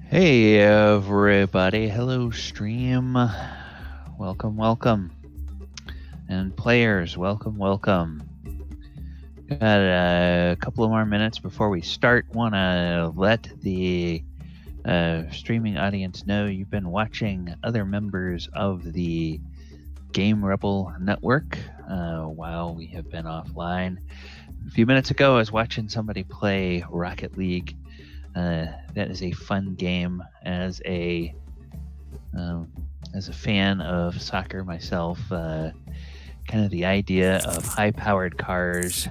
Hey everybody, hello stream. Welcome. And players, welcome. Got a couple of more minutes before we start. Want to let the streaming audience know you've been watching other members of the Game Rebel Network while we have been offline. A few minutes ago, I was watching somebody play Rocket League. That is a fun game. As a fan of soccer myself, kind of the idea of high-powered cars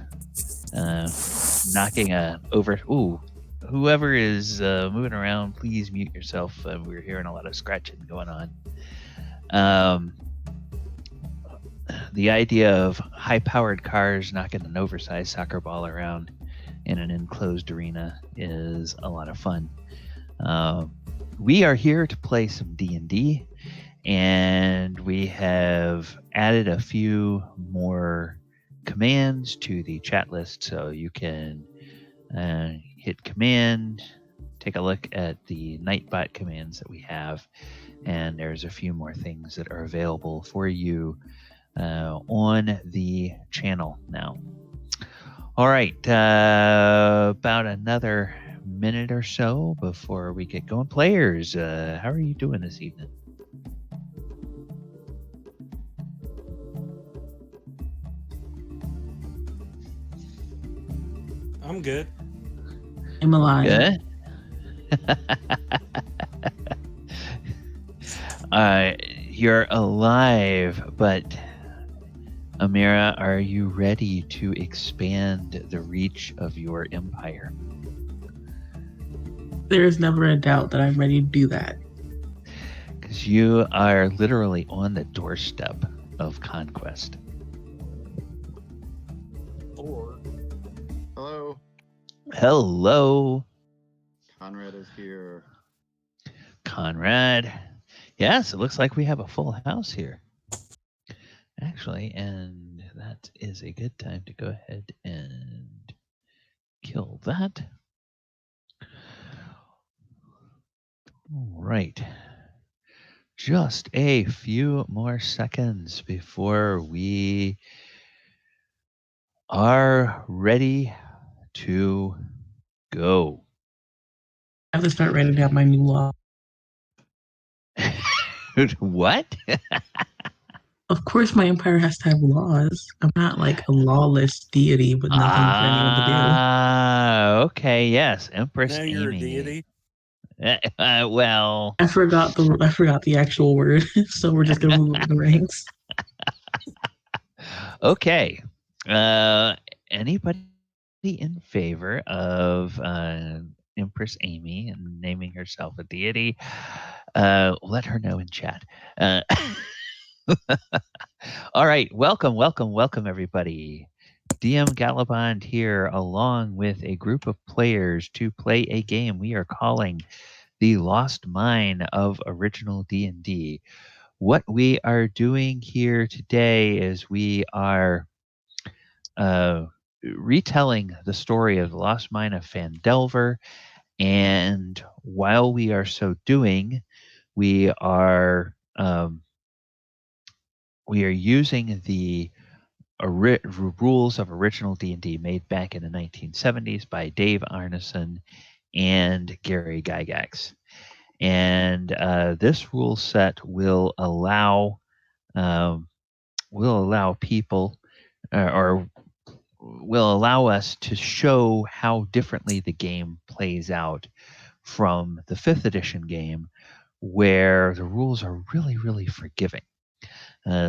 knocking over. Ooh, whoever is moving around, please mute yourself. We're hearing a lot of scratching going on. The idea of high-powered cars knocking an oversized soccer ball around in an enclosed arena is a lot of fun. We are here to play some D&D, and we have added a few more commands to the chat list, so you can hit command, take a look at the Nightbot commands that we have, and there's a few more things that are available for you on the channel now. All right, about another minute or so before we get going. Players, how are you doing this evening? I'm good. I'm alive. Good. You're alive, but Amira, are you ready to expand the reach of your empire? There is never a doubt that I'm ready to do that. Because you are literally on the doorstep of conquest. Hello. Conrad is here. Conrad. Yes, it looks like we have a full house here. Actually, and that is a good time to go ahead and kill that. All right. Just a few more seconds before we are ready to go. I have to start writing down my new law. What? Of course, my empire has to have laws. I'm not like a lawless deity with nothing for anyone to do. Okay, yes, Empress Now Amy. you're a deity. Well, I forgot the actual word, so we're just gonna move up the ranks. Okay. Anybody in favor of Empress Amy and naming herself a deity? Let her know in chat. All right, welcome, everybody. DM Gallibond here, along with a group of players to play a game we are calling The Lost Mine of Original D&D. What we are doing here today is we are retelling the story of the Lost Mine of Phandelver, and while we are so doing, we are using the rules of original D&D made back in the 1970s by Dave Arneson and Gary Gygax. And this rule set will allow people or will allow us to show how differently the game plays out from the 5th edition game, where the rules are really, really forgiving.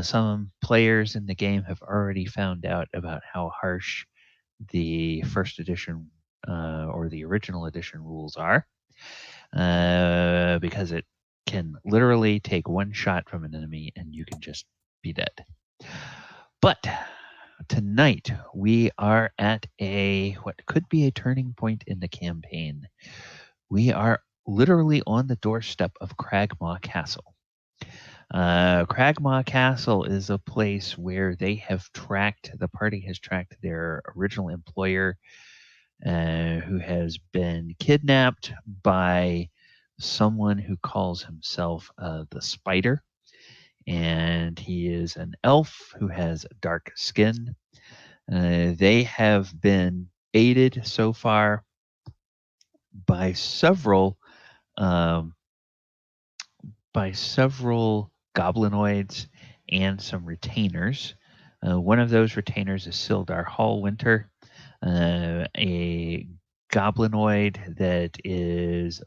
Some players in the game have already found out about how harsh the 1st edition or the original edition rules are, because it can literally take one shot from an enemy and you can just be dead. But tonight we are at what could be a turning point in the campaign. We are literally on the doorstep of Cragmaw Castle. Cragmaw Castle is a place where the party has tracked their original employer, who has been kidnapped by someone who calls himself the Spider, and he is an elf who has dark skin. They have been aided so far by several goblinoids and some retainers. One of those retainers is Sildar Hallwinter, a goblinoid that is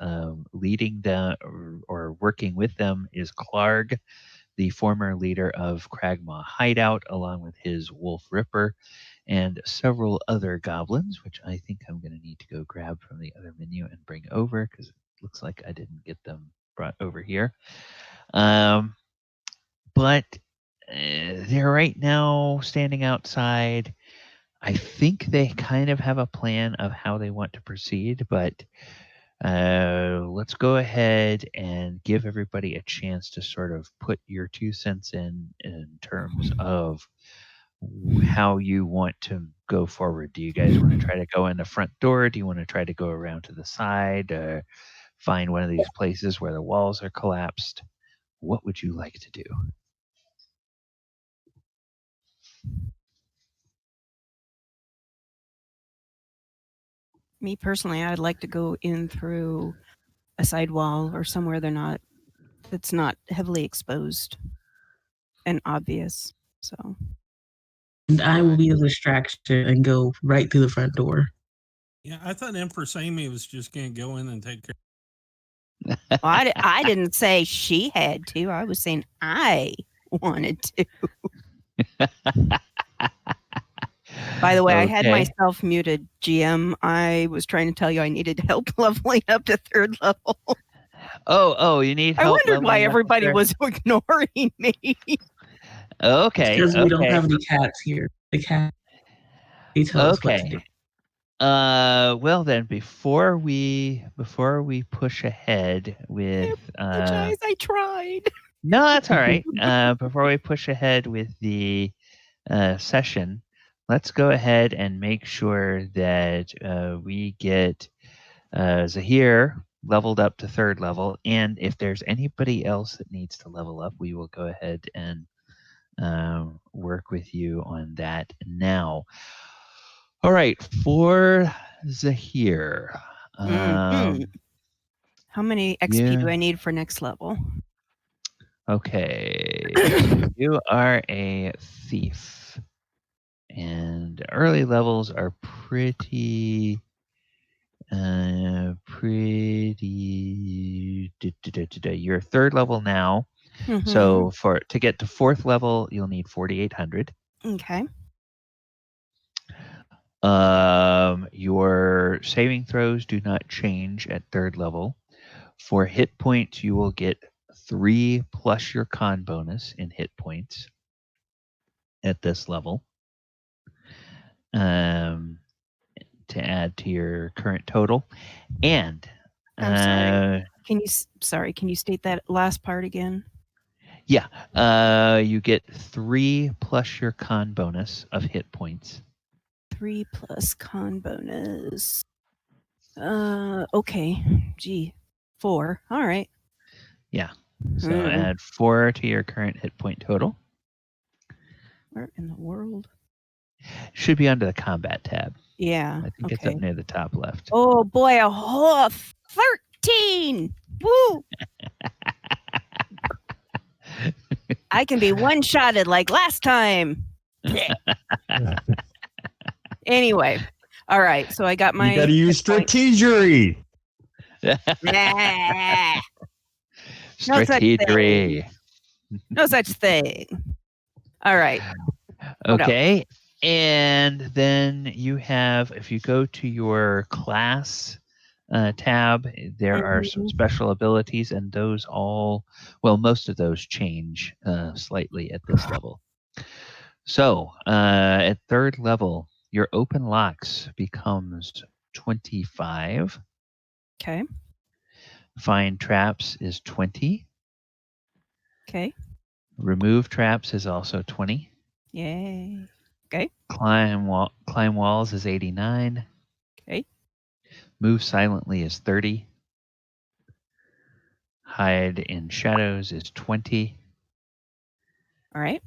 leading them or working with them is Clarg, the former leader of Cragmaw Hideout, along with his Wolf Ripper and several other goblins, which I think I'm going to need to go grab from the other menu and bring over because it looks like I didn't get them brought over here. But they're right now standing outside. I think they kind of have a plan of how they want to proceed, but let's go ahead and give everybody a chance to sort of put your 2 cents in terms of how you want to go forward. Do you guys want to try to go in the front door? Do you want to try to go around to the side? Find one of these places where the walls are collapsed? What would you like to do? Me personally, I'd like to go in through a side wall or somewhere that's not heavily exposed and obvious. So. And I will be a distraction and go right through the front door. Yeah, I thought Empress Amy was just going to go in and take care. Well, I didn't say she had to. I was saying I wanted to. By the way, I had myself muted, GM. I was trying to tell you I needed help leveling up to 3rd level. Oh, you need help. I wondered why everybody was ignoring me. Okay. Because we don't have any cats here. The cat, they tell us what to do. Well then, before we push ahead with, I apologize. I tried. No, that's all right. Before we push ahead with the session, let's go ahead and make sure that we get Zhire leveled up to 3rd level, and if there's anybody else that needs to level up, we will go ahead and work with you on that now. All right, for Zhire. How many XP do I need for next level? Okay, so you are a thief, and early levels are pretty. You're 3rd level now, so to get to 4th level, you'll need 4,800. Okay. Your saving throws do not change at 3rd level. For hit points, you will get 3 plus your con bonus in hit points at this level. To add to your current total, and I'm sorry. Can you state that last part again? Yeah, you get 3 plus your con bonus of hit points. 3 plus con bonus. Okay. Gee, 4. All right. Yeah. So add 4 to your current hit point total. Where in the world? Should be under the combat tab. Yeah. I think it's up near the top left. Oh boy, a whole 13. Woo! I can be one-shotted like last time. Anyway, all right. So I got my. You got to use strategery. Strategery. No such thing. All right. Okay. And then you have, if you go to your class tab, there are some special abilities, and those most of those change slightly at this level. So at 3rd level, your open locks becomes 25. Okay. Find traps is 20. Okay. Remove traps is also 20. Yay. Okay. Climb walls is 89. Okay. Move silently is 30. hide in shadows is 20. All right.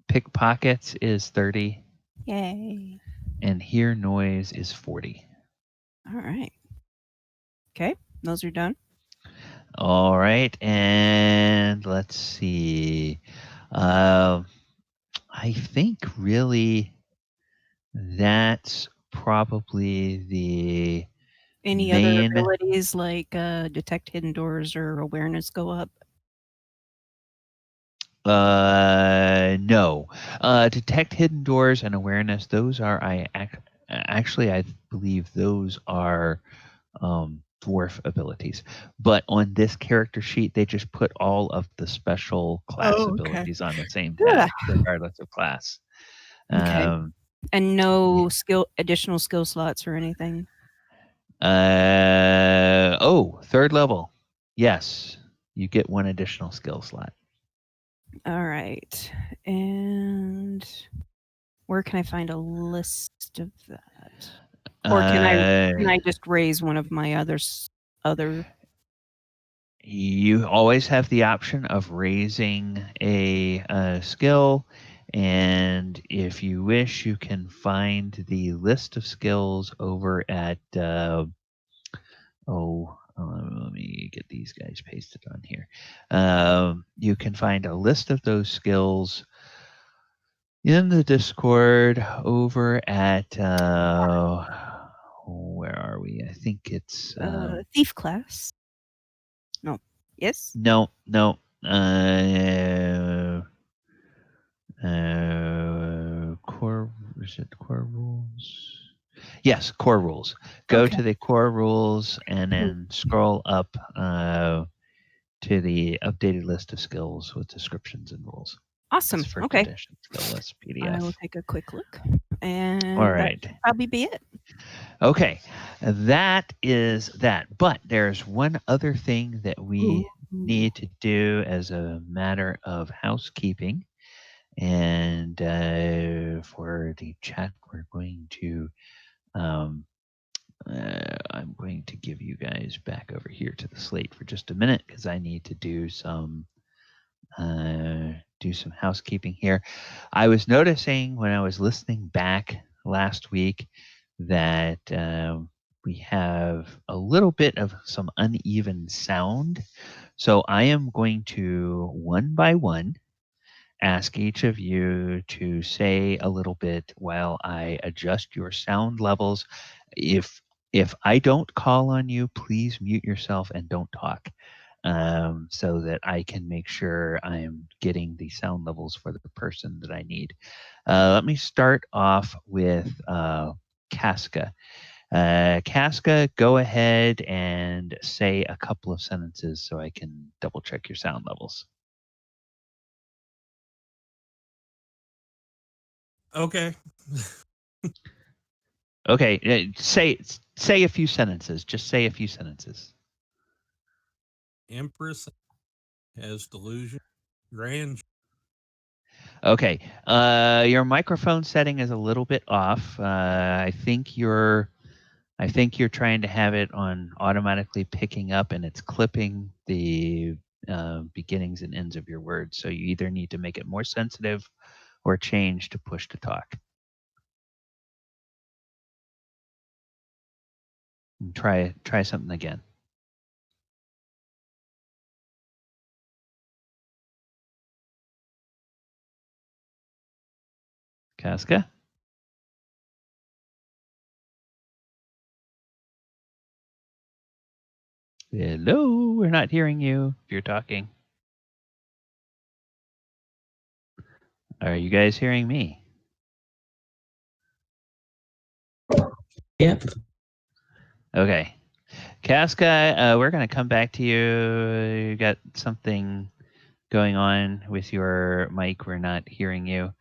Pickpockets is 30. Yay. And hear noise is 40. All right. Okay. Those are done. All right. And let's see. I think really that's probably the Any other main. abilities like detect hidden doors or awareness go up? No. Detect hidden doors and awareness. Those are actually I believe those are dwarf abilities. But on this character sheet, they just put all of the special class Oh, okay. abilities on the same Yeah. tab, regardless of class. Okay. And no additional skill slots or anything. Third level. Yes, you get one additional skill slot. All right. And where can I find a list of that? Or can I just raise one of my other? You always have the option of raising a skill, and if you wish, you can find the list of skills over at. Let me get these guys pasted on here. You can find a list of those skills in the Discord over at. Where are we? I think it's Thief class. No. Yes. No. Core, is it core rules? Yes, core rules. Go to the core rules and then scroll up to the updated list of skills with descriptions and rules. Awesome. It's first Okay. edition skill list PDF. I will take a quick look. And all right. That'll probably be it. Okay. That is that. But there's one other thing that we need to do as a matter of housekeeping. And for the chat, we're going to I'm going to give you guys back over here to the slate for just a minute because I need to do some housekeeping here. I was noticing when I was listening back last week that we have a little bit of some uneven sound. So I am going to, one by one, ask each of you to say a little bit while I adjust your sound levels. If I don't call on you, please mute yourself and don't talk, so that I can make sure I'm getting the sound levels for the person that I need. Let me start off with Casca. Casca, go ahead and say a couple of sentences so I can double check your sound levels. Okay. Okay, say a few sentences. Just say a few sentences. Empress has delusion. Grand. Okay, your microphone setting is a little bit off. I think you're trying to have it on automatically picking up, and it's clipping the beginnings and ends of your words. So you either need to make it more sensitive or change to push to talk. And try something again. Casca? Hello, we're not hearing you if you're talking. Are you guys hearing me? Yep. Okay. Casca, we're going to come back to you. You got something going on with your mic. We're not hearing you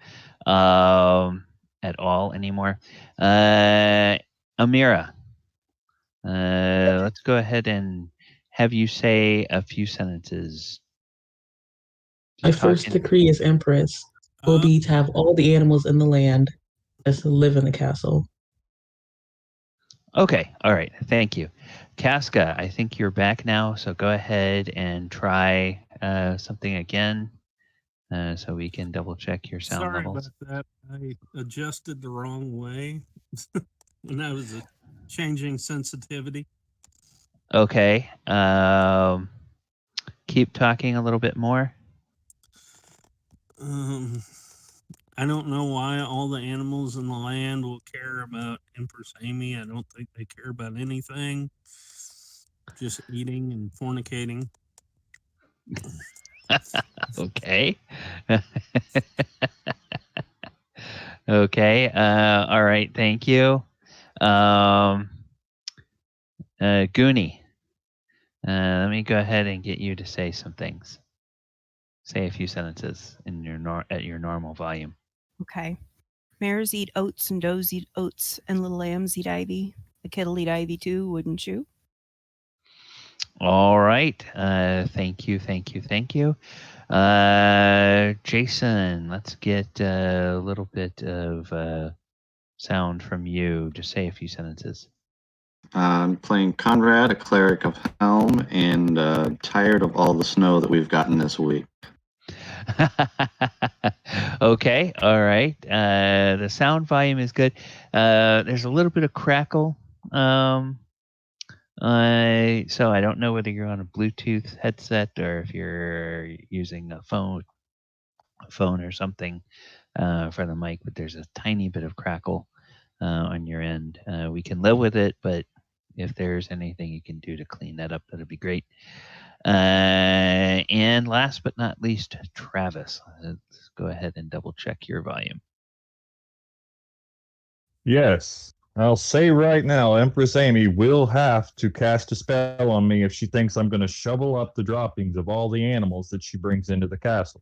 at all anymore. Amira, let's go ahead and have you say a few sentences. My first decree as Empress will be to have all the animals in the land as to live in the castle. Okay, all right, thank you. Casca, I think you're back now, so go ahead and try something again, so we can double check your sound Sorry levels. about that. I adjusted the wrong way when I was changing sensitivity. Okay. Keep talking a little bit more. I don't know why all the animals in the land will care about Empress Amy. I don't think they care about anything. Just eating and fornicating. Okay. Okay. All right. Thank you. Gooney. Let me go ahead and get you to say some things. Say a few sentences in your at your normal volume. Okay. Mares eat oats and does eat oats and little lambs eat ivy. The kid'll eat ivy too, wouldn't you? All right. Thank you. Jason, let's get a little bit of sound from you. Just say a few sentences. I'm playing Conrad, a cleric of Helm, and tired of all the snow that we've gotten this week. Okay. All right. The sound volume is good. There's a little bit of crackle. So I don't know whether you're on a Bluetooth headset or if you're using a phone or something for the mic, but there's a tiny bit of crackle on your end. We can live with it, but if there's anything you can do to clean that up, that'd be great. And last but not least, Travis. Let's go ahead and double check your volume. Yes. I'll say right now, Empress Amy will have to cast a spell on me if she thinks I'm going to shovel up the droppings of all the animals that she brings into the castle.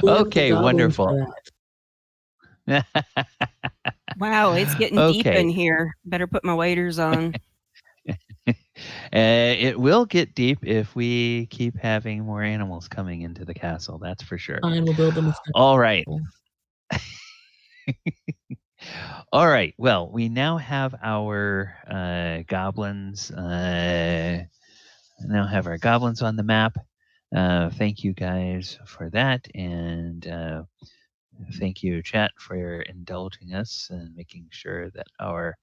Okay, wonderful. Wow, it's getting deep in here. Better put my waders on. It will get deep if we keep having more animals coming into the castle. That's for sure. I will build them a step. All right. All right. Well, we now have our goblins. Now have our goblins on the map. Thank you guys for that, and thank you, chat, for indulging us and making sure that our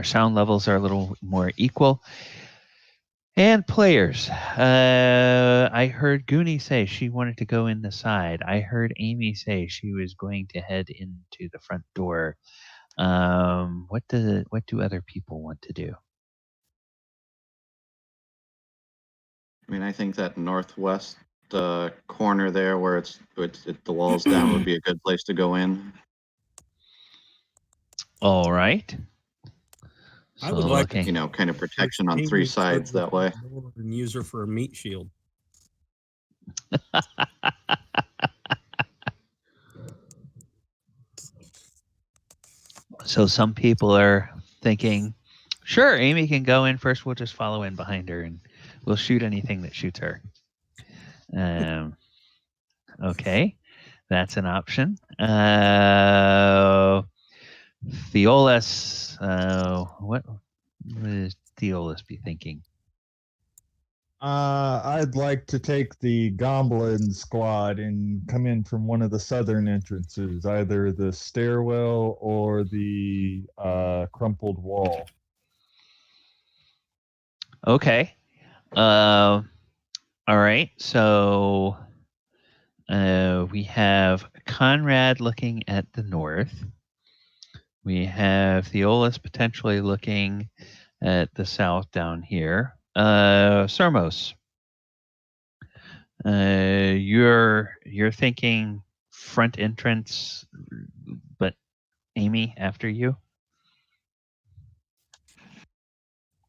sound levels are a little more equal. And players, I heard Gooney say she wanted to go in the side. I heard Amy say she was going to head into the front door. What do other people want to do? I mean, I think that northwest corner there, where it's the walls down, would be a good place to go in. All right. I would like to, kind of protection on three sides that way. And use her for a meat shield. So some people are thinking, sure, Amy can go in first. We'll just follow in behind her and we'll shoot anything that shoots her. Okay, that's an option. Theolis, what does Theolis be thinking? I'd like to take the Goblin squad and come in from one of the southern entrances, either the stairwell or the crumpled wall. Okay. All right. So we have Conrad looking at the north. We have Theolis potentially looking at the south down here. Sermos, you're thinking front entrance, but Amy after you.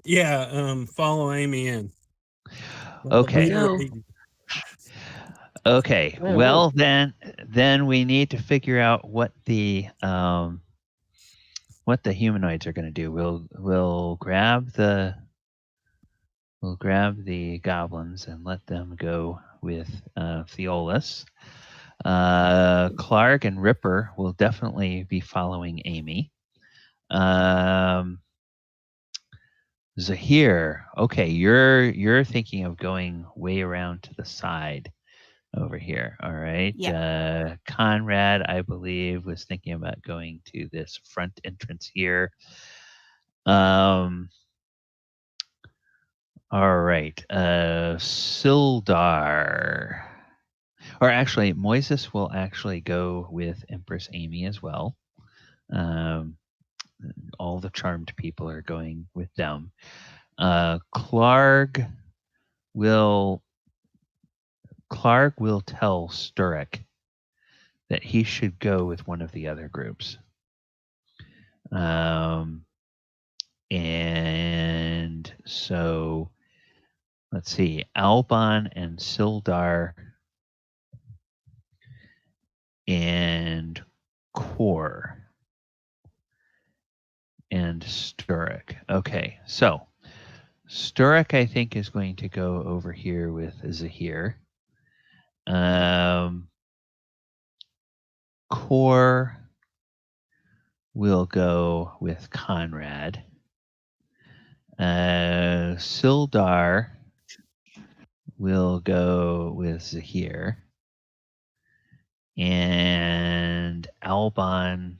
Yeah, follow Amy in. Okay. No. Okay. Well, then we need to figure out what the humanoids are going to do. We'll grab the goblins and let them go with Theolis. Clark and Ripper will definitely be following Amy. Zhire, okay, you're thinking of going way around to the side over here. All right. Yeah. Conrad, I believe, was thinking about going to this front entrance here. All right. Sildar. Or actually, Moises will actually go with Empress Amy as well. All the charmed people are going with them. Clark will tell Sturek that he should go with one of the other groups. And so let's see, Alban and Sildar and Kor and Sturek. Okay, so Sturek, I think, is going to go over here with Zhire. Kor will go with Conrad. Sildar will go with Zhire. And Alban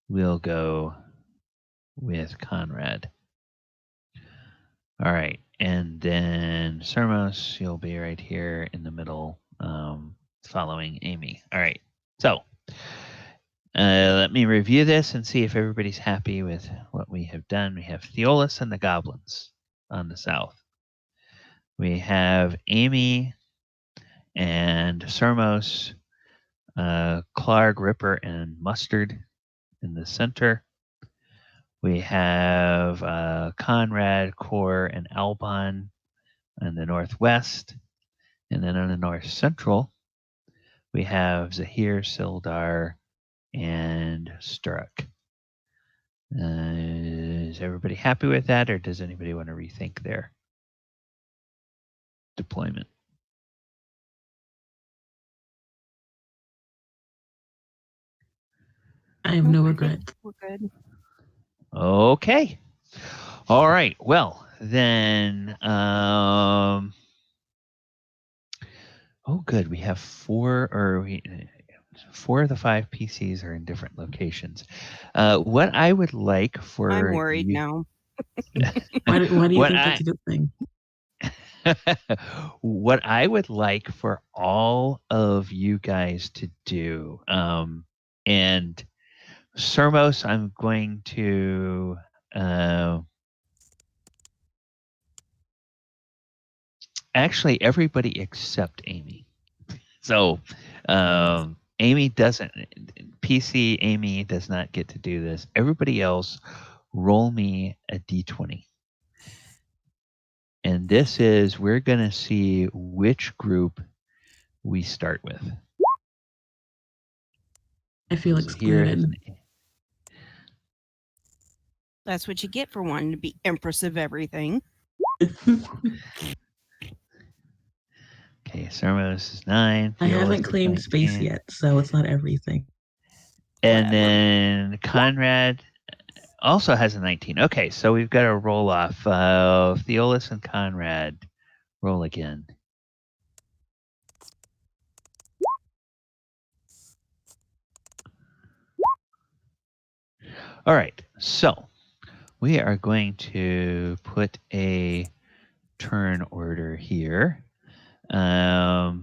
will go with Conrad. All right. And then Sermos, you'll be right here in the middle, following Amy. All right. So let me review this and see if everybody's happy with what we have done. We have Theolis and the goblins on the south. We have Amy and Sermos, Clark, Ripper, and Mustard in the center. We have Conrad, Kor, and Alban in the northwest. And then on the north central, we have Zhire, Sildar, and Sturek. Is everybody happy with that, or does anybody want to rethink their deployment? I have no regrets. We're good. Okay. All right. Well, then, oh, good. We have four of the 5 PCs are in different locations. What I would like for I'm worried now. Why do you What think that's a good thing? what I would like for all of you guys to do, and Sermos, I'm going to actually everybody except Amy. So Amy doesn't. PC Amy does not get to do this. Everybody else, roll me a d20. And this is, we're going to see which group we start with. I feel excluded. That's what you get for wanting to be empress of everything. Okay, Sermos is 9. I Theolis haven't is claimed 19. space yet, so it's not everything. And Whatever. then Conrad also has a 19. Okay, so we've got a roll off. Theolis and Conrad, roll again. All right, so we are going to put a turn order here. Oh,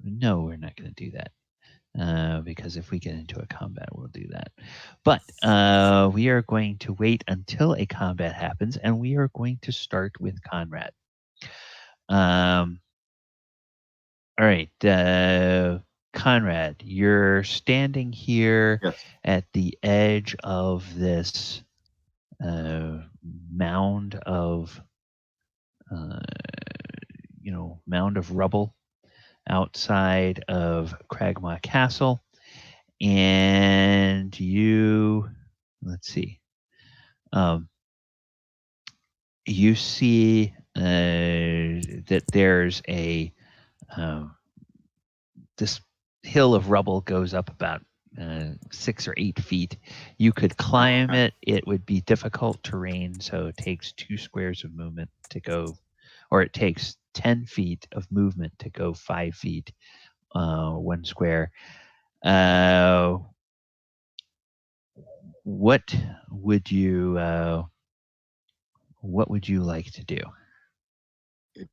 no, we're not going to do that. Because if we get into a combat, we'll do that. But we are going to wait until a combat happens, and we are going to start with Conrad. All right, Conrad, you're standing here at the edge of this mound of, mound of rubble outside of Cragmaw Castle, and you, let's see, you see that there's a this hill of rubble goes up about 6 or 8 feet. You could climb it. It would be difficult terrain, so it takes 2 squares of movement to go, or it takes 10 feet of movement to go 5 feet, 1 square. What would you like to do?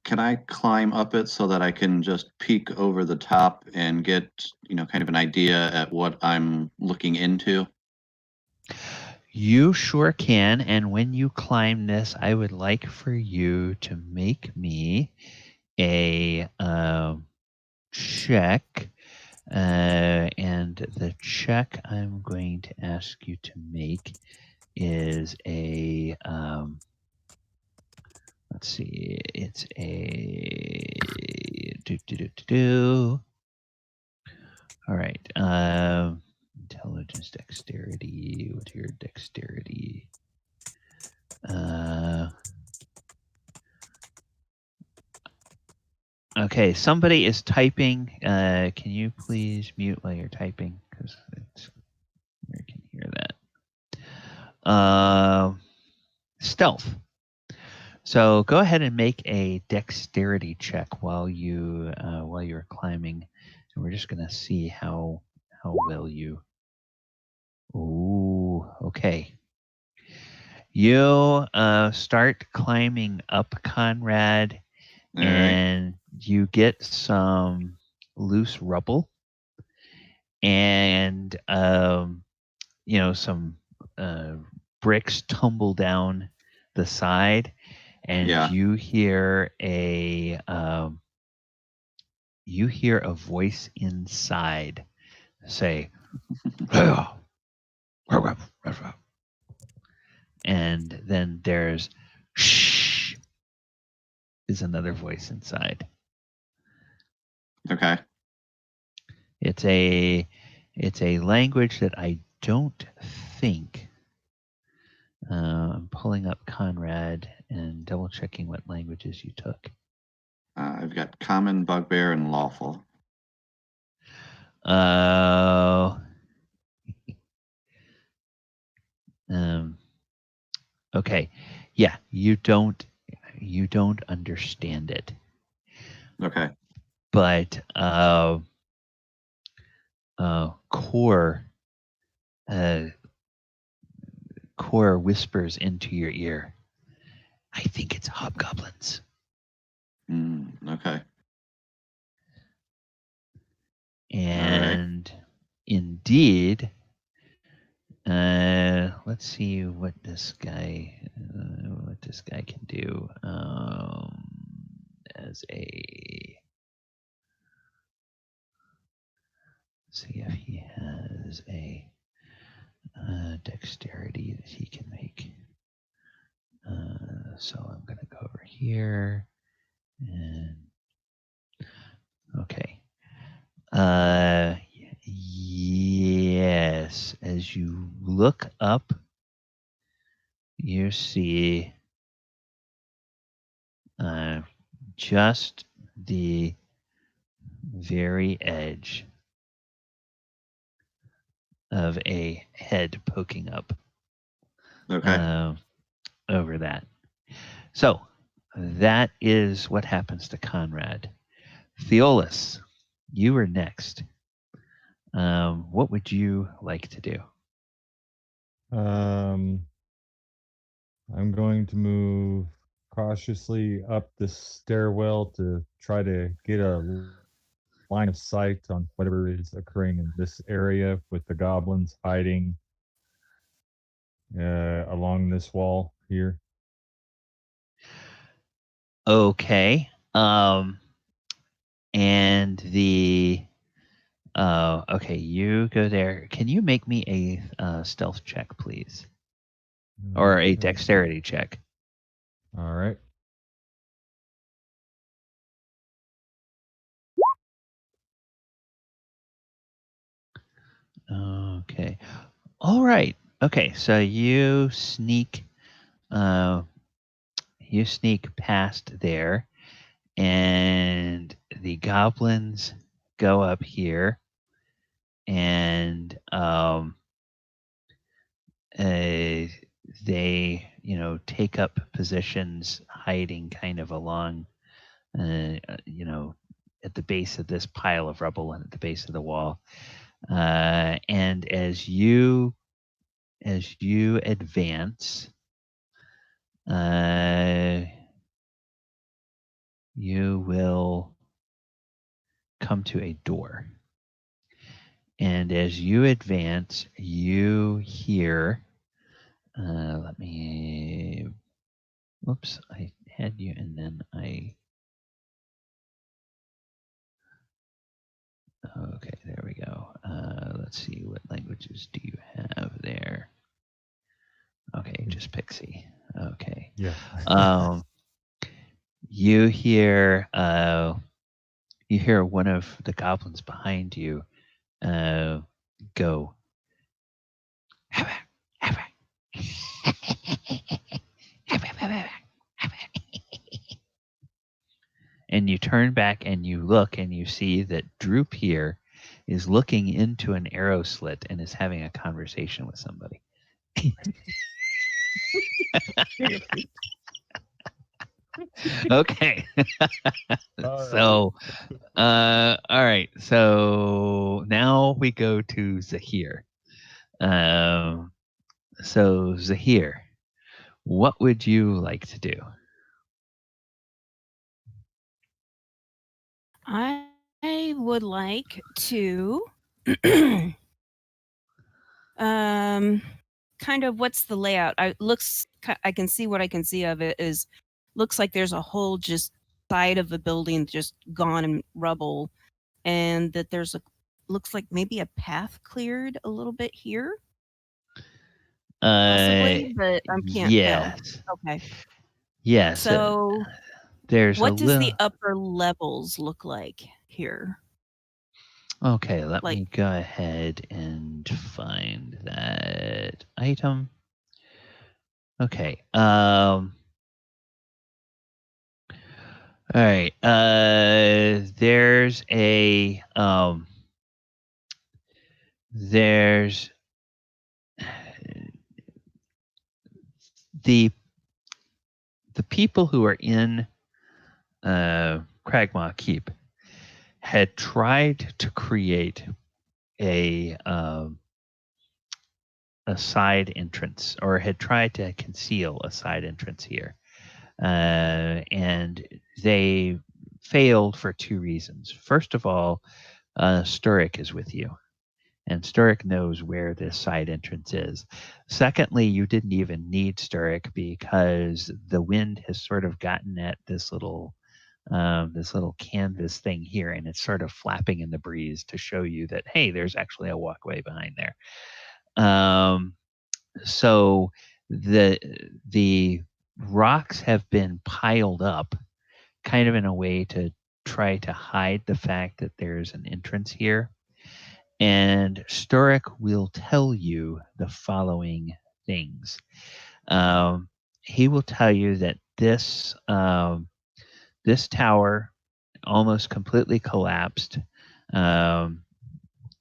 Can I climb up it so that I can just peek over the top and get, kind of an idea at what I'm looking into? You sure can. And when you climb this, I would like for you to make me a check. And the check I'm going to ask you to make is a let's see, it's a all right, intelligence, dexterity. What's your dexterity? Okay, somebody is typing. Can you please mute while you're typing? Because I can hear that. Stealth. So go ahead and make a dexterity check while you're climbing, and we're just gonna see how well you. Ooh, okay. You start climbing up, Conrad, and you get some loose rubble, and some bricks tumble down the side, and you hear a voice inside say, and then there's shh is another voice inside. Okay. It's a language that I don't think. I'm pulling up Conrad and double checking what languages you took. I've got common, bugbear, and lawful. Okay. Yeah, you don't understand it. Okay. But Core whispers into your ear, I think it's hobgoblins. Okay. And indeed, let's see what this guy can do as a. See if he has a dexterity that he can make. So I'm going to go over here and okay. Yes, as you look up, you see just the very edge of a head poking up. Okay. Over that. So that is what happens to Conrad. Theolis, you are next. What would you like to do? I'm going to move cautiously up the stairwell to try to get a line of sight on whatever is occurring in this area with the goblins hiding along this wall here. Okay. And the okay, you go there. Can you make me a stealth check, please? Or a dexterity check. All right. Okay. All right. Okay, so you sneak past there, and the goblins go up here, and they, take up positions, hiding kind of along, at the base of this pile of rubble and at the base of the wall. And as you advance, you will come to a door. And as you advance, you hear, whoops, I had you and then okay, there we go. Let's see, what languages do you have there? Okay, just Pixie. Okay. Yeah. You hear one of the goblins behind you go. And you turn back and you look and you see that Droop here is looking into an arrow slit and is having a conversation with somebody. Okay. So, all right. So now we go to Zhire. So Zhire, what would you like to do? I would like to kind of, what's the layout? I can see what I can see of it is, looks like there's a whole just side of the building just gone in rubble, and that there's looks like maybe a path cleared a little bit here. Possibly, but I can't tell. Okay. Yes. So what does the upper levels look like here? Okay, let me go ahead and find that item. Okay. All right. There's the people who are in Cragmaw Keep had tried to create a side entrance, or had tried to conceal a side entrance here, and they failed for two reasons. First of all, Sturek is with you, and Sturek knows where this side entrance is. Secondly, you didn't even need Sturek because the wind has sort of gotten at this little canvas thing here, and it's sort of flapping in the breeze to show you that, hey, there's actually a walkway behind there. So the rocks have been piled up kind of in a way to try to hide the fact that there's an entrance here. And Sturek will tell you the following things. He will tell you that this tower almost completely collapsed, and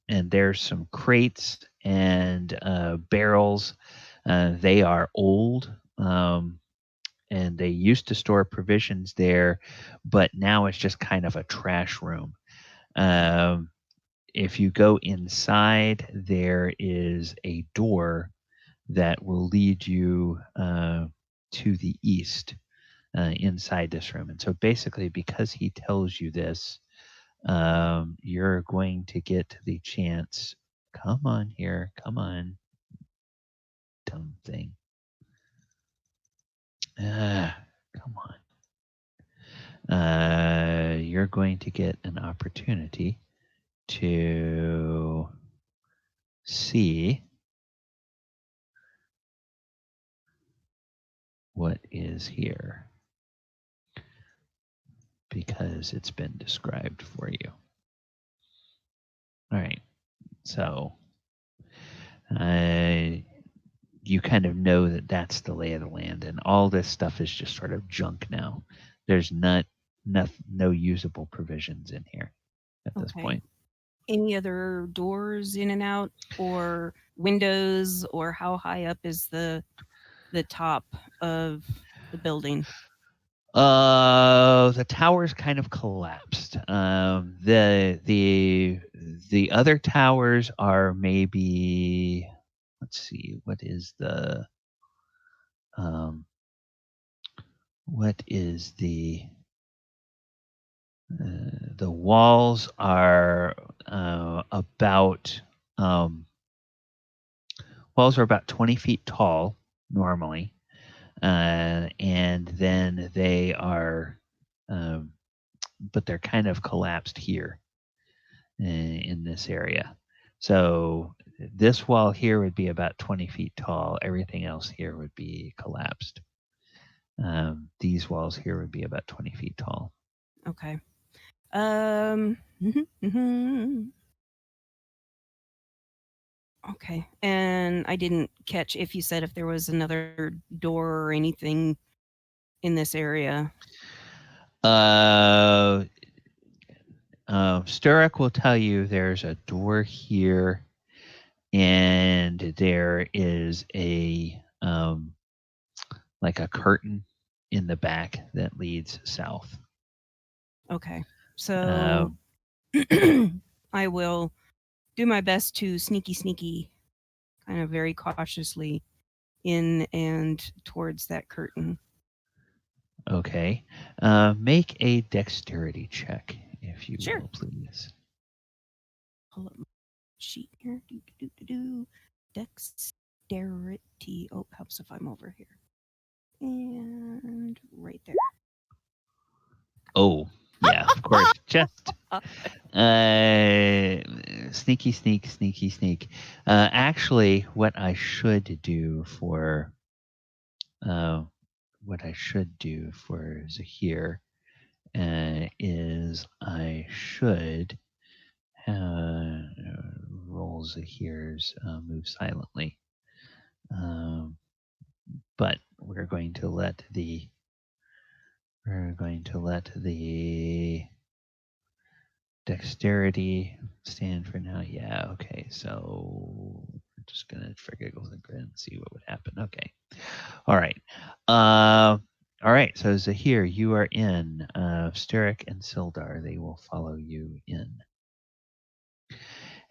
there's some crates and barrels. They are old, and they used to store provisions there, but now it's just kind of a trash room. If you go inside, there is a door that will lead you to the east inside this room. And so basically, because he tells you this, you're going to get the chance. Come on here. Come on. Dumb thing. Come on. You're going to get an opportunity to see what is here, because it's been described for you. All right. So you kind of know that that's the lay of the land, and all this stuff is just sort of junk now. There's not no usable provisions in here at this Okay. point. Any other doors in and out, or windows, or how high up is the top of the building? The tower's kind of collapsed. The other towers are maybe, let's see, what is the walls are about 20 feet tall normally, and then they are, but they're kind of collapsed here in this area. So this wall here would be about 20 feet tall. Everything else here would be collapsed. These walls here would be about 20 feet tall. Okay. Mhm. Okay. And I didn't catch if you said if there was another door or anything in this area. Sturrock will tell you there's a door here, and there is a like a curtain in the back that leads south. Okay. So I will do my best to sneaky, kind of very cautiously in and towards that curtain. Okay. Make a dexterity check, if you Sure. will, please. Pull up my sheet here. Dexterity. Oh, helps if I'm over here. And right there. Oh, yeah, of course. Just sneaky. Actually, what I should do for Zahir is I should roll Zahir's move silently. But we're going to let the dexterity stand for now. Yeah, okay. So we're just gonna for giggles and grin see what would happen. Okay. All right. All right. So Zahir, you are in. Sturrock and Sildar, they will follow you in.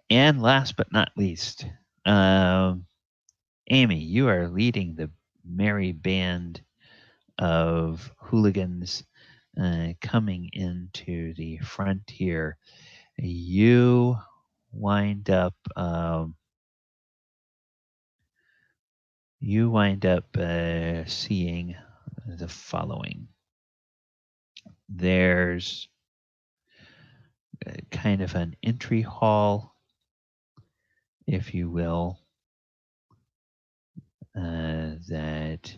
And last but not least, Amy, you are leading the merry band of hooligans coming into the frontier. You wind up seeing the following. There's kind of an entry hall, if you will, that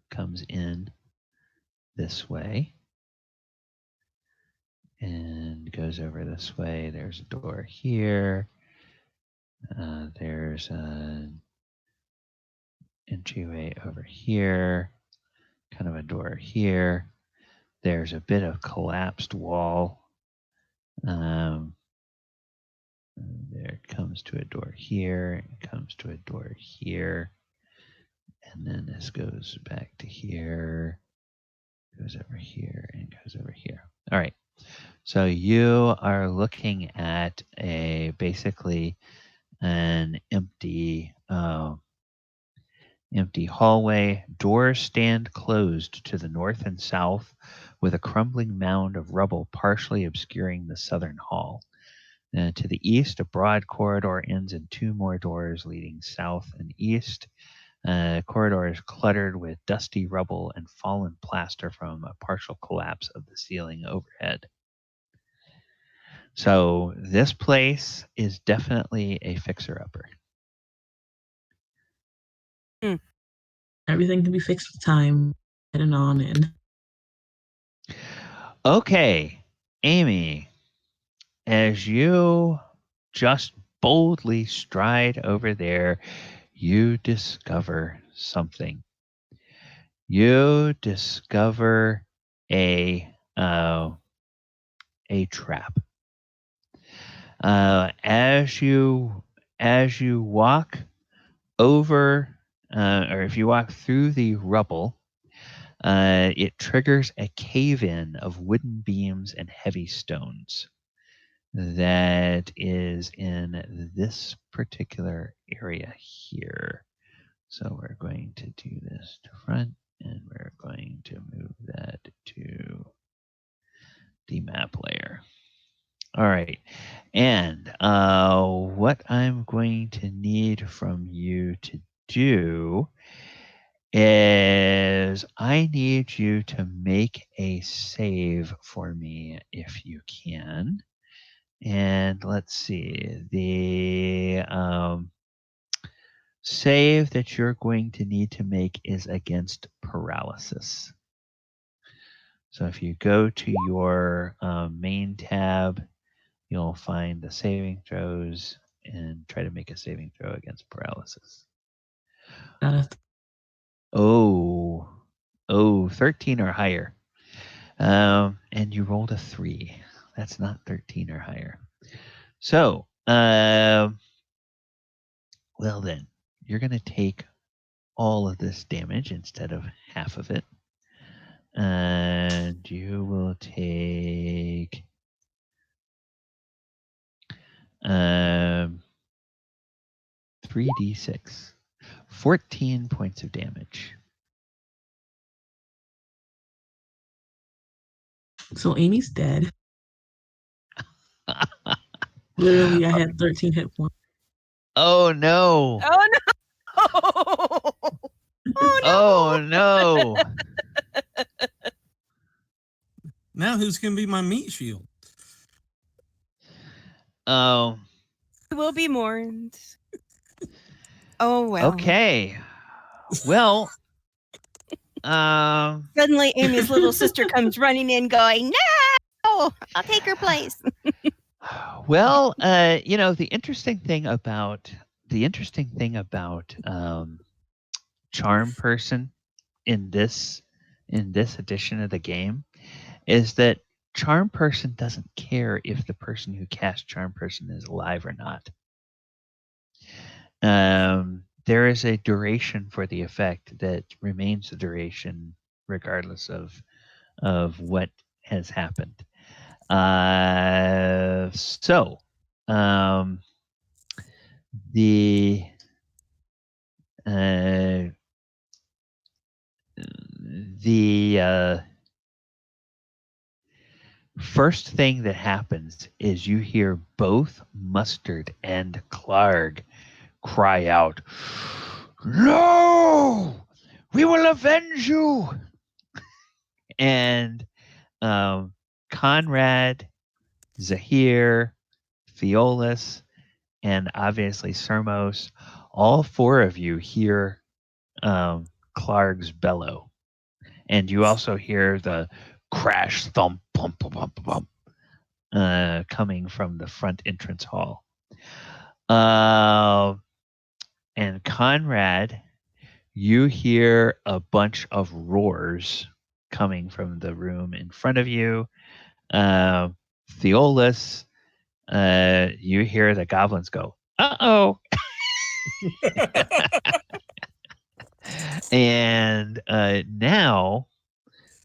comes in this way and goes over this way. There's a door here. There's an entryway over here, kind of a door here. There's a bit of collapsed wall. There comes to a door here, it comes to a door here, and then this goes back to here, goes over here, and goes over here. All right. So you are looking at basically an empty hallway. Doors stand closed to the north and south, with a crumbling mound of rubble partially obscuring the southern hall. To the east, a broad corridor ends in two more doors leading south and east. Corridor is cluttered with dusty rubble and fallen plaster from a partial collapse of the ceiling overhead. So this place is definitely a fixer-upper. Everything can be fixed with time. Heading on in. Okay, Amy, as you just boldly stride over there, you discover something. You discover a trap. As you walk over, or if you walk through the rubble, it triggers a cave-in of wooden beams and heavy stones that is in this particular area here. So we're going to do this to front, and we're going to move that to the map layer. All right. And what I'm going to need from you to do is I need you to make a save for me if you can. And let's see. The save that you're going to need to make is against paralysis. So if you go to your main tab, you'll find the saving throws and try to make a saving throw against paralysis. Oh, 13 or higher. And you rolled a 3. That's not 13 or higher. So, well then, you're going to take all of this damage instead of half of it. And you will take 3d6. 14 points of damage. So Amy's dead. Literally, I had 13 hit points. Oh no! Oh no! Oh no! Now who's going to be my meat shield? Oh. Will be mourned. Oh well. Okay. Well. Suddenly, Amy's little sister comes running in, going, "No! I'll take her place." Well, the interesting thing about Charm Person in this edition of the game is that Charm Person doesn't care if the person who cast Charm Person is alive or not. There is a duration for the effect that remains the duration regardless of what has happened. So the first thing that happens is you hear both Mustard and Clark cry out, "No! We will avenge you!" And Conrad, Zhire, Theolis, and obviously Sermos, all 4 of you hear Clark's bellow. And you also hear the crash, thump, pump, pump, pump, pump, coming from the front entrance hall. And Conrad, you hear a bunch of roars coming from the room in front of you. Theolis, you hear the goblins go, "Uh-oh." And now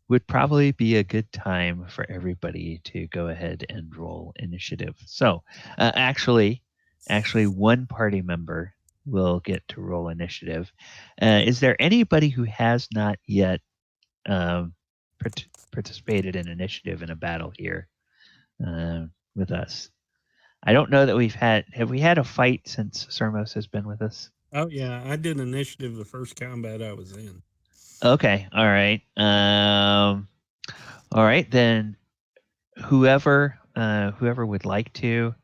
would probably be a good time for everybody to go ahead and roll initiative. So actually, one party member will get to roll initiative. Is there anybody who has not yet participated in initiative in a battle here with us? I don't know that have we had a fight since Sermos has been with us? Oh, yeah. I did initiative the first combat I was in. Okay. All right. All right. Then whoever would like to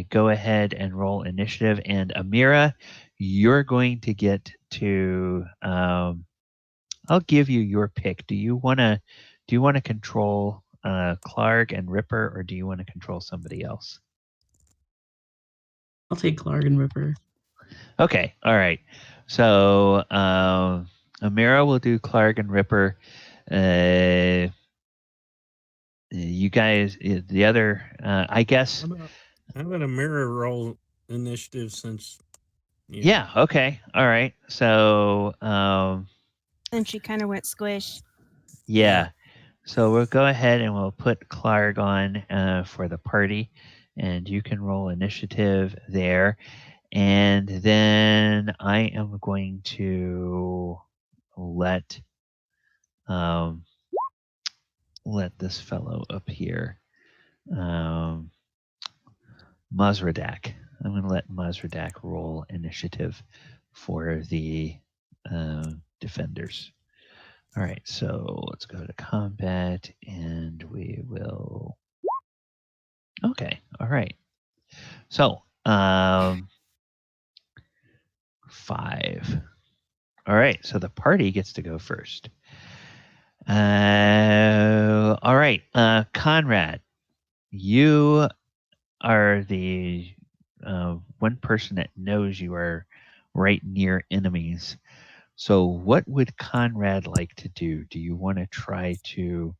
go ahead and roll initiative. And Amira, you're going to get to I'll give you your pick. Do you want to control Clark and Ripper, or do you want to control somebody else? I'll take Clark and Ripper. Okay, all right. So Amira will do Clark and Ripper. You guys, the other, I guess. How about Amira roll initiative since? Yeah. Okay. All right. So, And she kind of went squish. yeah. So we'll go ahead and we'll put Clark on for the party, and you can roll initiative there. And then I am going to let this fellow up here, Mazradak. I'm going to let Mazradak roll initiative for the defenders. All right, so let's go to combat, and we will. Okay, all right. So, 5. All right, so the party gets to go first. All right, Conrad, you are the one person that knows you are right near enemies. So, what would Conrad like to do? Do you want to try to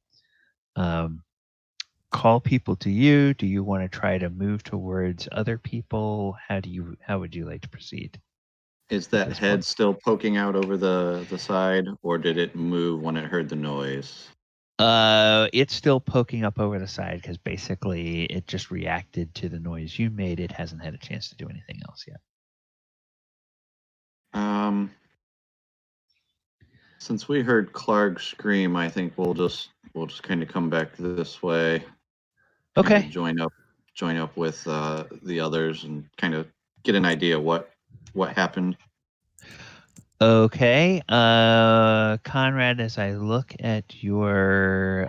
call people to you? Do you want to try to move towards other people? How would you like to proceed? Is that this head point. still poking out over the side, or did it move when it heard the noise? It's still poking up over the side because basically it just reacted to the noise you made. It hasn't had a chance to do anything else yet. Since we heard Clark scream, I think we'll just kind of come back this way. Okay. Join up with the others and kind of get an idea what happened. Okay. Conrad, as I look at your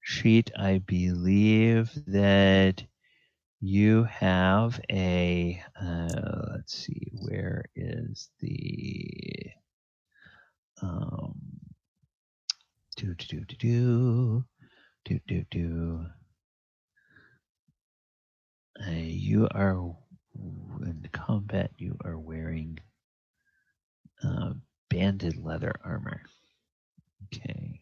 sheet, I believe that you have a, let's see, where is the, you are, in combat, you are wearing banded leather armor. Okay.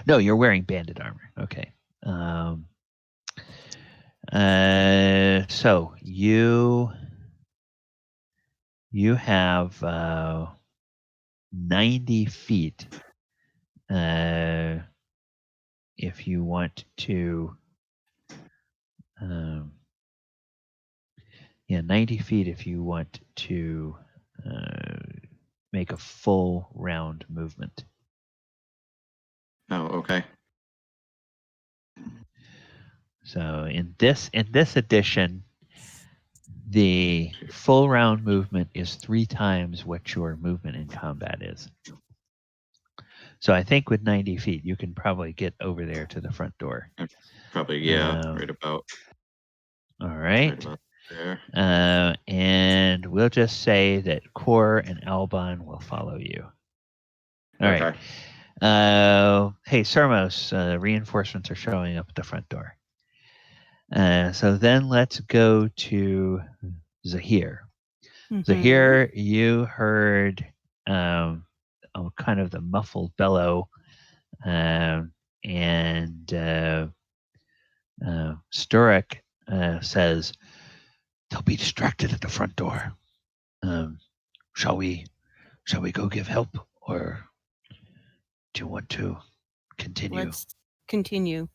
No, you're wearing banded armor. Okay. So you have 90 feet if you want to. 90 feet if you want to make a full round movement. Oh, okay. So in this edition, the full round movement is 3 times what your movement in combat is. So I think with 90 feet, you can probably get over there to the front door. Probably, yeah, right about. All right. Right about there. And we'll just say that Core and Albon will follow you. All right. Hey, Sermos, reinforcements are showing up at the front door. So then let's go to Zhire. Zhire, you heard kind of the muffled bellow, and Sturek says, "They'll be distracted at the front door. Shall we go give help, or do you want to continue?" Let's continue.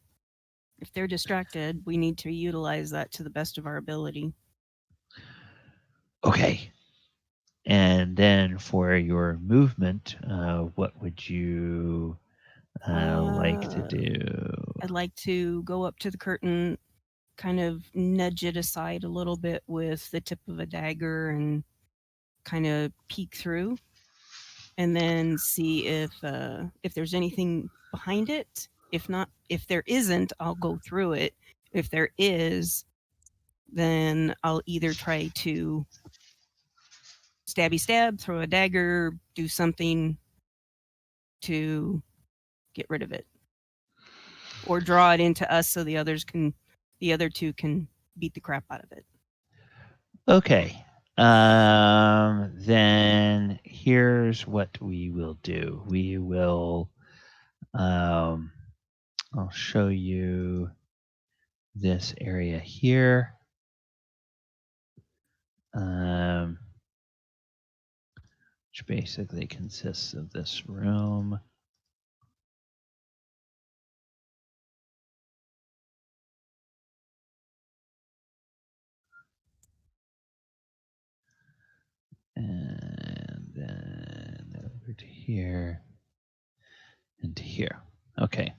If they're distracted, we need to utilize that to the best of our ability. Okay. And then for your movement, what would you like to do? I'd like to go up to the curtain, kind of nudge it aside a little bit with the tip of a dagger and kind of peek through, and then see if there's anything behind it. If there isn't, I'll go through it. If there is, then I'll either try to stab, throw a dagger, do something to get rid of it, or draw it into us so the other two can beat the crap out of it. Okay. Then here's what we will do. We will I'll show you this area here. Which basically consists of this room. And then over to here and to here. Okay.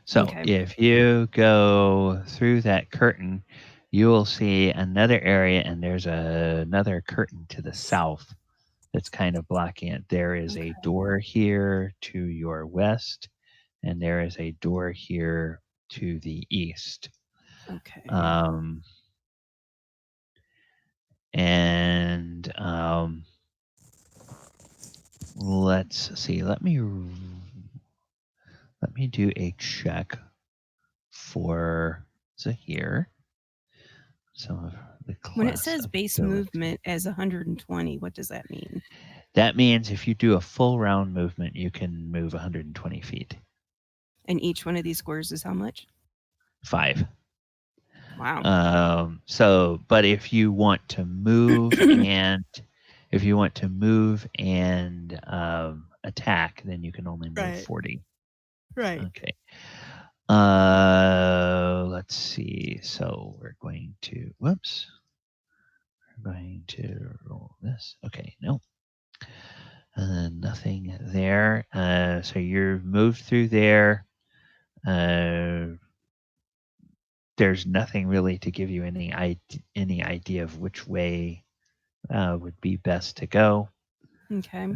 So Okay. if you go through that curtain, you will see another area, and there's another curtain to the south that's kind of blocking it. There is a door here to your west, and there is a door here to the east. Okay. And let's see. Let me do a check for Zhire. Some of the class. When it says base ability. movement as 120, what does that mean? That means if you do a full round movement, you can move 120 feet. And each one of these squares is how much? 5. Wow. But if you want to move and attack, then you can only move 40. Right. Okay. Let's see. So we're going to roll this. Okay, no. Nothing there. So you're moved through there. There's nothing really to give you any idea of which way would be best to go. Okay.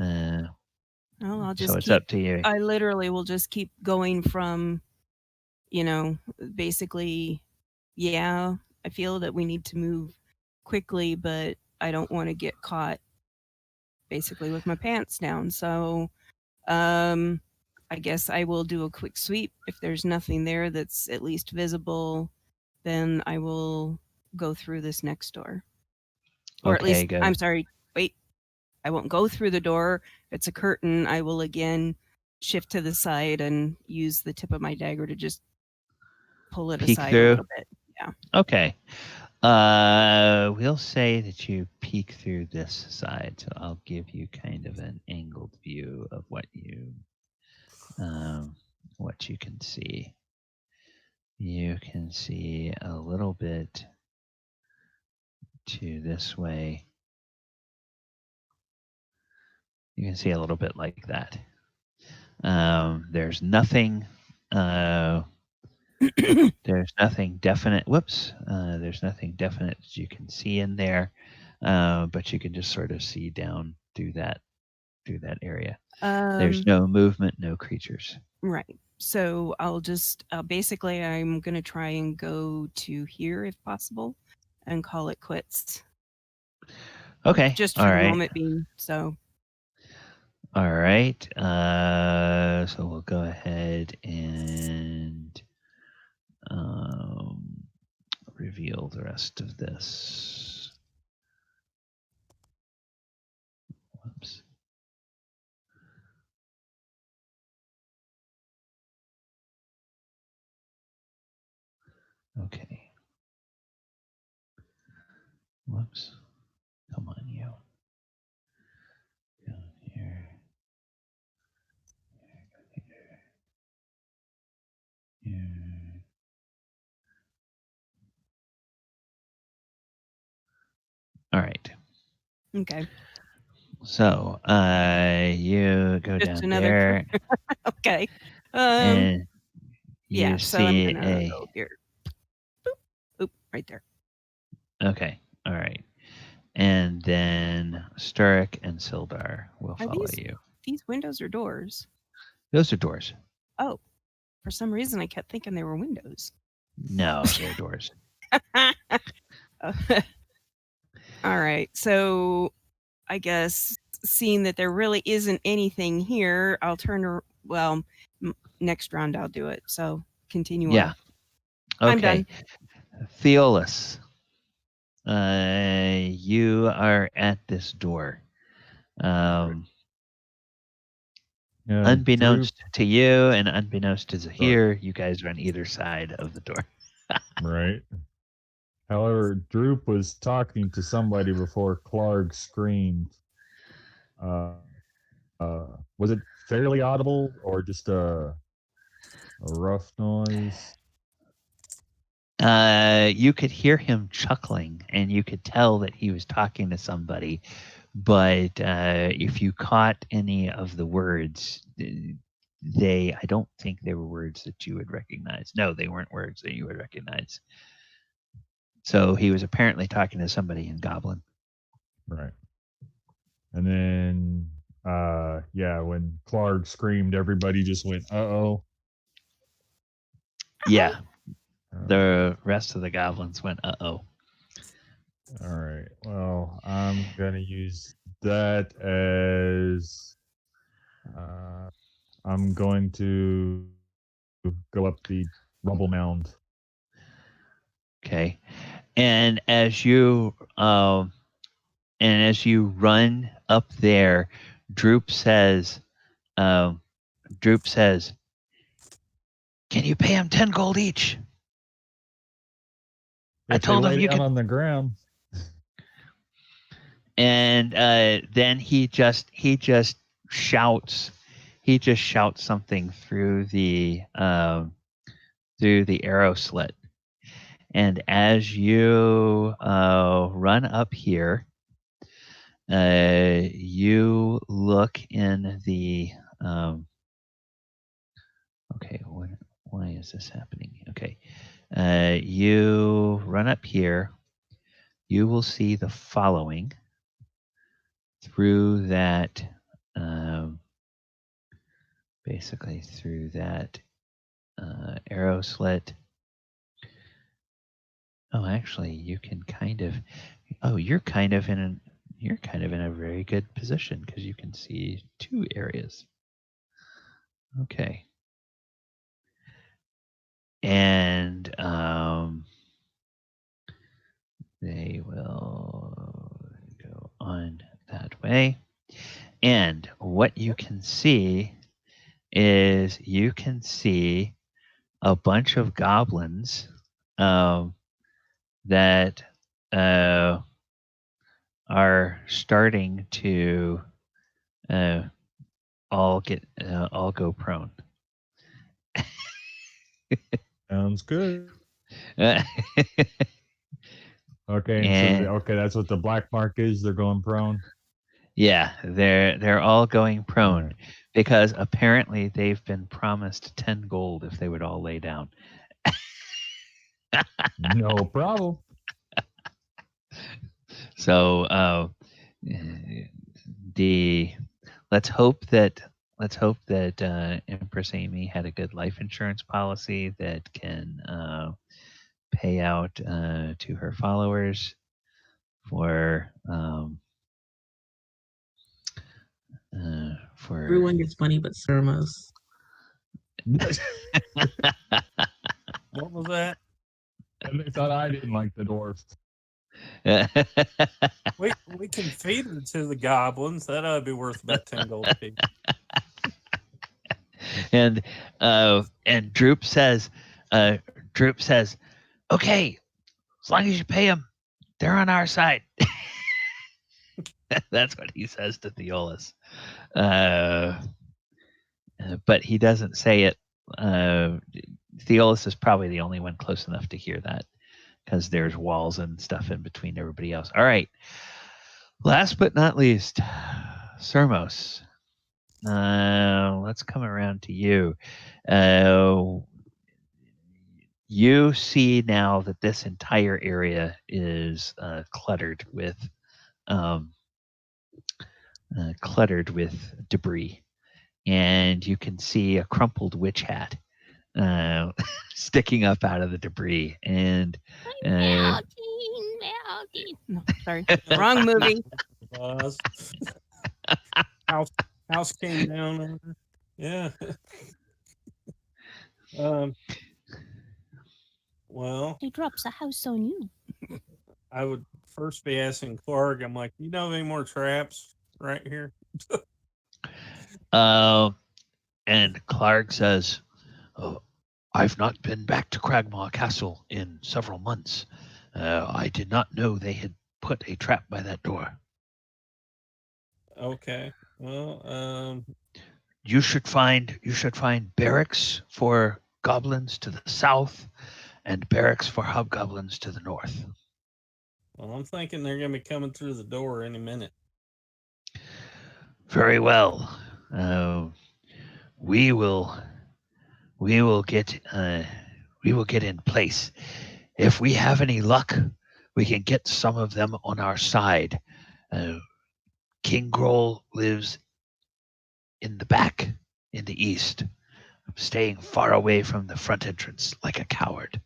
Well, I'll just so it's up to you. I literally will just keep going from, basically, yeah, I feel that we need to move quickly, but I don't want to get caught basically with my pants down. So I guess I will do a quick sweep. If there's nothing there that's at least visible, then I will go through this next door. Or at least, good. I'm sorry, wait, I won't go through the door. If it's a curtain, I will again shift to the side and use the tip of my dagger to just pull it Peek aside through? a little bit. Yeah. Okay. We'll say that you peek through this side, so I'll give you kind of an angled view of what you can see. You can see a little bit to this way. You can see a little bit like that. There's nothing. There's nothing definite. There's nothing definite that you can see in there, but you can just sort of see down through that area. There's no movement, no creatures. Right. So I'll just basically I'm gonna try and go to here if possible, and call it quits. Okay. Just for the moment being. So. All right. So we'll go ahead and reveal the rest of this. Whoops. Okay. Whoops. Come on, you. Go here. Here. All right. Okay. So, you go Just down another there. Okay. And you so I'm see gonna go here. Boop. Oop, right there. Okay. All right. And then Sturek and Sildar will follow you. These windows or doors? Those are doors. Oh, for some reason I kept thinking they were windows. No, they're doors. All right. So I guess seeing that there really isn't anything here, I'll turn. Well, next round I'll do it. So continue on. Okay. I'm done. Theolis, you are at this door. Unbeknownst to you and unbeknownst to Sorry. Zhire, you guys are on either side of the door. Right. However, Droop was talking to somebody before Clark screamed. Was it fairly audible or just a rough noise? You could hear him chuckling, and you could tell that he was talking to somebody. But if you caught any of the words, I don't think they were words that you would recognize. No, they weren't words that you would recognize. So he was apparently talking to somebody in Goblin. Right. And then, when Clark screamed, everybody just went, uh-oh. Yeah. The rest of the goblins went, uh-oh. All right. Well, I'm going to use that as I'm going to go up the rubble mound. Okay. And as you run up there, Droop says, "Can you pay him 10 gold each?" I told him you could on the ground. And then he just shouts something through the arrow slit. And as you run up here, you look in the okay, why is this happening? Okay. You run up here, you will see the following through that basically through that arrow slit. Oh, actually, you can kind of. Oh, you're kind of in a very good position because you can see 2 areas. Okay. And they will go on that way. And what you can see is a bunch of goblins that are starting to all go prone. Sounds good. Uh, Okay, And- so that's what the black mark is. They're going prone. Yeah, they're all going prone Right. because apparently they've been promised 10 gold if they would all lay down. No problem. So let's hope that Empress Amy had a good life insurance policy that can pay out to her followers for Everyone gets money but Sermos. What was that? And they thought I didn't like the dwarfs. We can feed her to the goblins. That ought to be worth about 10 gold a piece. And Droop says, okay, as long as you pay them, they're on our side. That's what he says to Theolis. But he doesn't say it. Theolis is probably the only one close enough to hear that because there's walls and stuff in between everybody else. All right. Last but not least, Sermos. Let's come around to you. You see now that this entire area is cluttered with debris, and you can see a crumpled witch hat sticking up out of the debris. And No, sorry, wrong movie. House came down on her. Yeah. Well, He drops a house on you. I would first be asking Clark. I'm like, you know of any more traps right here? And Clark says, "Oh, I've not been back to Cragmaw Castle in several months. I did not know they had put a trap by that door. Okay. Well, You should find barracks for goblins to the south and barracks for hobgoblins to the north." well, I'm thinking they're going to be coming through the door any minute. Very well. We will get in place. If we have any luck, we can get some of them on our side. King Grol lives in the back, in the east, staying far away from the front entrance like a coward.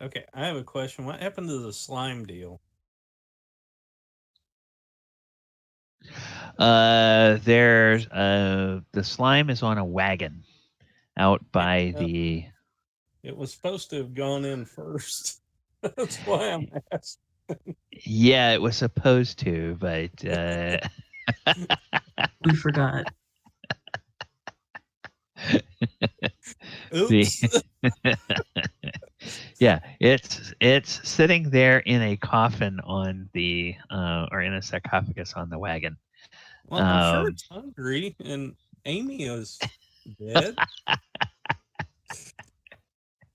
Okay, I have a question. What happened to the slime deal? There's the slime is on a wagon out by the. It was supposed to have gone in first. That's why I'm asking. Yeah, it was supposed to, but We forgot. Oops. Yeah, it's sitting there in a coffin on the or in a sarcophagus on the wagon. Well, I'm sure it's hungry, and Amy is dead.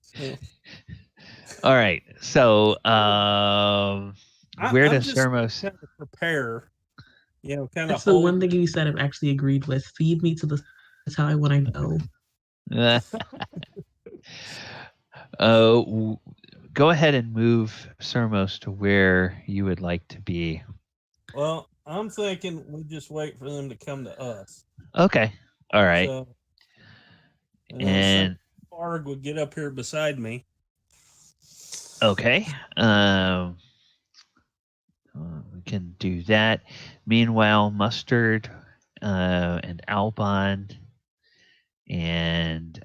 So, All right, so where I'm does just Sermos? kind of prepare? You know, kind That's of the one thing you said I've actually agreed with. Feed me to the side when I go. Go ahead and move Sermos to where you would like to be. Well, I'm thinking we just wait for them to come to us. Okay. All right. So, and Farg would get up here beside me. Okay. We can do that. Meanwhile, Mustard and Albon and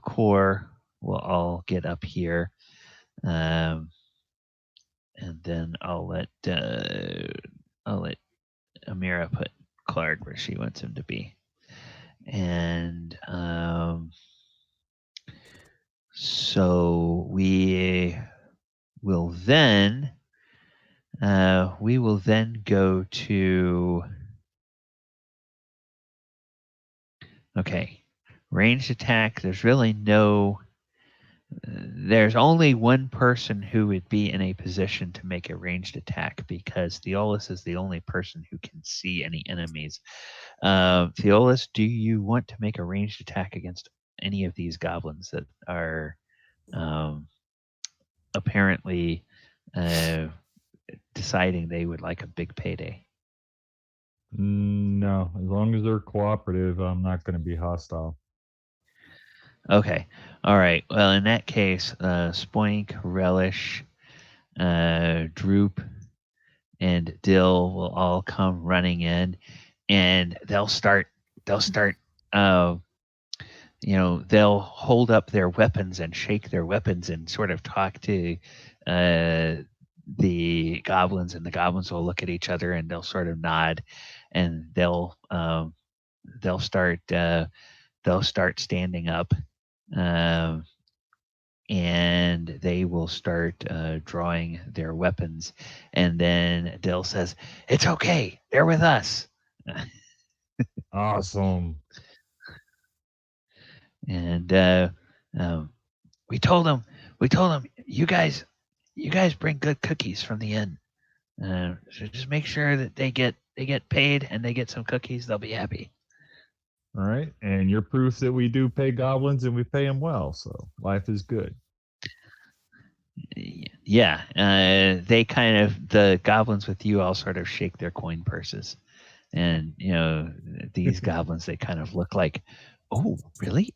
Core will all get up here. And then I'll let Amira put Clark where she wants him to be. And so we will then go to ranged attack. There's really no. There's only one person who would be in a position to make a ranged attack because Theolis is the only person who can see any enemies. Theolis, do you want to make a ranged attack against any of these goblins that are apparently deciding they would like a big payday? No, as long as they're cooperative, I'm not going to be hostile. Okay. All right. Well, in that case, Spoink, Relish, Droop, and Dill will all come running in, and they'll start. They'll hold up their weapons and shake their weapons and sort of talk to the goblins, and the goblins will look at each other and they'll sort of nod, and they'll start standing up. And they will start drawing their weapons. And then Dill says, "It's okay. They're with us." Awesome. And we told them, you guys bring good cookies from the inn. So just make sure that they get paid and they get some cookies. They'll be happy. All right. And you're proof that we do pay goblins and we pay them well. So life is good. Yeah. They kind of, the goblins with you all sort of shake their coin purses. And, these goblins, they kind of look like, oh, really?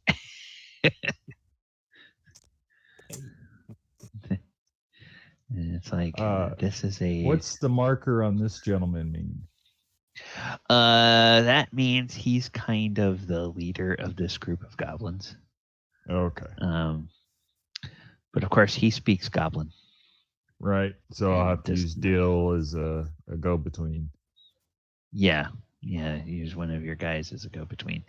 And it's like, this is a... What's the marker on this gentleman mean? That means he's kind of the leader of this group of goblins. Okay. But of course, he speaks goblin. Right. So I'll have to use Dill as a go-between. Yeah. Yeah, use one of your guys as a go-between.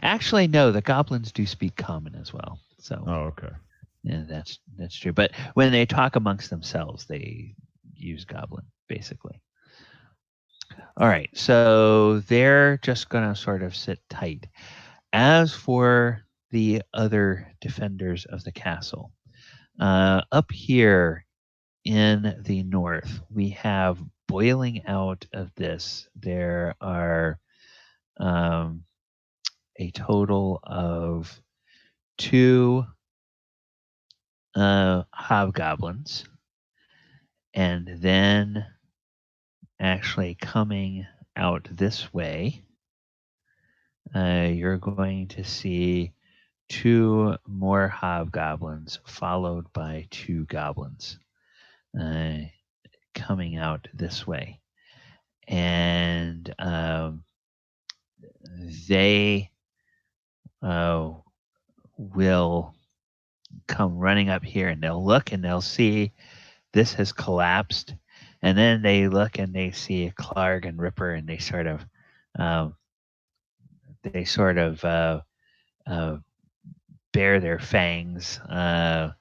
Actually, no, the goblins do speak common as well. So Oh, okay. yeah, that's true. But when they talk amongst themselves, they use goblin, basically. All right, so they're just going to sort of sit tight. As for the other defenders of the castle, up here in the north, we have boiling out of this. There are a total of 2 hobgoblins, and then actually coming out this way, you're going to see 2 more hobgoblins followed by 2 goblins coming out this way. And they will come running up here, and they'll look and they'll see this has collapsed. And then they look and they see Clark and Ripper, and they sort of bare their fangs, and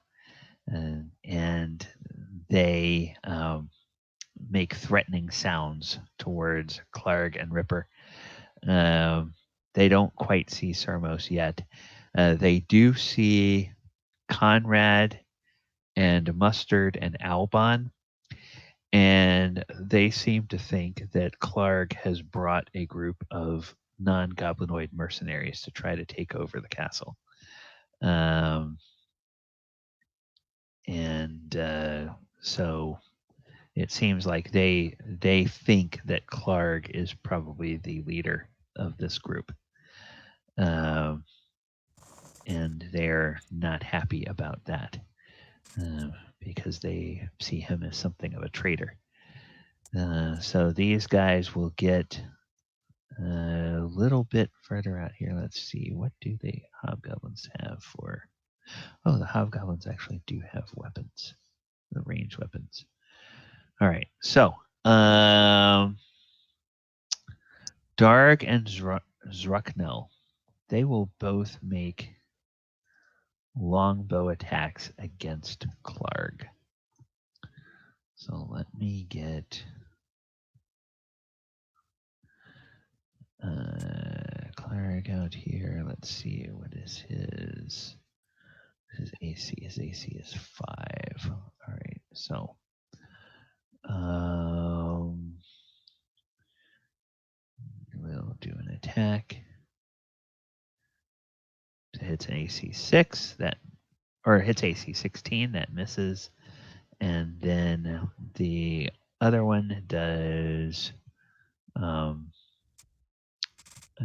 they make threatening sounds towards Clark and Ripper. They don't quite see Sermos yet. They do see Conrad and Mustard and Albon, and they seem to think that Clark has brought a group of non-goblinoid mercenaries to try to take over the castle. So it seems like they think that Clark is probably the leader of this group. And they're not happy about that because they see him as something of a traitor. So these guys will get a little bit further out here. Let's see. What do the hobgoblins have for? Oh, the hobgoblins actually do have weapons, the ranged weapons. All right. So, Darg and Zruknel, they will both make longbow attacks against Clark. So let me get Clark out here. Let's see, what is his AC? His AC is 5. All right, so we'll do an attack. It hits an AC 6, or hits AC 16, that misses. And then the other one does an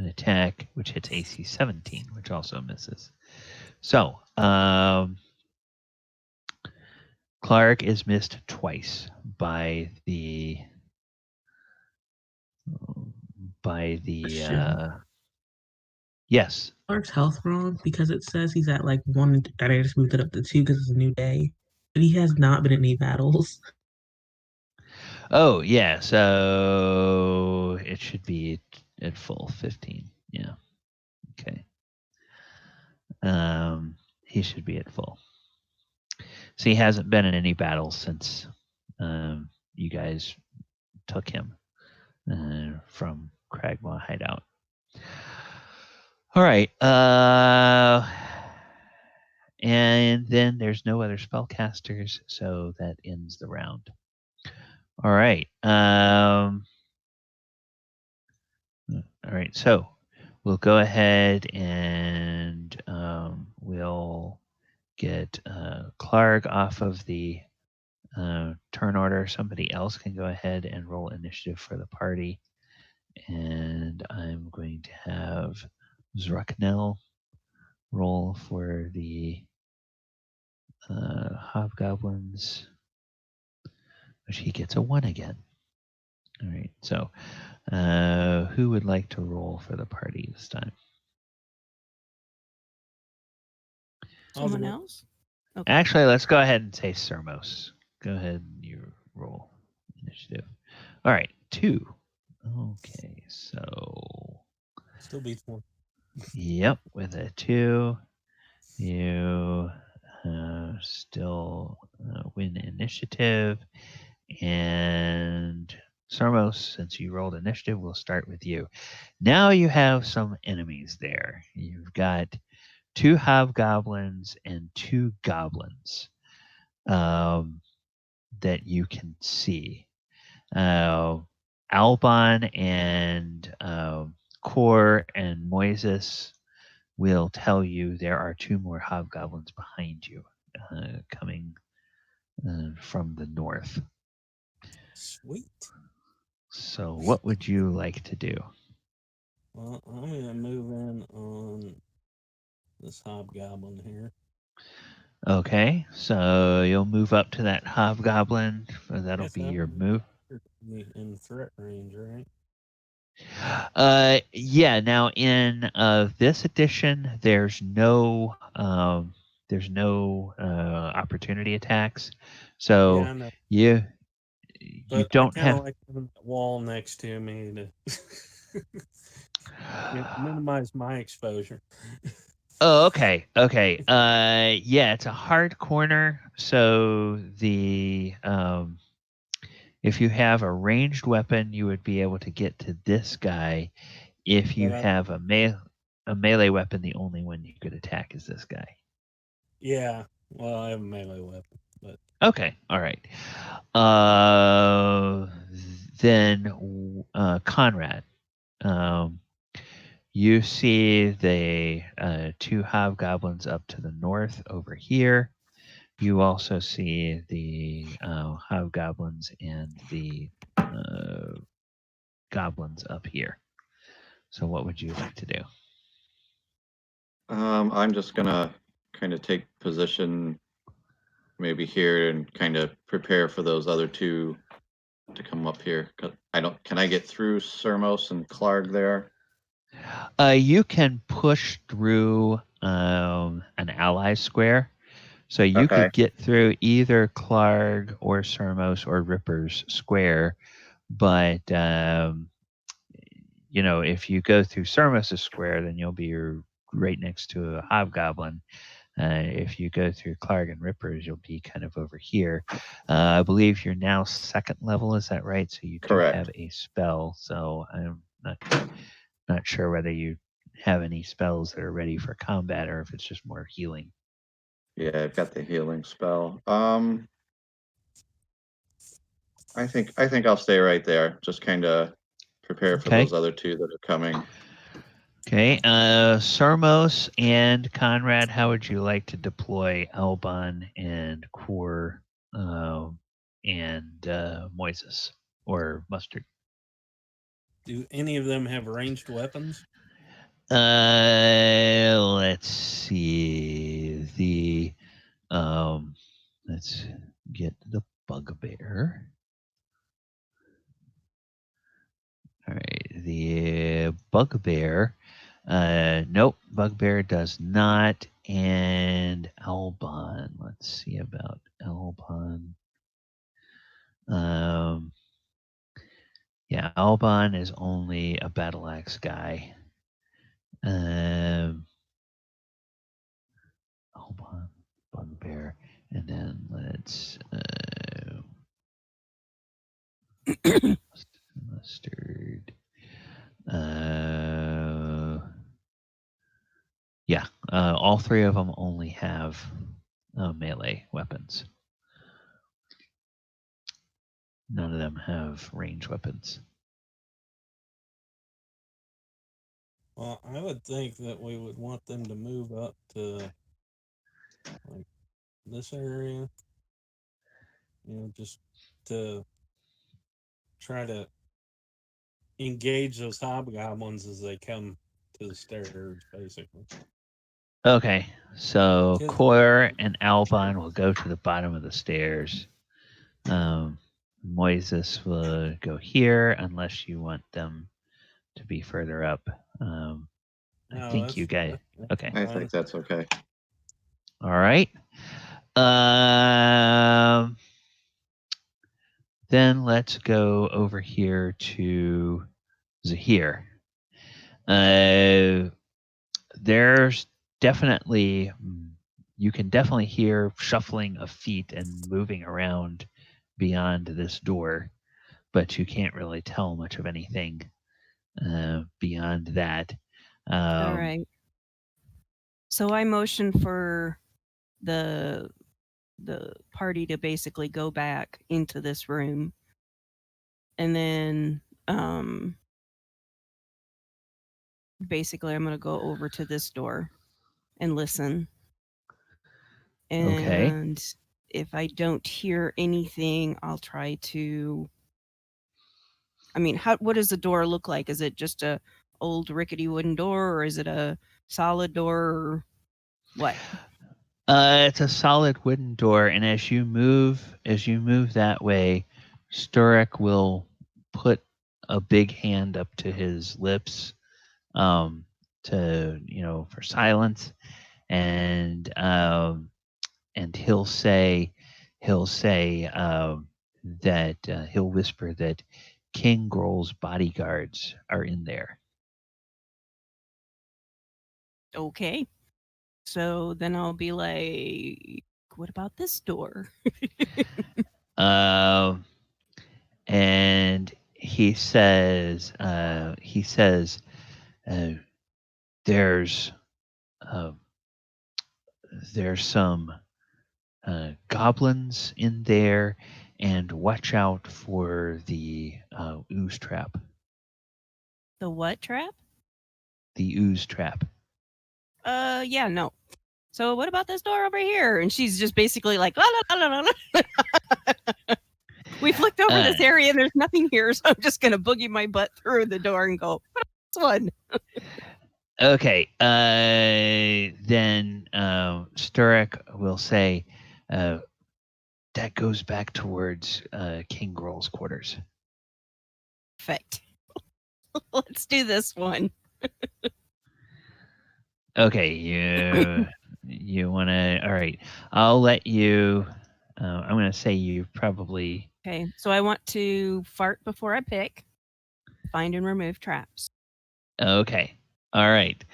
attack which hits AC 17, which also misses. So Clark is missed twice by the yes. Clark's health wrong because it says he's at like 1, and I just moved it up to 2 because it's a new day. But he has not been in any battles. Oh yeah, so it should be at full 15. Yeah. Okay. He should be at full. So he hasn't been in any battles since you guys took him from Cragmaw Hideout. All right. And then there's no other spellcasters, so that ends the round. All right. All right. So we'll go ahead and we'll get Clark off of the turn order. Somebody else can go ahead and roll initiative for the party. And I'm going to have Zruknel roll for the hobgoblins, which he gets a 1 again. All right, so who would like to roll for the party this time? Someone else? Okay. Actually, let's go ahead and say Sermos. Go ahead and you roll initiative. All right, 2. Okay, so Still beats one. yep, with a 2, you still win initiative. And Sermos, since you rolled initiative, we'll start with you. Now you have some enemies there. You've got 2 hobgoblins and 2 goblins that you can see. Albon and Kor and Moises will tell you there are 2 more hobgoblins behind you coming from the north. Sweet. So what would you like to do? Well, I'm gonna move in on this hobgoblin here. Okay, so you'll move up to that hobgoblin. That'll Guess be that your would move. be in threat range, right? Yeah. Now in this edition, there's no opportunity attacks, Yeah, so I know. you But I don't kind of have. like having that wall next to me to minimize my exposure. Oh, okay, okay. Yeah, it's a hard corner, so the if you have a ranged weapon, you would be able to get to this guy. If you But have a melee weapon, the only one you could attack is this guy. yeah, well, I have a melee weapon, but Okay, all right. Uh, then Conrad, um, you see the 2 hobgoblins up to the north over here. You also see the hobgoblins and the goblins up here. So what would you like to do? I'm just gonna kind of take position maybe here and kind of prepare for those other 2 to come up here. 'Cause can I get through Sermos and Clark there? You can push through an ally square. So you Okay. could get through either Clark or Sermos or Ripper's square. But, if you go through Sermos' square, then you'll be right next to a hobgoblin. If you go through Clark and Rippers, you'll be kind of over here. I believe you're now 2nd level. Is that right? So you do have Correct. a spell. So I'm not sure whether you have any spells that are ready for combat or if it's just more healing. Yeah, I've got the healing spell. I think I'll stay right there. Just kind of prepare for Okay. those other 2 that are coming. Okay. Sermos and Conrad, how would you like to deploy Albon and Kor and Moises or Mustard? do any of them have ranged weapons? Let's see. Let's get the bugbear. All right, the bugbear. Nope, bugbear does not. And Albon. Let's see about Albon. Yeah, Albon is only a battle axe guy. Albon, bugbear, and then let's mustard. Yeah, all 3 of them only have melee weapons. None of them have range weapons. Well, I would think that we would want them to move up to like this area, just to try to engage those hobgoblins as they come to the stairs, basically. Okay, so Kids- Kor and Albon will go to the bottom of the stairs. Moises will go here unless you want them to be further up. I No, think you guys. Okay. I think that's okay. All right. Then let's go over here to Zhire. There's definitely, you can definitely hear shuffling of feet and moving around beyond this door, but you can't really tell much of anything beyond that. All right. So I motion for the party to basically go back into this room, and then basically I'm going to go over to this door and listen. Okay. And if I don't hear anything, I'll try to. I mean, what does the door look like? Is it just a old rickety wooden door, or is it a solid door, or what? It's a solid wooden door, and as you move that way, Sturek will put a big hand up to his lips, to for silence, and he'll say that he'll whisper that King Grol's bodyguards are in there. Okay. So then I'll be like, what about this door? And he says, there's some goblins in there, and watch out for the ooze trap. The what trap? The ooze trap. Yeah, no. So what about this door over here? And she's just basically like, la, la, la, la, la. We've looked over this area and there's nothing here, so I'm just gonna boogie my butt through the door and go, what about this one? Okay. Then Sturek will say, that goes back towards King Grol's quarters. Perfect. Let's do this one. Okay, you want to? All right, I'll let you. I'm going to say you probably. Okay, so I want to fart before I pick, find and remove traps. Okay, all right.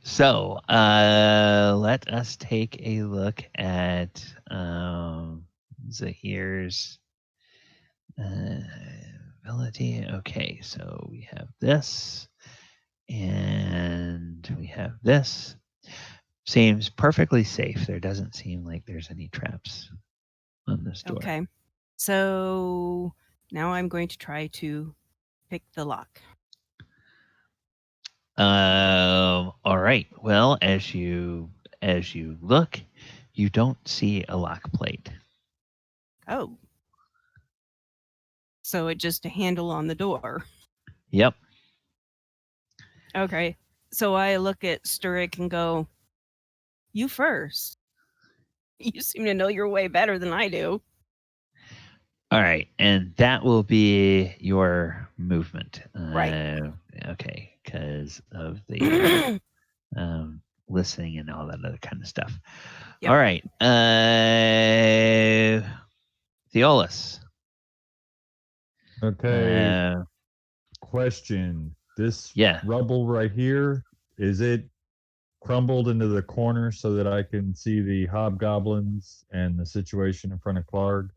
So let us take a look at Zahire's ability. Okay, so we have this, and we have this. Seems perfectly safe. There doesn't seem like there's any traps on this door. Okay, so now I'm going to try to pick the lock. All right. Well, as you look, you don't see a lock plate. Oh. So it's just a handle on the door. Yep. Okay. So I look at Sturek and go, you first. You seem to know your way better than I do. All right. And that will be your movement. Right. Okay. Because of the listening and all that other kind of stuff. Yep. All right. Theolis. Okay. Question. This rubble right here, is it crumbled into the corner so that I can see the hobgoblins and the situation in front of Clark?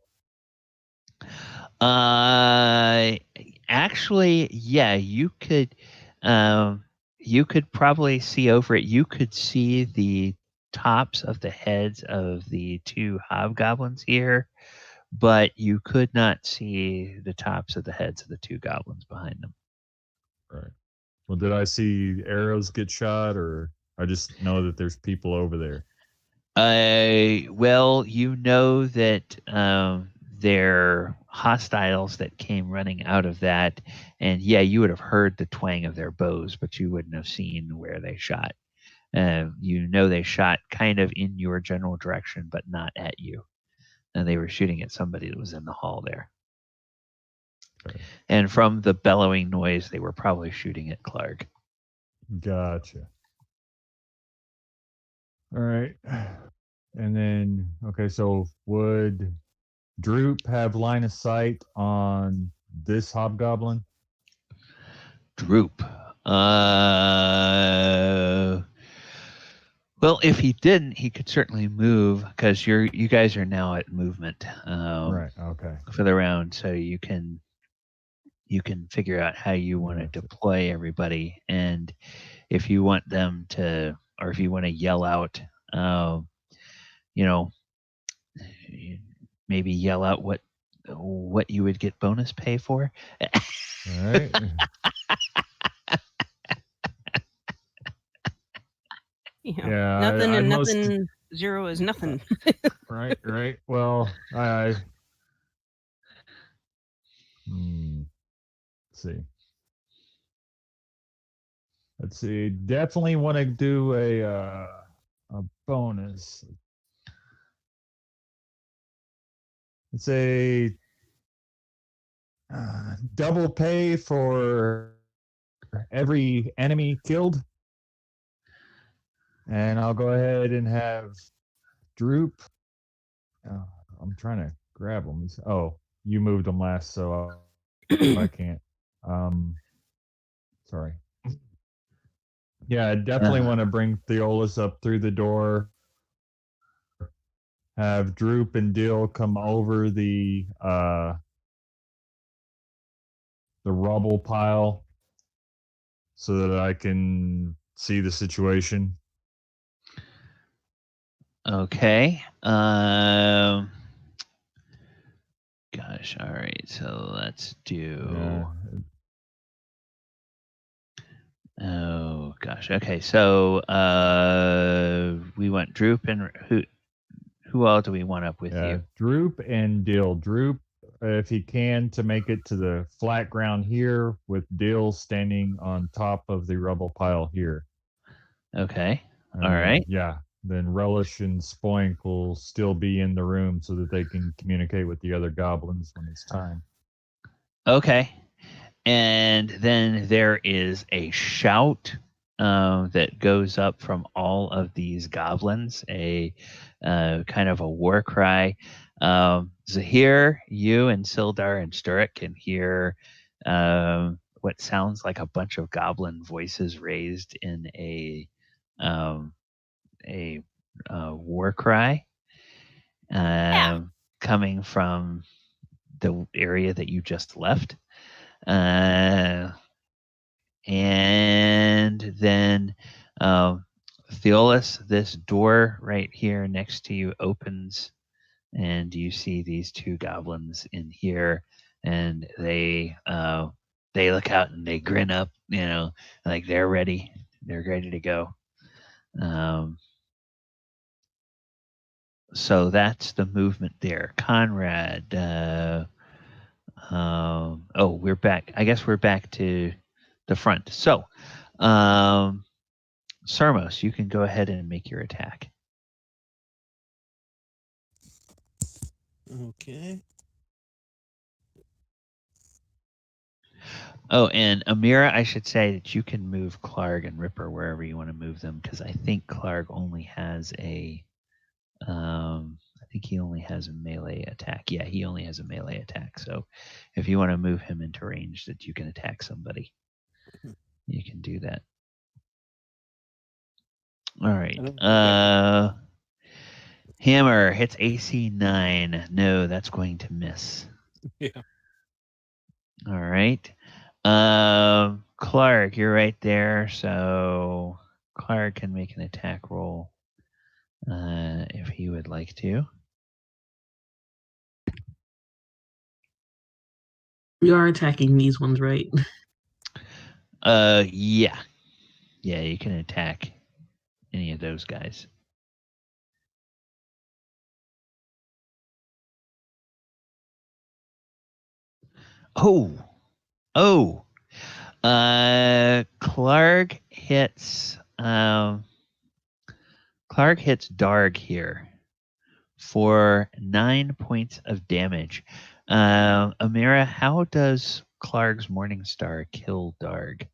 Actually, yeah, you could probably see over it. You could see the tops of the heads of the two hobgoblins here, but you could not see the tops of the heads of the two goblins behind them. Right. Well, did I see arrows get shot, or I just know that there's people over there? Well, you know that they're hostiles that came running out of that, and yeah, you would have heard the twang of their bows, but you wouldn't have seen where they shot. You know they shot kind of in your general direction, but not at you. And they were shooting at somebody that was in the hall there. Okay. And from the bellowing noise, they were probably shooting at Clark. Gotcha. All right. And then, okay, so would Droop have line of sight on this hobgoblin? Droop. Well, if he didn't, he could certainly move because you guys are now at movement Right. Okay. for the round, so you can figure out how you want to Yeah. deploy everybody, and if you want them to, or if you want to yell out, you know, maybe yell out what you would get bonus pay for. All right. Yeah, Nothing I and most- nothing. 0 is nothing. Right. Well, let's see. Let's see. Definitely want to do a bonus. Let's say double pay for every enemy killed. And I'll go ahead and have Droop. I'm trying to grab him. Oh, you moved him last, so I can't. Sorry. Yeah, I definitely want to bring Theolis up through the door. Have Droop and Dill come over the rubble pile so that I can see the situation. Okay. Gosh. All right. So let's do. Yeah. Oh gosh. Okay. So we want Droop and who all do we want up with you? Droop and Dill. Droop, if he can, to make it to the flat ground here, with Dill standing on top of the rubble pile here. Okay. And all right. Yeah. Then Relish and Spoink will still be in the room so that they can communicate with the other goblins when it's time. Okay. And then there is a shout that goes up from all of these goblins, a kind of a war cry. Zhire, you and Sildar and Sturek can hear what sounds like a bunch of goblin voices raised in a war cry coming from the area that you just left. And then Theolis, this door right here next to you opens, and you see these two goblins in here, and they look out and they grin up, like they're ready to go. So that's the movement there. Conrad, we're back. I guess we're back to the front. So, Sermos, you can go ahead and make your attack. Okay. Oh, and Amira, I should say that you can move Clark and Ripper wherever you want to move them, because I think Clark only has a melee attack. Yeah, he only has a melee attack. So if you want to move him into range that you can attack somebody, you can do that. All right. Hammer hits AC 9. No, that's going to miss. Yeah. All right. Clark, you're right there. So Clark can make an attack roll if he would like to. We are attacking these ones, right? Yeah. Yeah, you can attack any of those guys. Oh. Clark hits Darg here for 9 points of damage. Amira, how does Clark's Morningstar kill Darg?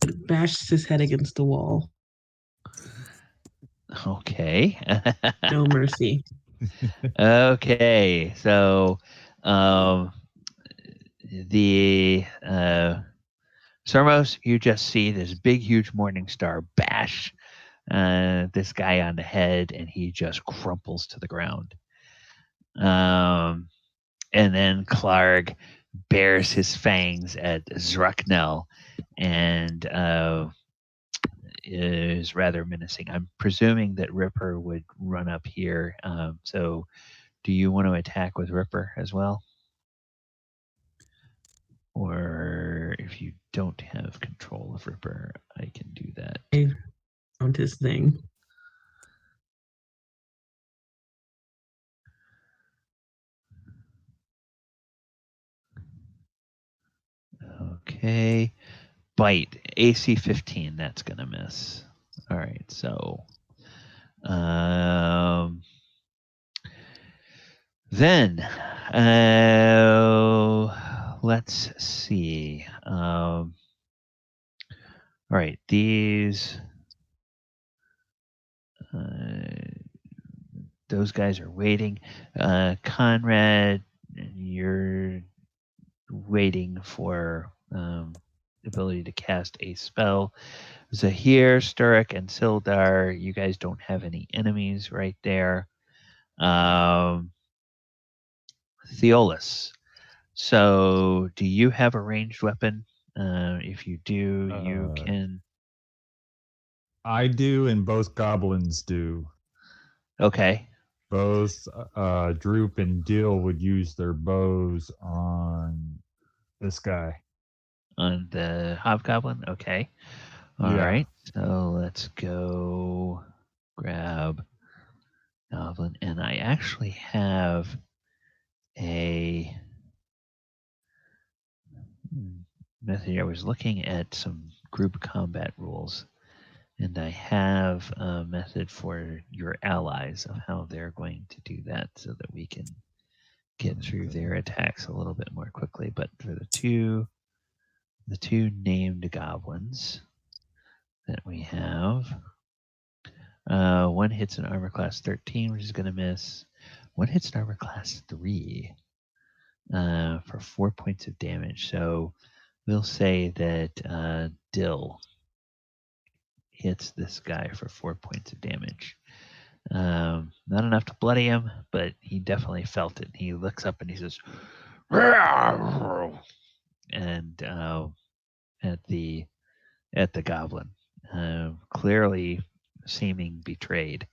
It bashes his head against the wall. Okay. No mercy. Okay, so the Sermos, you just see this big, huge morning star bash this guy on the head, and he just crumples to the ground. And then Clark bares his fangs at Zrucknell and is rather menacing. I'm presuming that Ripper would run up here. So do you want to attack with Ripper as well? Or if you don't have control of Ripper, I can do that. I found his thing. Okay. Bite. AC 15. That's going to miss. All right. So then let's see. All right. These. Those guys are waiting. Conrad, you're waiting for the ability to cast a spell. Zhire, Sturek, and Sildar, you guys don't have any enemies right there. Theolis. So, do you have a ranged weapon? If you do, you can. I do, and both goblins do. Okay. Both Droop and Dill would use their bows on this guy. On the hobgoblin? Okay. All right. So let's go grab goblin. And I actually have a method. I was looking at some group combat rules, and I have a method for your allies of how they're going to do that so that we can get through their attacks a little bit more quickly. But for the two named goblins that we have, one hits an armor class 13, which is going to miss. One hits an armor class 3 for 4 points of damage. So we'll say that Dill hits this guy for 4 points of damage. Not enough to bloody him, but he definitely felt it. He looks up and he says, and at the goblin, clearly seeming betrayed.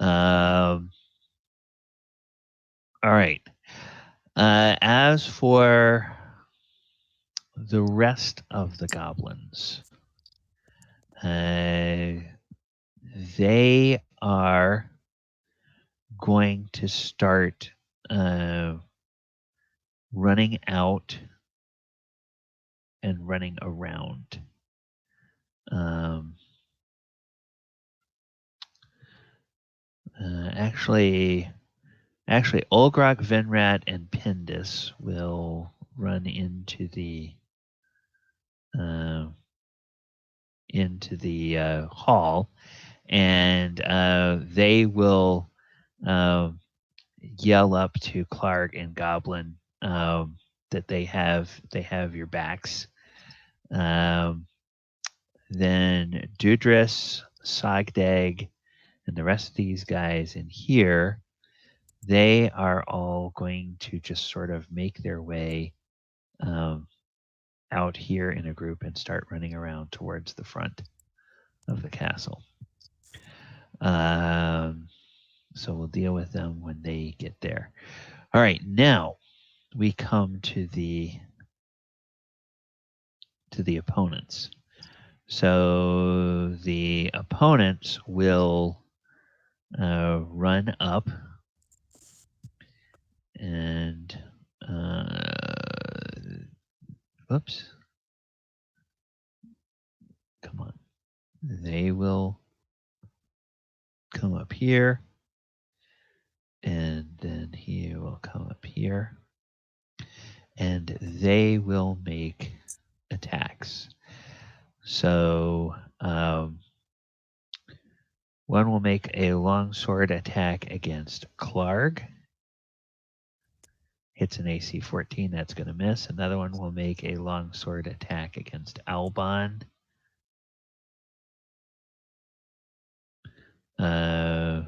All right. As for the rest of the goblins, they are going to start running out and running around. Actually, Olgrok, Venrat, and Pindus will run into the hall, and they will yell up to Clark and Goblin that they have your backs. Then Dudris, Sogdag, and the rest of these guys in here, they are all going to just sort of make their way out here in a group and start running around towards the front of the castle. So we'll deal with them when they get there. All right, now we come to the opponents. So the opponents will run up and oops. Come on. They will come up here, and then he will come up here, and they will make attacks. So One will make a longsword attack against Clark. Hits an AC 14, that's going to miss. Another one will make a longsword attack against Albon. Oh.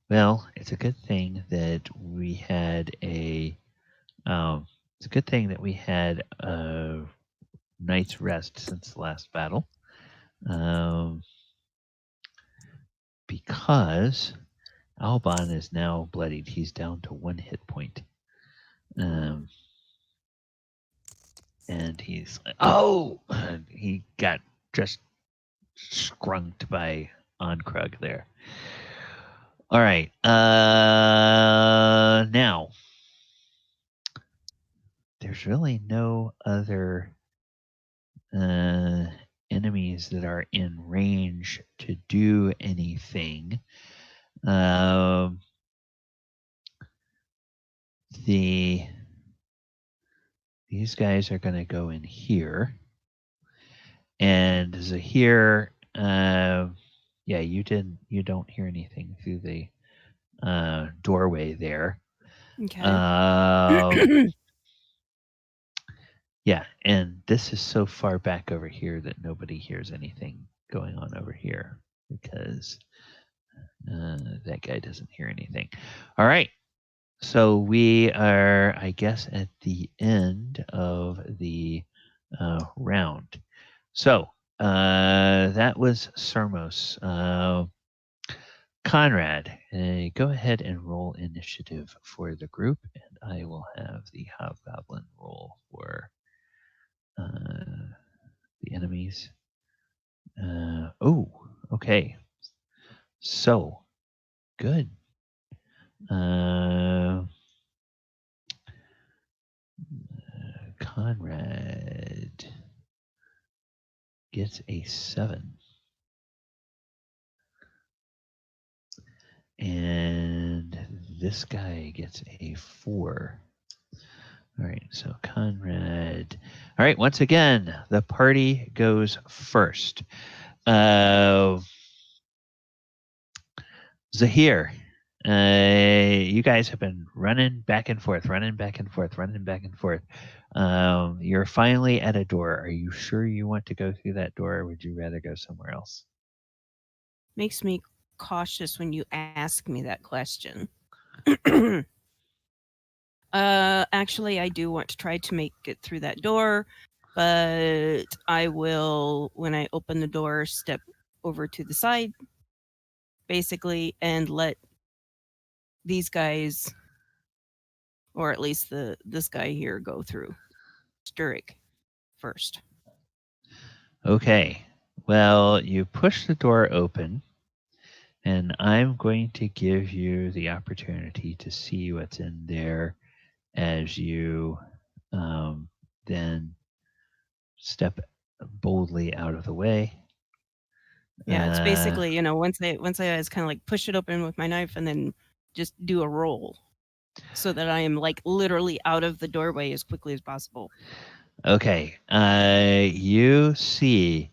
Well, it's a good thing that we had a night's rest since the last battle. Because Albon is now bloodied. He's down to 1 hit point. And he's like, oh! He got just scrunked by Onkrug there. All right. Now, there's really no other enemies that are in range to do anything. These guys are going to go in here. And Zhire, you don't hear anything through the doorway there. Okay. Yeah, and this is so far back over here that nobody hears anything going on over here because that guy doesn't hear anything. All right. So we are, I guess, at the end of the round. So that was Sermos. Conrad, go ahead and roll initiative for the group, and I will have the Hobgoblin roll for the enemies. Okay. So, good. Conrad gets a 7. And this guy gets a 4. All right, so Conrad. All right, once again, the party goes first. Zhire, you guys have been running back and forth. You're finally at a door. Are you sure you want to go through that door, or would you rather go somewhere else? Makes me cautious when you ask me that question. Actually, I do want to try to make it through that door, but I will, when I open the door, step over to the side, basically, and let these guys, or at least this guy here, go through. Zhire first. Okay. Well, you push the door open, and I'm going to give you the opportunity to see what's in there as you then step boldly out of the way. Yeah, it's basically, once I just kind of like push it open with my knife and then just do a roll so that I am like literally out of the doorway as quickly as possible. Okay. You see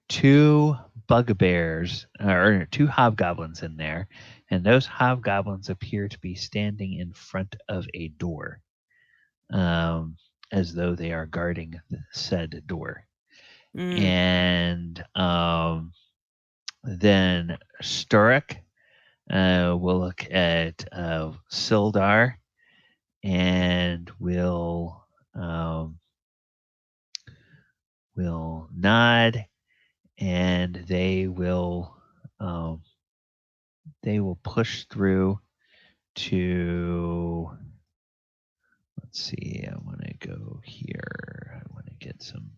2 bugbears or 2 hobgoblins in there, and those hobgoblins appear to be standing in front of a door, as though they are guarding said door. And then Sturrock will look at Sildar and will nod, and they will push through to. Let's see. I want to go here. I want to get some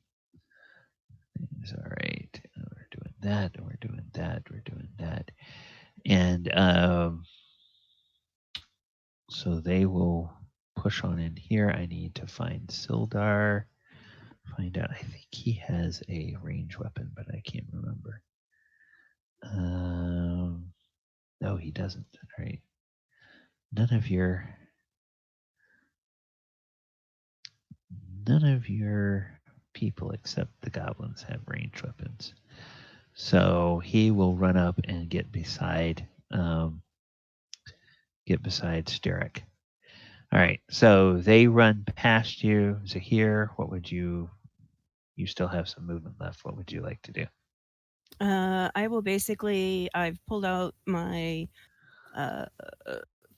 things. All right. We're doing that. We're doing that. We're doing that. And so they will push on in here. I need to find Sildar. Find out. I think he has a range weapon, but I can't remember. No, he doesn't. All right. None of your people except the goblins have ranged weapons. So he will run up and get beside Sterek. All right. So they run past you. Zahir, what would you still have some movement left. What would you like to do? I will basically, I've pulled out my, if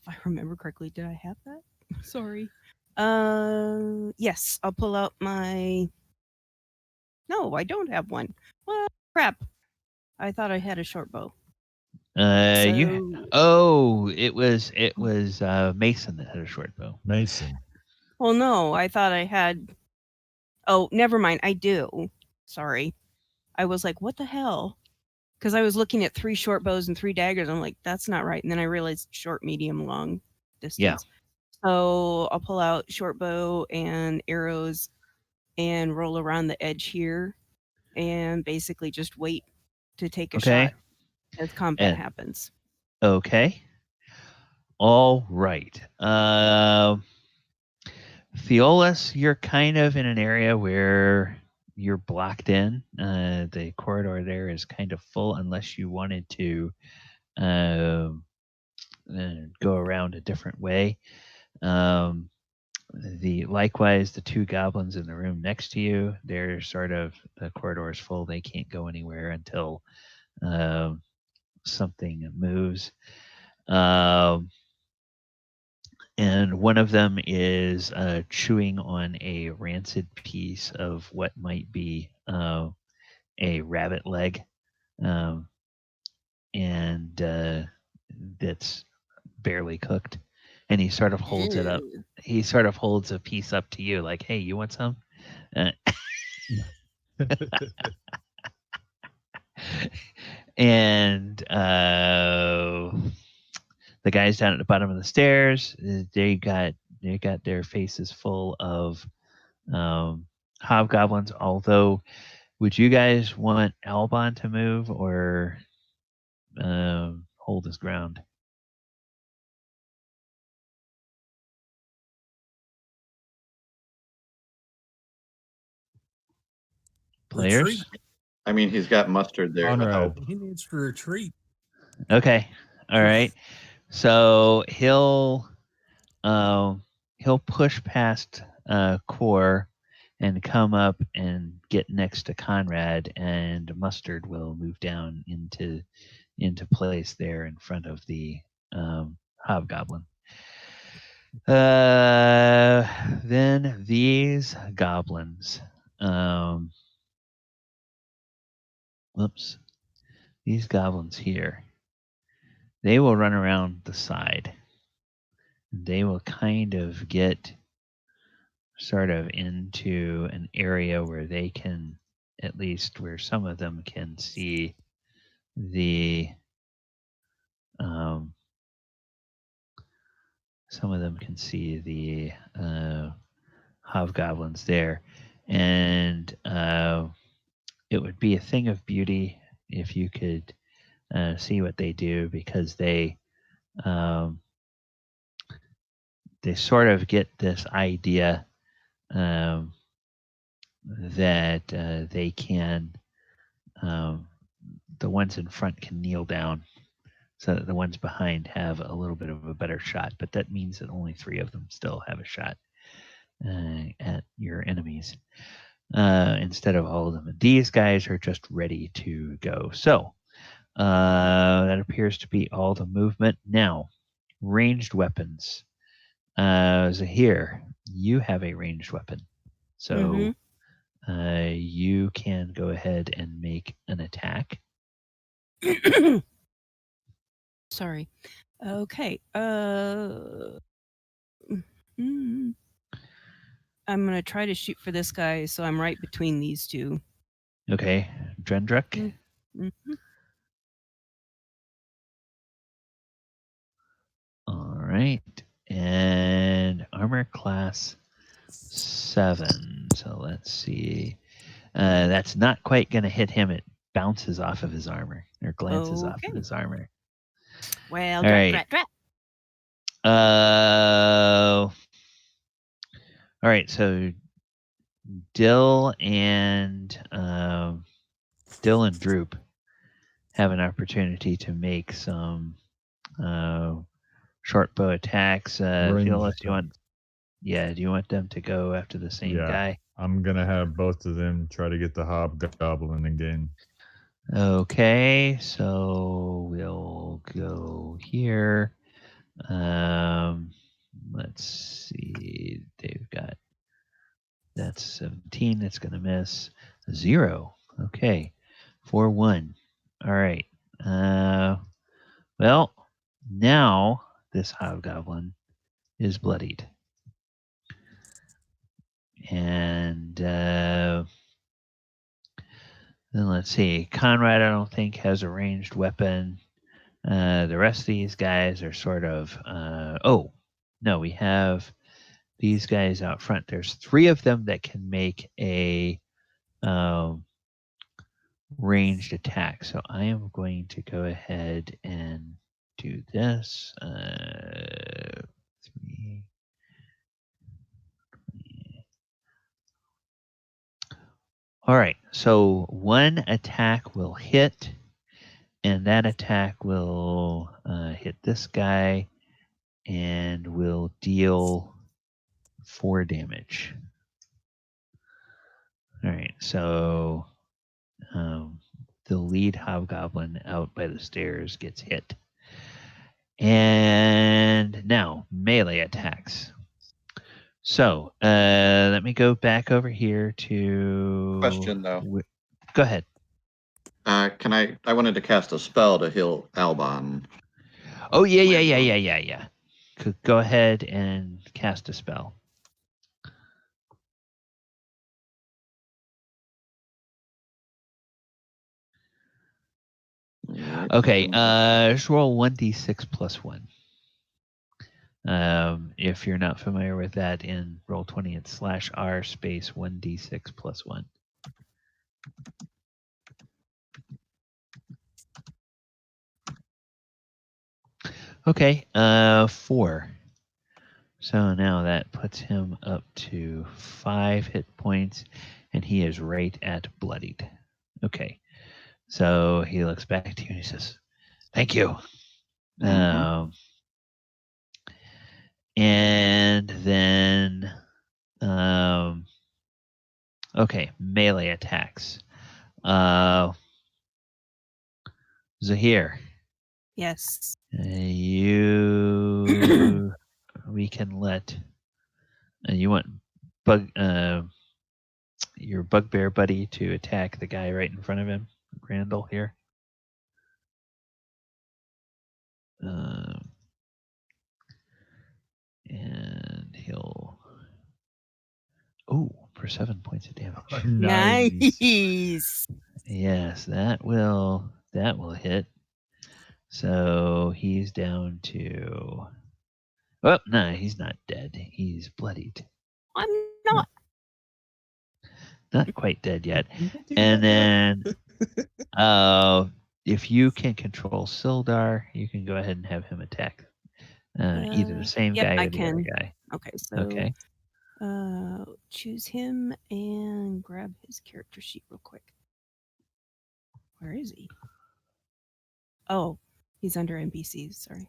I remember correctly, did I have that? Sorry. Yes, I'll pull out my, no, I don't have one. Well, crap. I thought I had a short bow. It was Mason that had a short bow. Mason. Well, no, I thought I had, oh, never mind, I do. Sorry. I was like, what the hell? Because I was looking at 3 short bows and 3 daggers. I'm like, that's not right. And then I realized short, medium, long distance. Yeah. So I'll pull out short bow and arrows and roll around the edge here and basically just wait to take a shot as combat happens. Okay. All right. Theolis, you're kind of in an area where you're blocked in. The corridor there is kind of full unless you wanted to go around a different way. Likewise, the 2 goblins in the room next to you, they're sort of, the corridor is full. They can't go anywhere until something moves. And one of them is chewing on a rancid piece of what might be a rabbit leg, and that's barely cooked. And he sort of holds it up. He sort of holds a piece up to you, like, "Hey, you want some?" And the guys down at the bottom of the stairs, they got their faces full of hobgoblins. Although, would you guys want Albon to move or hold his ground? Players? Retreat. I mean, he's got mustard there. Conrad. He needs to retreat. Okay. All right. So he'll push past Core and come up and get next to Conrad, and Mustard will move down into place there in front of the hobgoblin. Then these goblins. These goblins here. They will run around the side. They will kind of get sort of into an area where they can, at least where some of them can see the hobgoblins there, and it would be a thing of beauty if you could see what they do, because they sort of get this idea that they can, the ones in front can kneel down so that the ones behind have a little bit of a better shot. But that means that only 3 of them still have a shot at your enemies instead of all of them. And these guys are just ready to go. So that appears to be all the movement. Now, ranged weapons. Zahir, you have a ranged weapon. So you can go ahead and make an attack. Sorry. Okay. I'm going to try to shoot for this guy, so I'm right between these 2. Okay. Drendruk? All right. And armor class 7. So let's see. That's not quite going to hit him. It bounces off of his armor, or glances off of his armor. Well, all right. All right. So Dill and Droop have an opportunity to make some short bow attacks. Range Theolis, do attacks. you want them to go after the same Yeah. guy? I'm gonna have both of them try to get the hobgoblin again. Okay, so we'll go here. Let's see. They've got that's 17. That's gonna miss. 0. Okay, 4-1. All right. Well, now this hobgoblin is bloodied, and then let's see. Conrad, I don't think has a ranged weapon. The rest of these guys are sort of. Oh, no, we have these guys out front. There's 3 of them that can make a ranged attack. So I am going to go ahead and do this. 3. All right. So 1 attack will hit, and that attack will hit this guy and will deal 4 damage. All right. So the lead hobgoblin out by the stairs gets hit. And now melee attacks. So let me go back over here to Question, though. Go ahead. I wanted to cast a spell to heal Albon. Oh yeah. Go ahead and cast a spell. Okay, just roll 1d6 plus 1. If you're not familiar with that, in Roll20, it's /r space 1d6 plus 1. Okay, 4. So now that puts him up to 5 hit points, and he is right at bloodied. Okay, so he looks back to you and he says, "Thank you." And then, okay, melee attacks. Zahir. Yes. We can let. You want your bugbear buddy to attack the guy right in front of him, Randall here. And he'll. Oh, for 7 points of damage. Nice. Yes, that will hit. So he's down to. Oh no, he's not dead. He's bloodied. I'm not. Not quite dead yet. And then, if you can control Sildar, you can go ahead and have him attack either the same Yep, guy I or the can. other guy. Okay, so Okay. choose him and grab his character sheet real quick. Where is he? Oh, he's under NPCs. Sorry.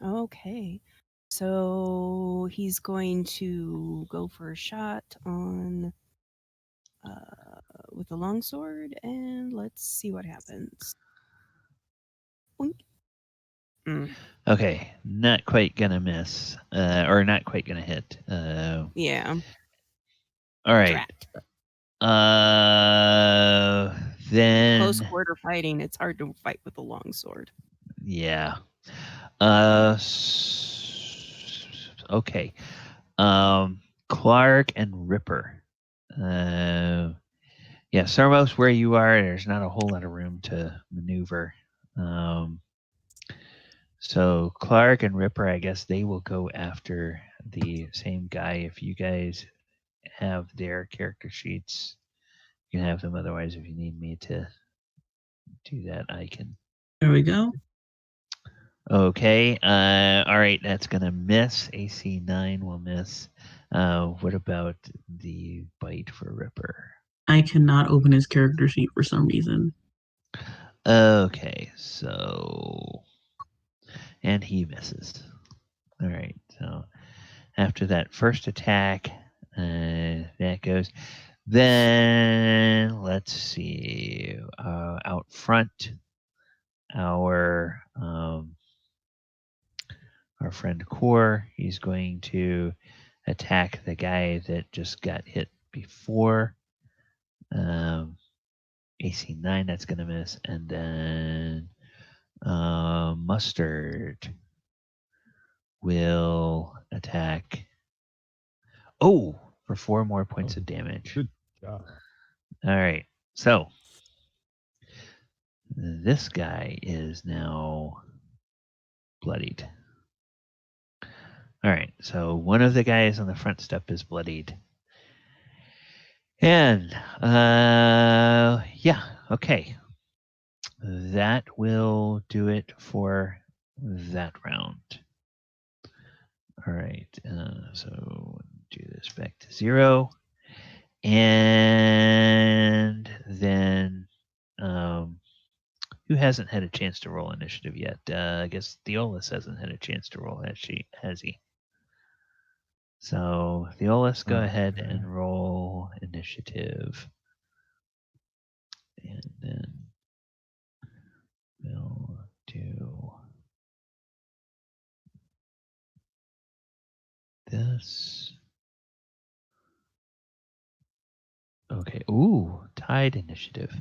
Okay, so he's going to go for a shot on with a longsword, and let's see what happens. Boink. Okay, not quite gonna miss, or not quite gonna hit. Yeah. All right. Then Close quarter fighting, it's hard to fight with a longsword. Yeah. Okay. Clark and Ripper. Yeah, Sermos, where you are, there's not a whole lot of room to maneuver. So Clark and Ripper, I guess they will go after the same guy. If you guys have their character sheets, you can have them. Otherwise, if you need me to do that, I can. There we go. Okay. All right. That's going to miss. AC 9 will miss. What about the bite for Ripper? I cannot open his character sheet for some reason. Okay, so and he misses. All right, so after that first attack, that goes. Then let's see. Out front, our friend Core, he's going to attack the guy that just got hit before. AC 9, that's going to miss. And then Mustard will attack. Oh, for 4 more points of damage. Good job. All right. So this guy is now bloodied. All right. So one of the guys on the front step is bloodied. And yeah, okay. That will do it for that round. All right. So do this back to 0. And then who hasn't had a chance to roll initiative yet? I guess Theolis hasn't had a chance to roll, has he? So Theolis, go ahead Okay. and roll initiative. And then we'll do this. Okay. Ooh, tied initiative.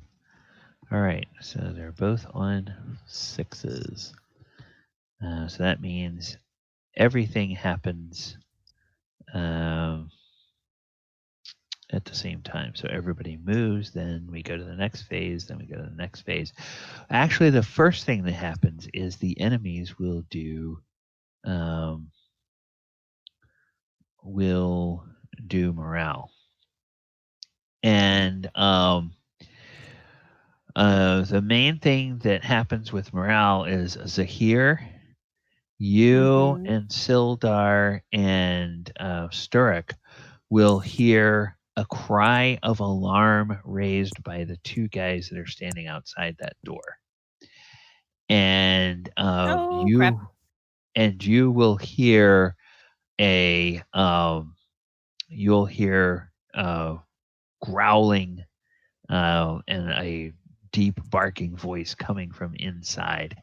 All right. So they're both on 6s. So that means everything happens at the same time. So everybody moves, then we go to the next phase, then we go to the next phase. Actually, the first thing that happens is the enemies will do morale. And the main thing that happens with morale is Zhire, you and Sildar and Sturek will hear a cry of alarm raised by the 2 guys that are standing outside that door. And crap. you will hear a growling and a deep barking voice coming from inside.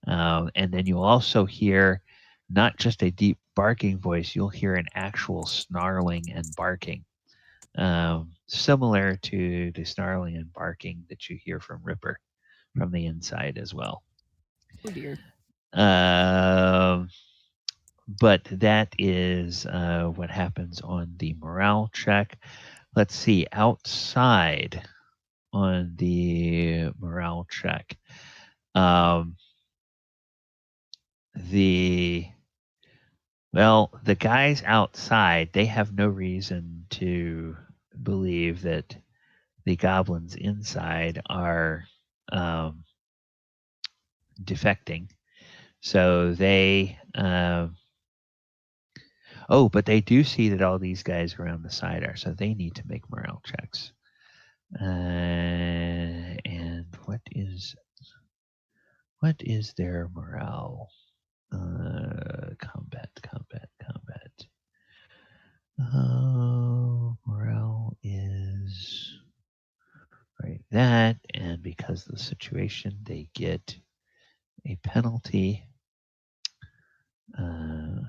And then you'll also hear not just a deep barking voice, you'll hear an actual snarling and barking, similar to the snarling and barking that you hear from Ripper from the inside as well. Oh dear. But that is what happens on the morale check. Let's see, outside on the morale check. The guys outside, they have no reason to believe that the goblins inside are defecting. So they but they do see that all these guys around the side are, so they need to make morale checks. And what is their morale? Combat. Morale is right that, and because of the situation, they get a penalty.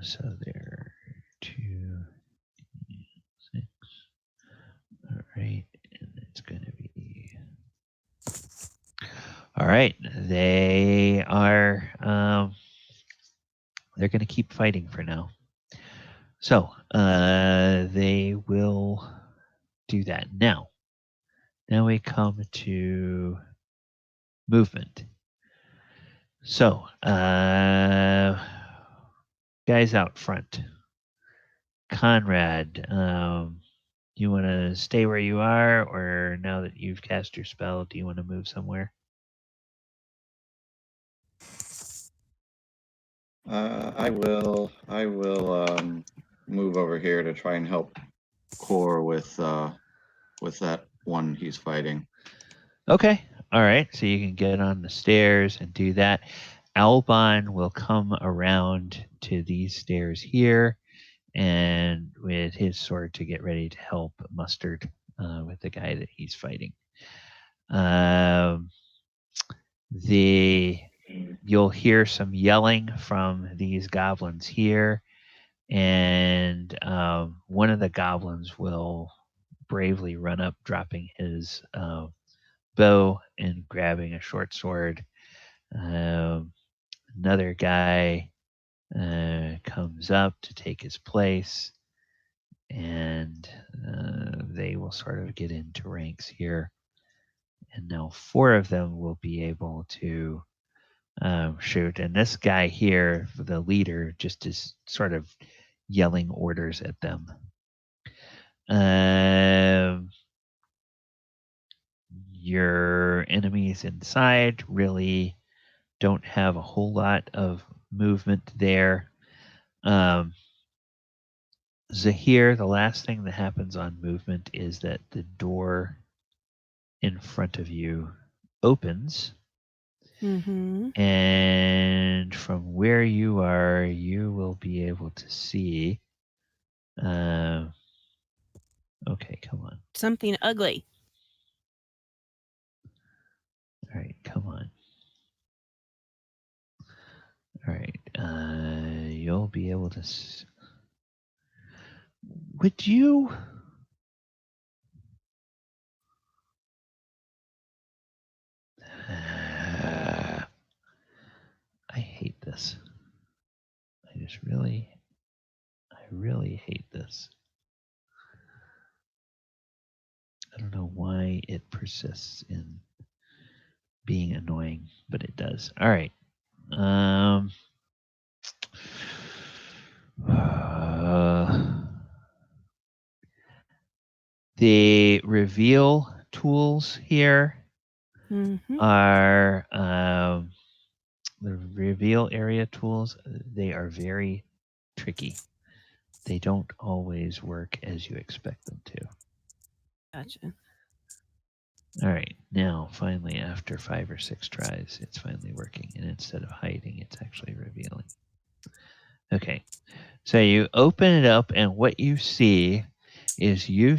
So they're 2, 6. All right, and it's going to be. All right, they are. They're going to keep fighting for now. So they will do that now. Now we come to movement. So, guys out front. Conrad, you want to stay where you are, or now that you've cast your spell, do you want to move somewhere? I will move over here to try and help Core with that one he's fighting. Okay. All right. So you can get on the stairs and do that. Albon will come around to these stairs here and with his sword to get ready to help Mustard with the guy that he's fighting. You'll hear some yelling from these goblins here, and one of the goblins will bravely run up, dropping his bow and grabbing a short sword. Another guy comes up to take his place, and they will sort of get into ranks here. And now 4 of them will be able to shoot. And this guy here, the leader, just is sort of yelling orders at them. Your enemies inside really don't have a whole lot of movement there. Zahir, the last thing that happens on movement is that the door in front of you opens. Mm-hmm. And from where you are, you will be able to see. Okay, come on. Something ugly. All right, come on. All right, you'll be able to. Would you? I hate this. I really hate this. I don't know why it persists in being annoying, but it does. All right. The reveal tools here Mm-hmm. are the reveal area tools. They are very tricky. They don't always work as you expect them to. Gotcha. All right, now finally, after 5 or 6 tries, it's finally working. And instead of hiding, it's actually revealing. Okay, so you open it up, and what you see is you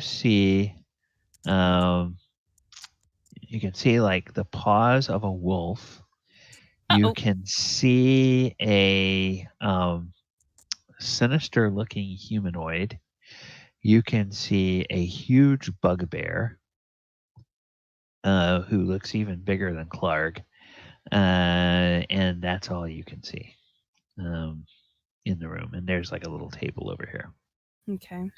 can see like the paws of a wolf. You can see a sinister looking humanoid. You can see a huge bugbear who looks even bigger than Clark. And that's all you can see in the room. And there's like a little table over here. Okay.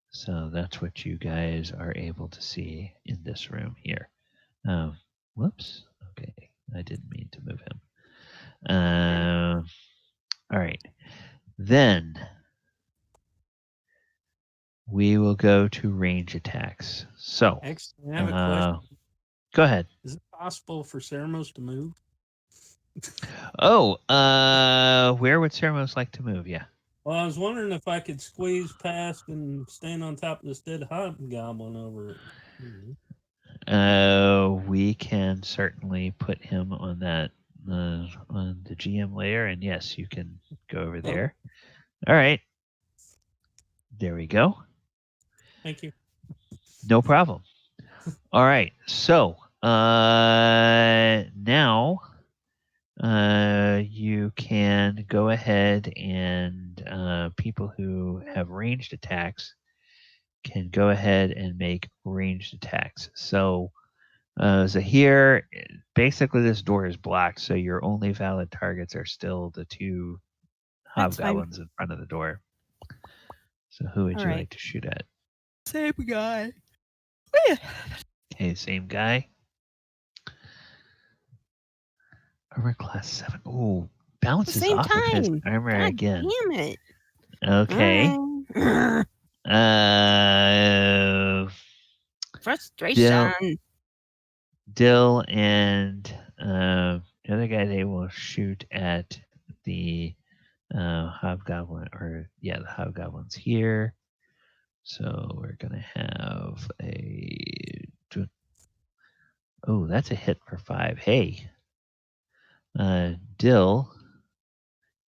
So that's what you guys are able to see in this room here. Whoops. Okay. I didn't mean to move him. All right. Then we will go to range attacks. So, Actually, I have a question. Go ahead. Is it possible for Sermos to move? Oh, where would Sermos like to move? Yeah. Well, I was wondering if I could squeeze past and stand on top of this dead hobgoblin over it. We can certainly put him on that on the GM layer, and yes, you can go over there. All right. There we go. Thank you. No problem. All right. So now you can go ahead and people who have ranged attacks can go ahead and make ranged attacks. So Zahir, basically this door is blocked, so your only valid targets are still the 2 hobgoblins in front of the door. So who would you like to shoot at? Same guy. Okay, same guy. Armor class 7. Ooh, bounces off of his armor again. Damn it. Okay. Frustration. Dill and the other guy, they will shoot at the hobgoblin, the hobgoblin's here. So we're gonna have oh, that's a hit for 5. Hey, Dill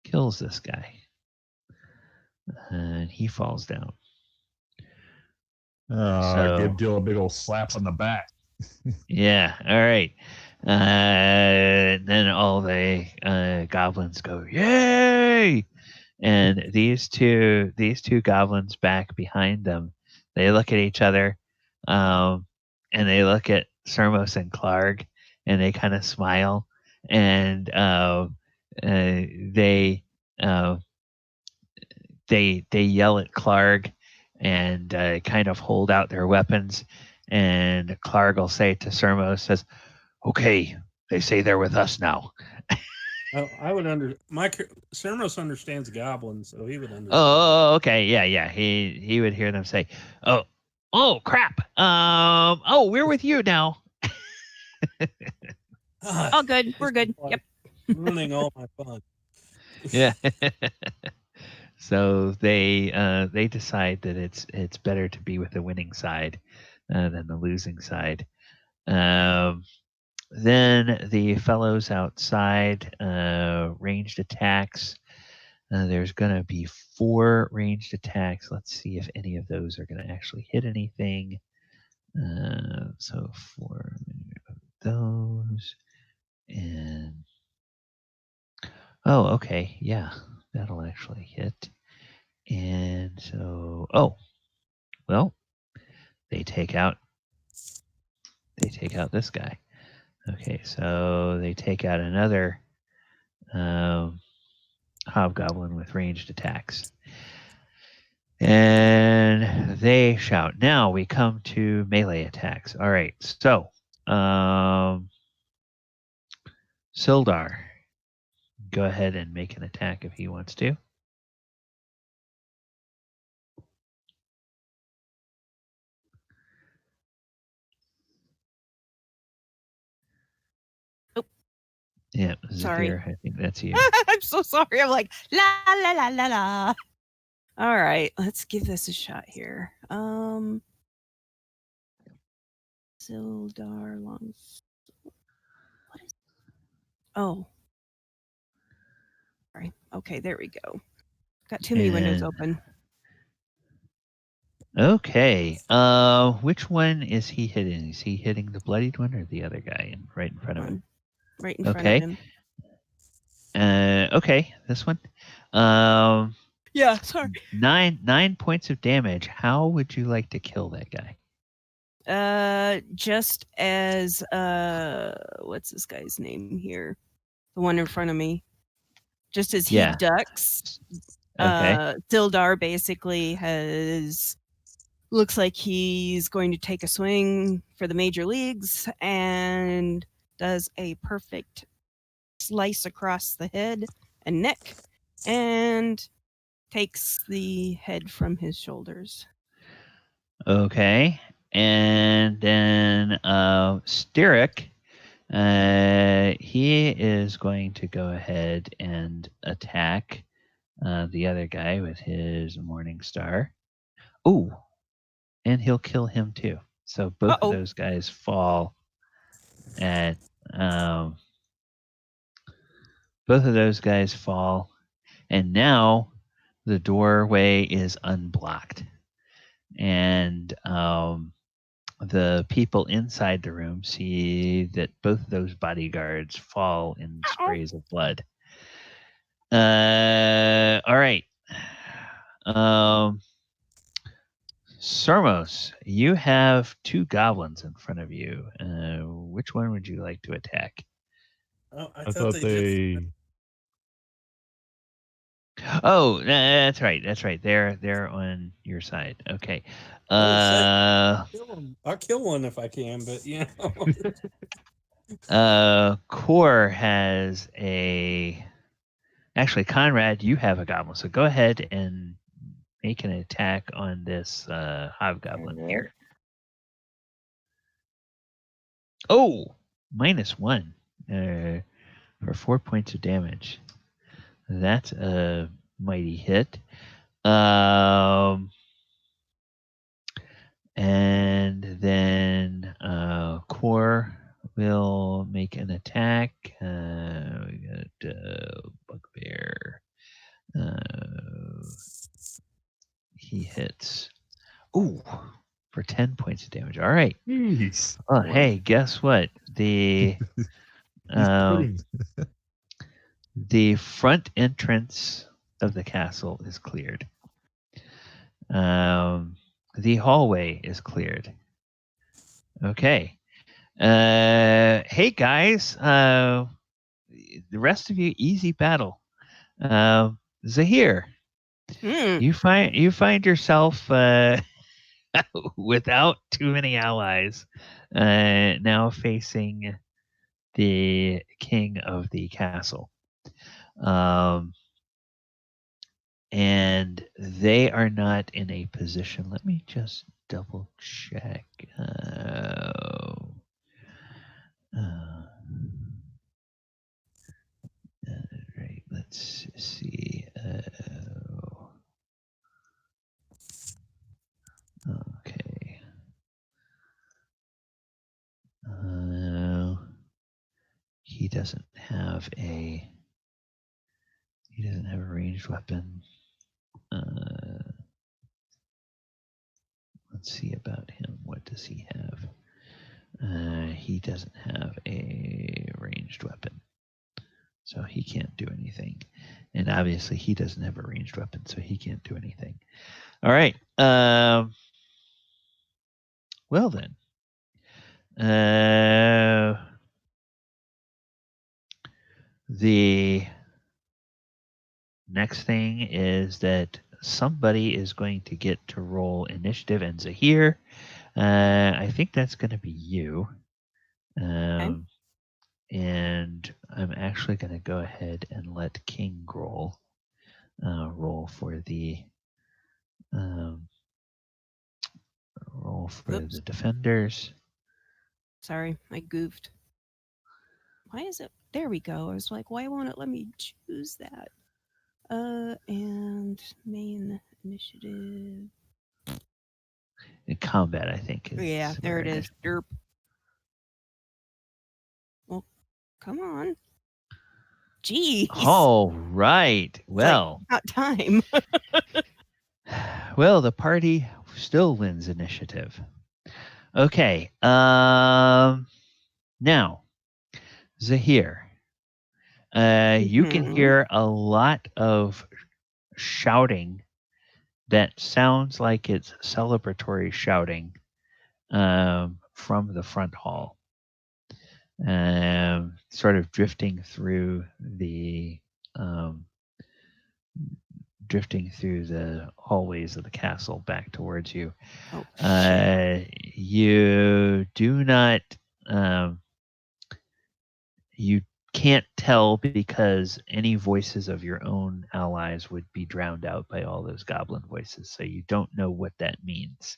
kills this guy, and he falls down. So give Dill a big old slap on the back. yeah, all right. Then all the goblins go, yay! And these two goblins back behind them, they look at each other, and they look at Sermos and Clark, and they kind of smile, and they yell at Clark and kind of hold out their weapons, and Clark will say to Sermos, says, "Okay, they say they're with us now." Oh, I would Sermos understands goblins, so he would understand. Oh, okay, yeah. He would hear them say, "Oh, crap! Oh, we're with you now." All good. We're good. Yep. Ruining all my fun. Yeah. So they decide that it's better to be with the winning side than the losing side. Then the fellows outside, ranged attacks. There's going to be 4 ranged attacks. Let's see if any of those are going to actually hit anything. So 4 of those. And oh, okay. Yeah, that'll actually hit. And so, well, they take out this guy. Okay, so they take out another hobgoblin with ranged attacks. And they shout. Now we come to melee attacks. All right, so Sildar, go ahead and make an attack if he wants to. Yeah, Sorry. Zahir, I think that's you. I'm so sorry. I'm like, la, la, la, la, la. All right, let's give this a shot here. Sildar long. What is? Oh. Sorry. Okay, there we go. Got too many windows open. Okay. Which one is he hitting? Is he hitting the bloodied one or the other guy right in front of him? Right in front of him. Okay, this one. Yeah, sorry. 9 points of damage. How would you like to kill that guy? Just as what's this guy's name here? The one in front of me. Just as he ducks, okay. Sildar basically looks like he's going to take a swing for the major leagues and does a perfect slice across the head and neck and takes the head from his shoulders. Okay. And then Styric, he is going to go ahead and attack the other guy with his Morning Star. Ooh, and he'll kill him too. So both of those guys fall at both of those guys fall, and now the doorway is unblocked, and the people inside the room see that both of those bodyguards fall in sprays of blood. All right. Sermos, you have 2 goblins in front of you. Which one would you like to attack? Oh, I thought they. Oh, that's right. That's right. They're on your side. Okay. I'll kill one if I can, but you know. Core has a. Actually, Conrad, you have a goblin, so go ahead and make an attack on this hobgoblin here. Oh, -1 for 4 points of damage. That's a mighty hit. And then Core will make an attack. We got Bugbear. He hits. Ooh, for 10 points of damage. All right. Jeez. Oh, Boy. hey, guess what? The He's pudding. the front entrance of the castle is cleared. The hallway is cleared. Okay. Hey guys. The rest of you, easy battle. Zhire, you find yourself without too many allies, now facing the king of the castle. And they are not in a position. Let me just double check. Right, let's see. Okay. He doesn't have a ranged weapon. Let's see about him. What does he have? He doesn't have a ranged weapon, so he can't do anything. And obviously, he doesn't have a ranged weapon, so he can't do anything. All right. Well then. The next thing is that somebody is going to get to roll initiative, and Zhire, I think that's going to be you. And I'm actually going to go ahead and let King Grol roll for the Oops. the defenders. Sorry, I goofed. Why is it? There we go. I was like, why won't it let me choose that? And main initiative. In combat, I think. Yeah, there it is. Derp. Well, come on. Jeez. All right. Well, not time. well, the party still wins initiative. Okay. Now, Zhire, you can hear a lot of shouting that sounds like it's celebratory shouting from the front hall, sort of drifting through the hallways of the castle back towards you. You do not you can't tell because any voices of your own allies would be drowned out by all those goblin voices, so you don't know what that means.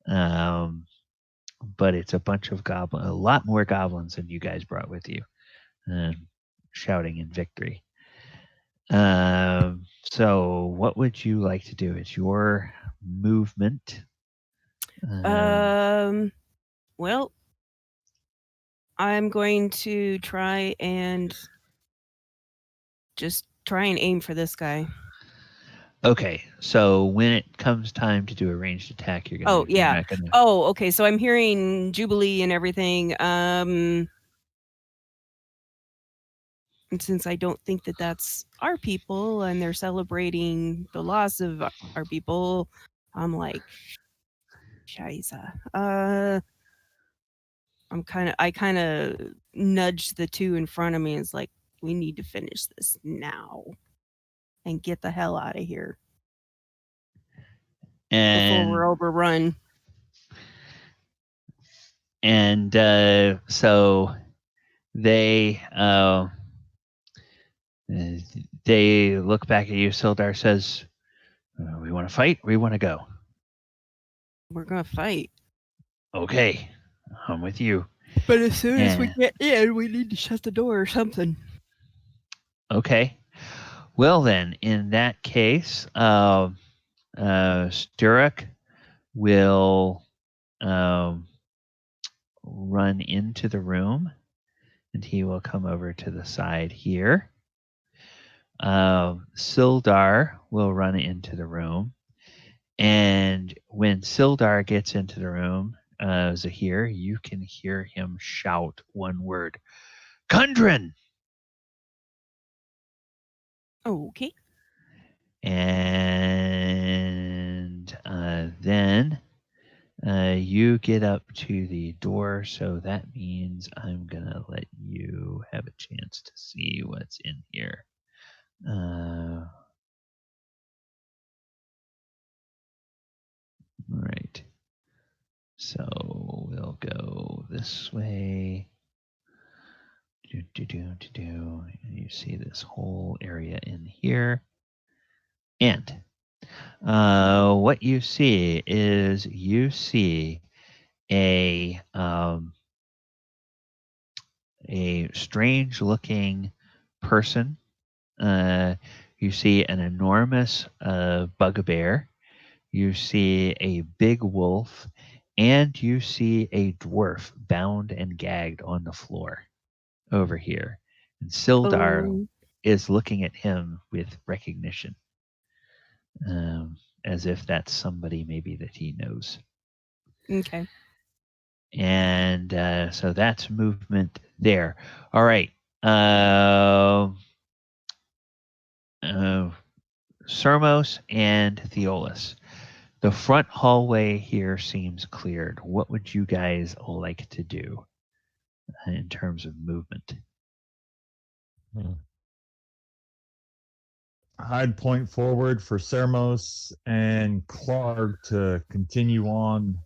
But it's a bunch of a lot more goblins than you guys brought with you, shouting in victory. So what would you like to do? It's your movement. Well, I'm going to try and aim for this guy. Okay, so when it comes time to do a ranged attack, you're gonna. You're not gonna... Oh, okay. So I'm hearing Jubilee and everything. And since I don't think that that's our people and they're celebrating the loss of our people, I'm like, Scheiße. I kind of nudge the two in front of me. And it's like, we need to finish this now and get the hell out of here before we're overrun. And so they look back at you. Sildar says, "We want to fight. We want to go." We're gonna fight. Okay, I'm with you. But as soon as we get in, we need to shut the door or something. Okay. Well, then, in that case, Sturrock will run into the room, and he will come over to the side here. Sildar will run into the room, and when Sildar gets into the room, Zahir, you can hear him shout one word, Kundrin! Okay. And then you get up to the door, so that means I'm going to let you have a chance to see what's in here. Right. So we'll go this way. You see this whole area in here. And what you see is a strange looking person. You see an enormous bugbear. You see a big wolf, and you see a dwarf bound and gagged on the floor over here. And Sildar is looking at him with recognition, as if that's somebody maybe that he knows. Okay. And so that's movement there. All right. Sermos and Theolis. The front hallway here seems cleared. What would you guys like to do in terms of movement? I'd point forward for Sermos and Clark to continue on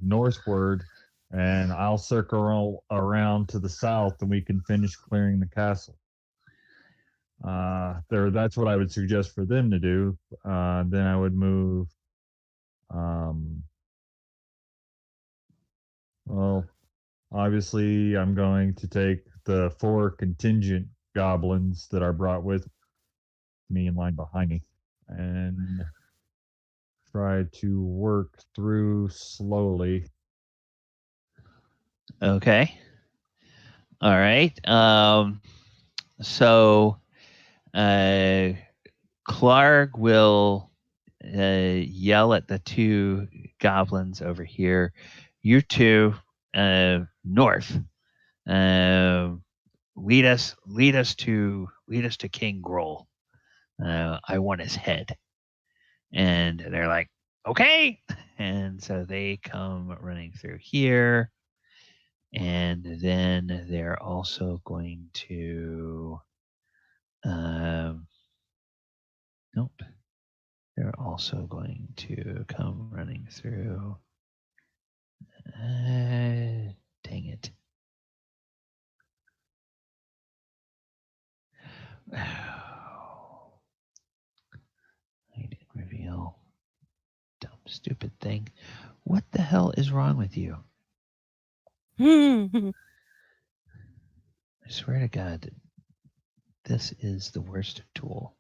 northward, and I'll circle around to the south, and we can finish clearing the castle. That's what I would suggest for them to do. Then I would move. Well, obviously, I'm going to take the 4 contingent goblins that are brought with me in line behind me and try to work through slowly. Okay. All right. So Clark will yell at the 2 goblins over here. You 2 north. Lead us to King Grol. I want his head. And they're like, okay. And so they come running through here. And then they're also going to nope. They're also going to come running through. Dang it. I didn't reveal. Dumb, stupid thing. What the hell is wrong with you? I swear to God, this is the worst tool.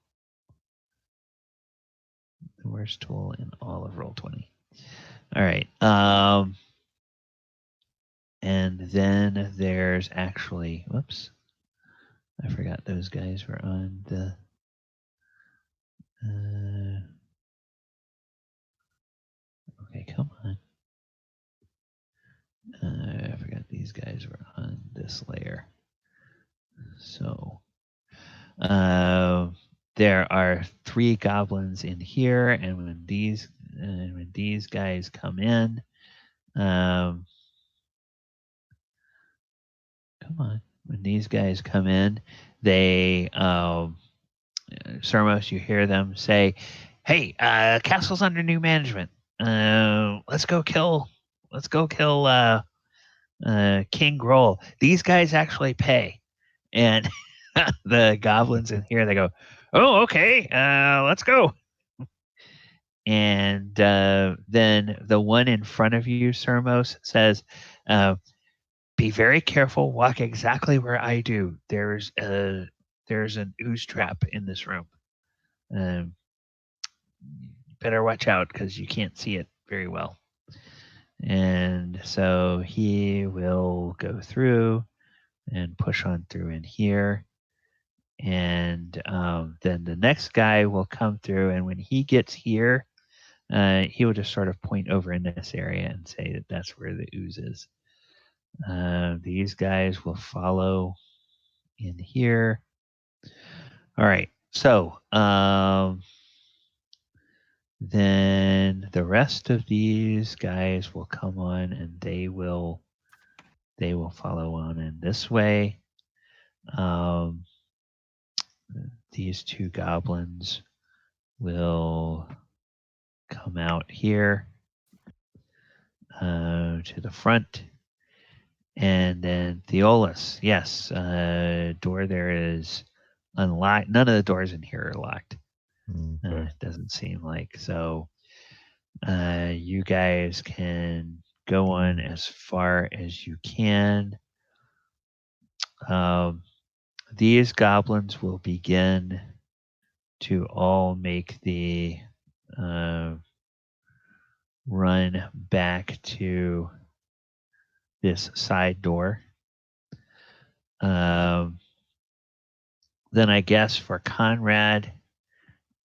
The worst tool in all of Roll20. All right. And then there's actually, whoops. I forgot those guys were on the okay, come on. I forgot these guys were on this layer. So there are 3 goblins in here, and when these guys come in, come on. When these guys come in, they Sermos, you hear them say, "Hey, castle's under new management. Let's go kill King Grol. These guys actually pay." And the goblins in here, they go, "Oh, okay, let's go." And then the one in front of you, Sermos, says, "Be very careful. Walk exactly where I do. There's there's an ooze trap in this room. Better watch out because you can't see it very well. And so he will go through and push on through in here. And then the next guy will come through, and when he gets here, he will just sort of point over in this area and say that that's where the ooze is. These guys will follow in here. All right. So then the rest of these guys will come on, and they will follow on in this way. These two goblins will come out here to the front. And then Theolis, yes, door there is unlocked. None of the doors in here are locked. Okay. It doesn't seem like. So you guys can go on as far as you can. These goblins will begin to all make the run back to this side door. Then I guess for Conrad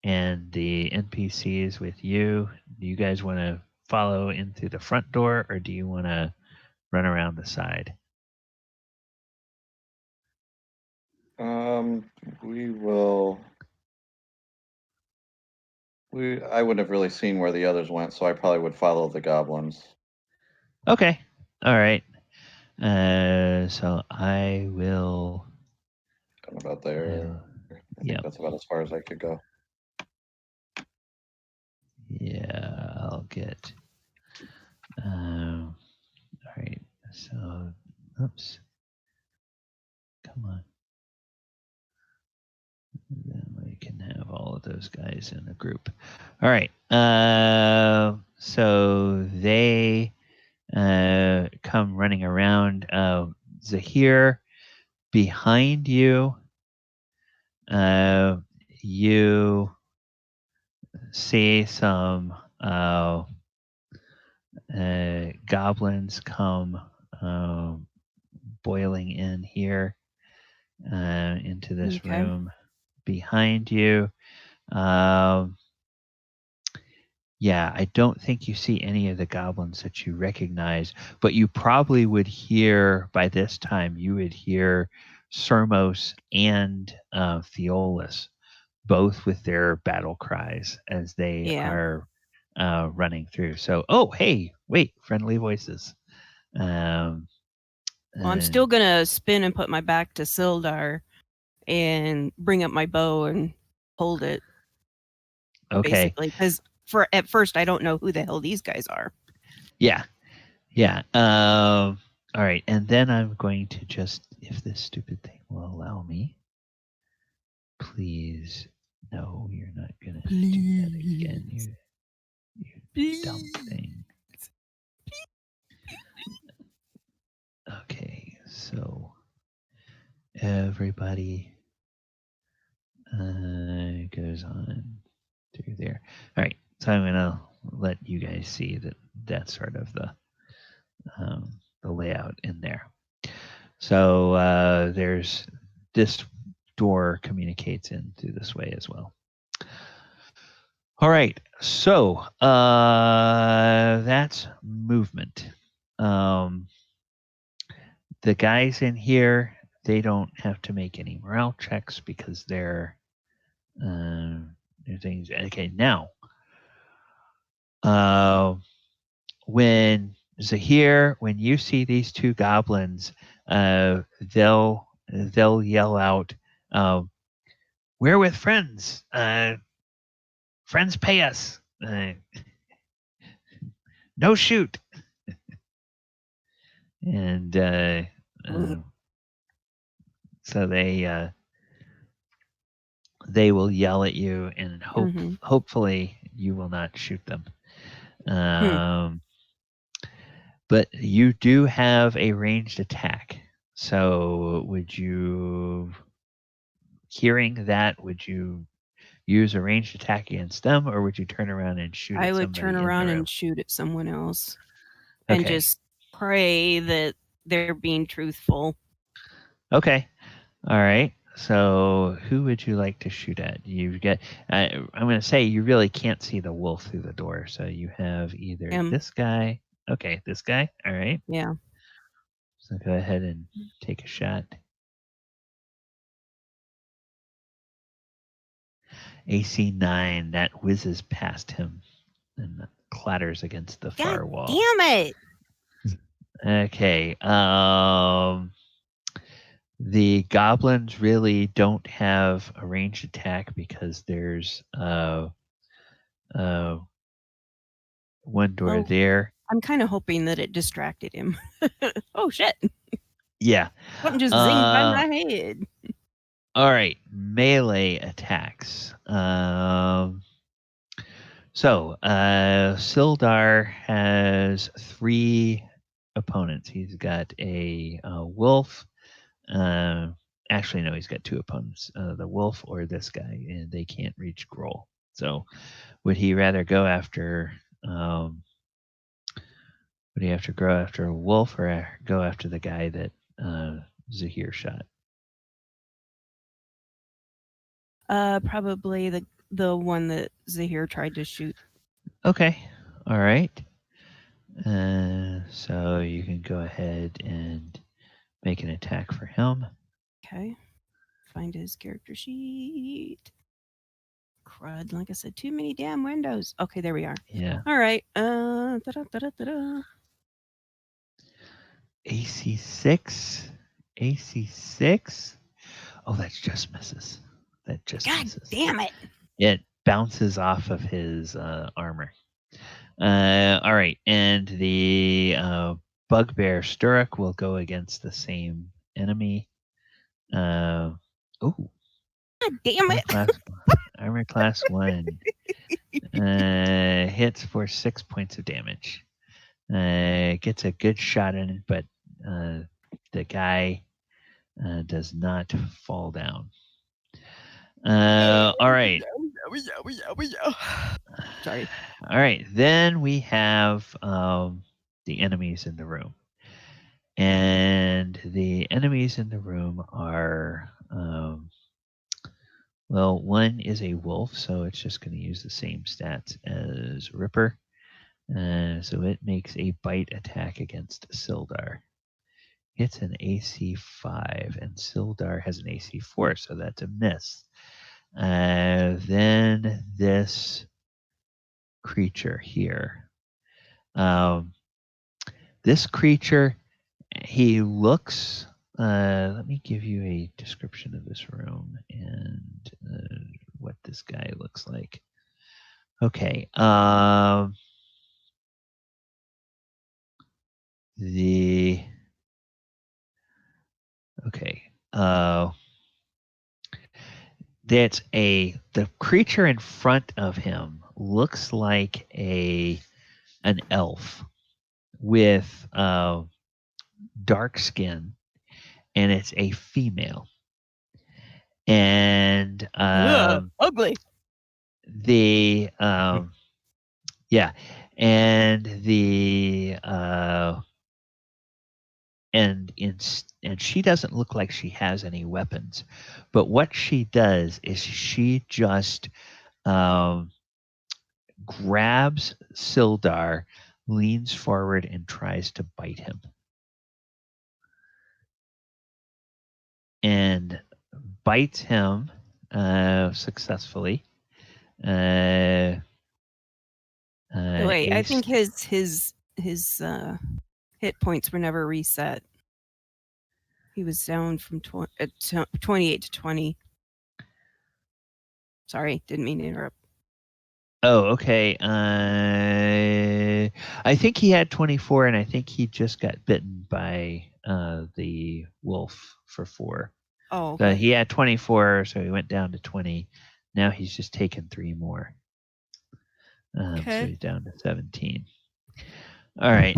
and the NPCs with you, do you guys want to follow in through the front door, or do you want to run around the side? We will. I wouldn't have really seen where the others went, so I probably would follow the goblins. Okay. All right. So I will. About there. I think that's about as far as I could go. Yeah, I'll get. All right. So, oops. Come on. Then we can have all of those guys in a group. All right. So they come running around. Zhire, behind you, you see some goblins come boiling in here into this room behind you. Yeah, I don't think you see any of the goblins that you recognize, but you probably would hear, by this time, you would hear Sermos and Theolis, both with their battle cries as they are running through. So, oh, hey, wait, friendly voices. Well, I'm still going to spin and put my back to Sildar and bring up my bow and hold it. Okay. Basically, because at first I don't know who the hell these guys are. Yeah. All right, and then I'm going to just, if this stupid thing will allow me, please. No, you're not gonna do that again. You dumb thing. Okay, so everybody goes on through there. All right, so I'm gonna let you guys see that that's sort of the layout in there. So there's this door communicates in through this way as well. All right, so that's movement. The guys in here, they don't have to make any morale checks because they're things. Okay, now when Zhire, when you see these two goblins, they'll yell out, "We're with friends. Friends pay us. No shoot." And so they will yell at you, and hopefully you will not shoot them. But you do have a ranged attack. So would you hearing that, would you use a ranged attack against them, or would you turn around and shoot I at would somebody turn in the around room? and shoot at someone else, and Okay. just pray that they're being truthful. Okay. All right. So who would you like to shoot at? You've got. I'm going to say you really can't see the wolf through the door, so you have either Him. this guy. Okay, this guy. All right. Yeah. So go ahead and take a shot. AC 9. That whizzes past him and clatters against the far God wall. damn it! Okay. The goblins really don't have a ranged attack because there's one door Oh. there. I'm kind of hoping that it distracted him. Oh shit! Yeah. Something just zinged by my head. All right. Melee attacks. So Sildar has 3 opponents. He's got a wolf. Actually, no, he's got 2 opponents. The wolf or this guy, and they can't reach Grol. So would he rather go after would he have to go after a wolf or go after the guy that Zhire shot? Probably the one that Zhire tried to shoot. Okay. All right. So you can go ahead and make an attack for him. Okay. Find his character sheet. Crud. Like I said, too many damn windows. Okay, there we are. Yeah. All right. Da-da-da-da-da. AC 6. AC 6. Oh, that just misses. That just God misses. damn it. It bounces off of his armor. All right. And the bugbear Sturrock will go against the same enemy. Oh. God damn it. Armor class 1. Hits for 6 points of damage. Gets a good shot in it, but the guy does not fall down. All right. Sorry. All right. Then we have the enemies in the room. And the enemies in the room are, well, one is a wolf, so it's just going to use the same stats as Ripper. So it makes a bite attack against Sildar. It's an AC 5, and Sildar has an AC 4, so that's a miss. Then this creature here. This creature, he looks. Let me give you a description of this room and what this guy looks like. Okay. Okay. That's the creature in front of him looks like an elf with dark skin, and it's a female. And Ugly. the yeah, and the and she doesn't look like she has any weapons, but what she does is she just grabs Sildar, leans forward, and tries to bite him, and bites him successfully. Wait, I Ace- think his hit points were never reset. He was down from 28 to 20. Sorry, didn't mean to interrupt. Oh, okay. I think he had 24, and I think he just got bitten by the wolf for 4. Oh, So okay. he had 24, so he went down to 20. Now he's just taken 3 more. So Okay. he's down to 17. All right.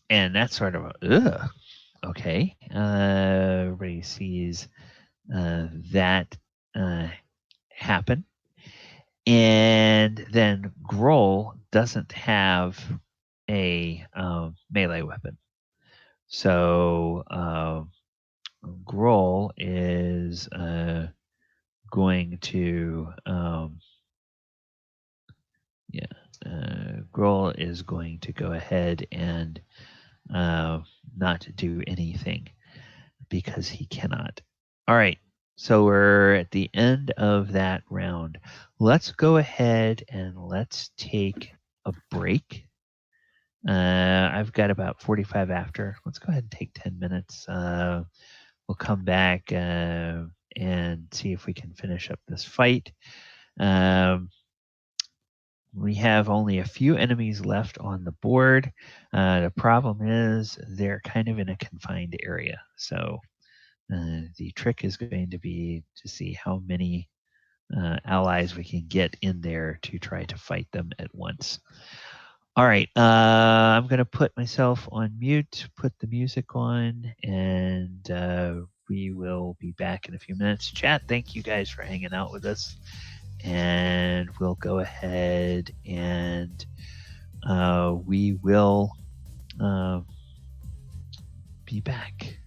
And that's sort of okay. Everybody sees that happen. And then Grol doesn't have a melee weapon. So Grol is going to Grol is going to go ahead and not do anything because he cannot. All right, so we're at the end of that round. Let's go ahead and let's take a break. I've got about 45 after. Let's go ahead and take 10 minutes. We'll come back and see if we can finish up this fight. We have only a few enemies left on the board. The problem is they're kind of in a confined area. So the trick is going to be to see how many allies we can get in there to try to fight them at once. All right, I'm going to put myself on mute, put the music on, and we will be back in a few minutes. Chat, thank you guys for hanging out with us. And we'll go ahead and we will be back.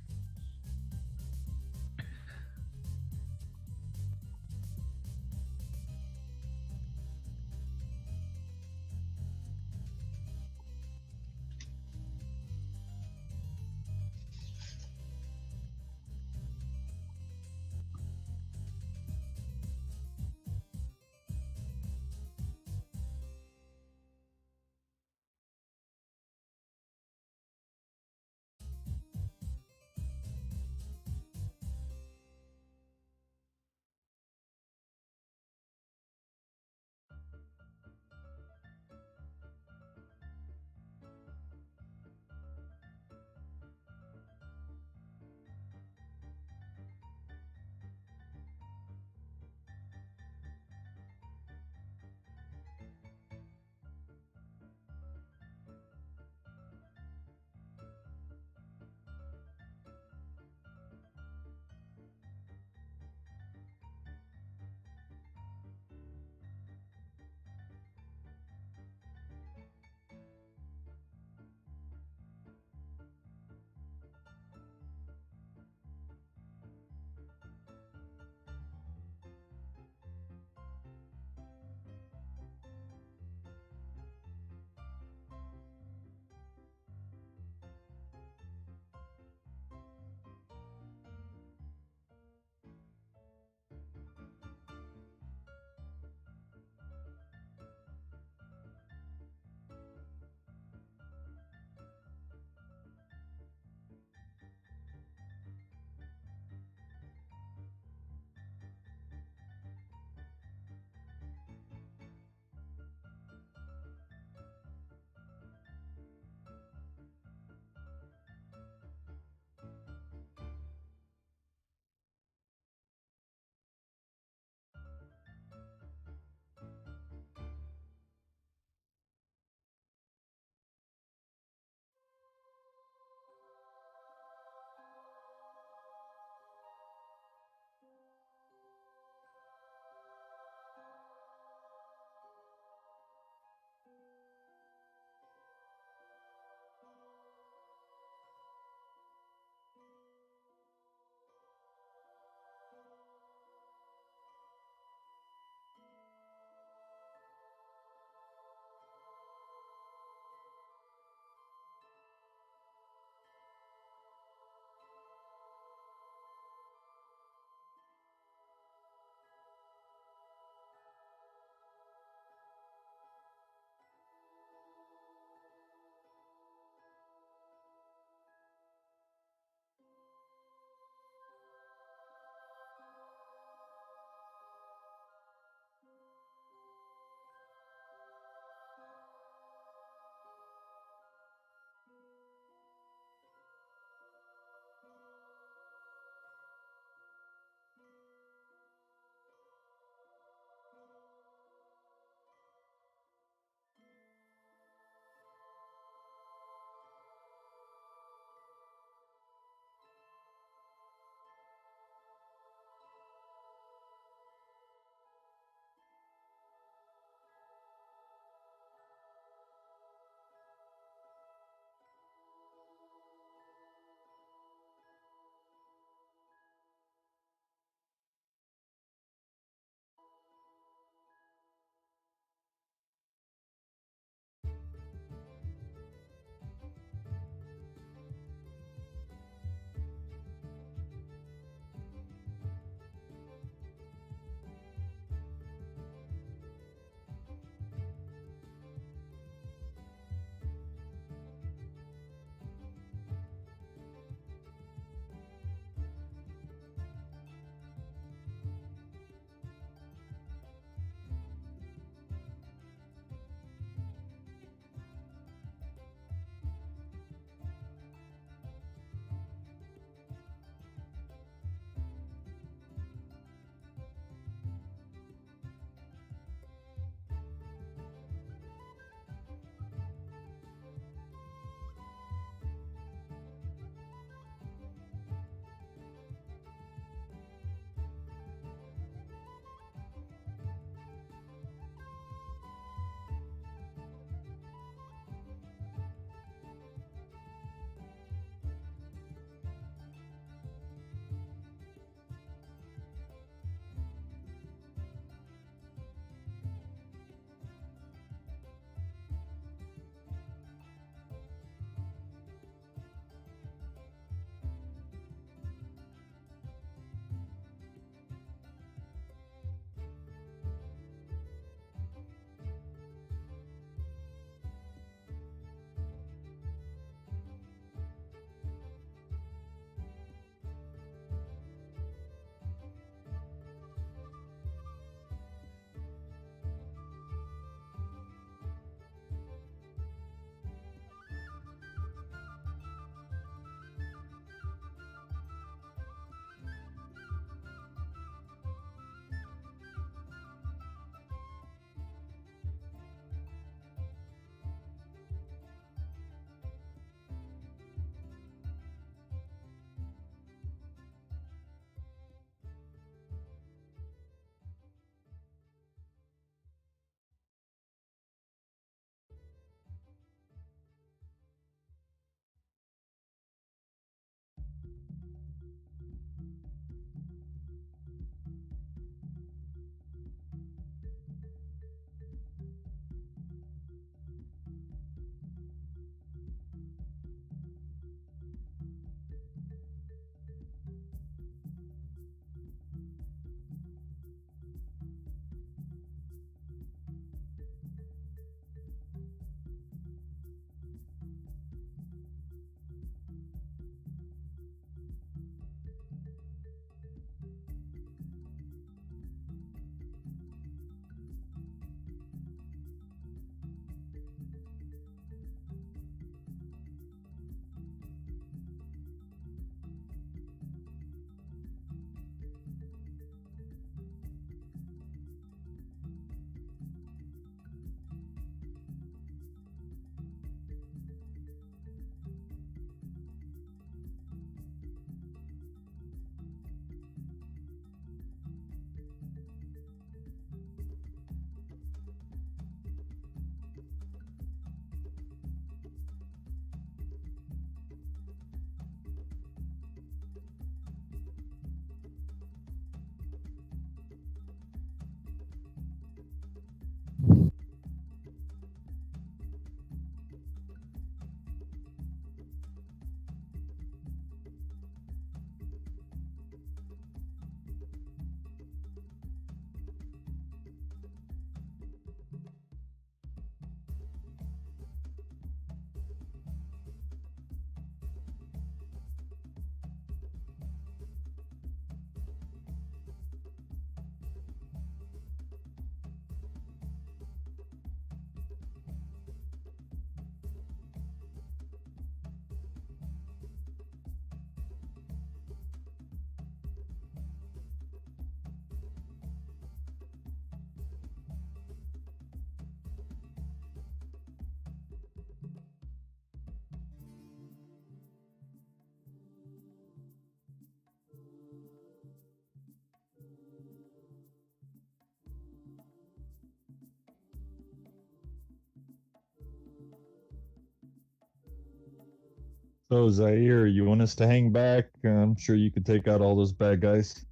So, Zhire, you want us to hang back? I'm sure you could take out all those bad guys.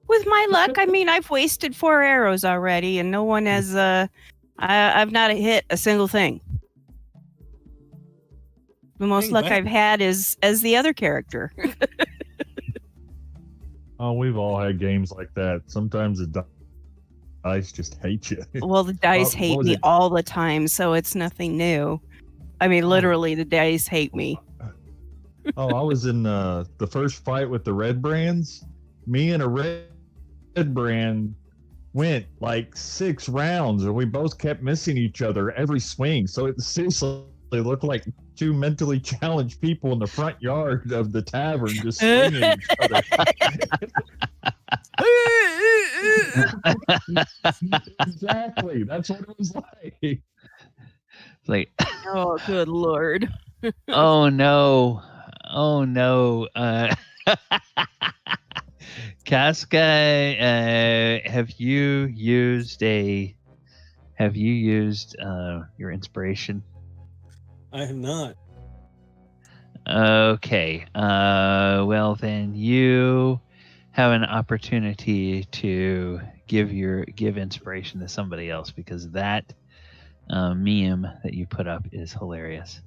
With my luck, I mean, I've wasted 4 arrows already, and no one has. I've not hit a single thing. The most Hang luck back. I've had is as the other character. Oh, we've all had games like that. Sometimes the dice just hate you. Well, the dice What hate was me it? all the time, so it's nothing new. I mean, literally, the dice hate me. Oh, I was in the first fight with the red brands. Me and a red brand went like 6 rounds, and we both kept missing each other every swing. So it seriously looked like 2 mentally challenged people in the front yard of the tavern just swinging at each other. Exactly. That's what it was like. It's like, Oh, good lord. oh no, oh no. Casca, have you used your inspiration? I have not. Okay. Well, then you have an opportunity to give inspiration to somebody else, because that meme that you put up is hilarious.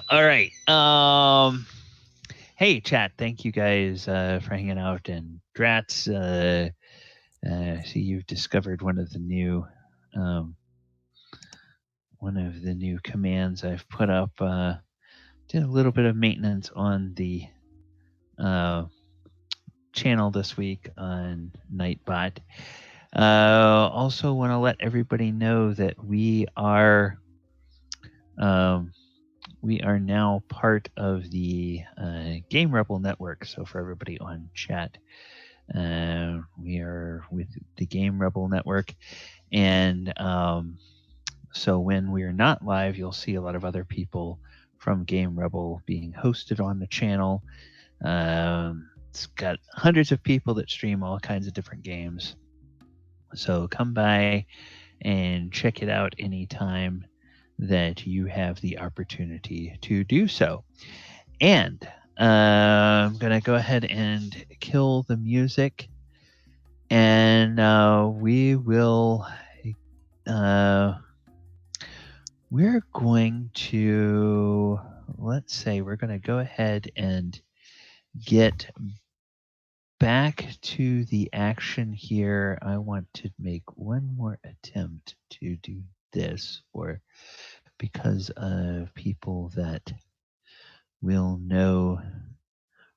All right. Hey, chat. Thank you guys for hanging out. And Drats, see you've discovered one of the new commands I've put up. Did a little bit of maintenance on the channel this week on Nightbot. Also want to let everybody know that we are now part of the Game Rebel Network. So for everybody on chat, we are with the Game Rebel Network, and so when we're not live, you'll see a lot of other people from Game Rebel being hosted on the channel. It's got hundreds of people that stream all kinds of different games. So come by and check it out anytime that you have the opportunity to do so. And I'm going to go ahead and kill the music. And we're going to, we're going to go ahead and get back to the action here. I want to make one more attempt to do this, because of people that will know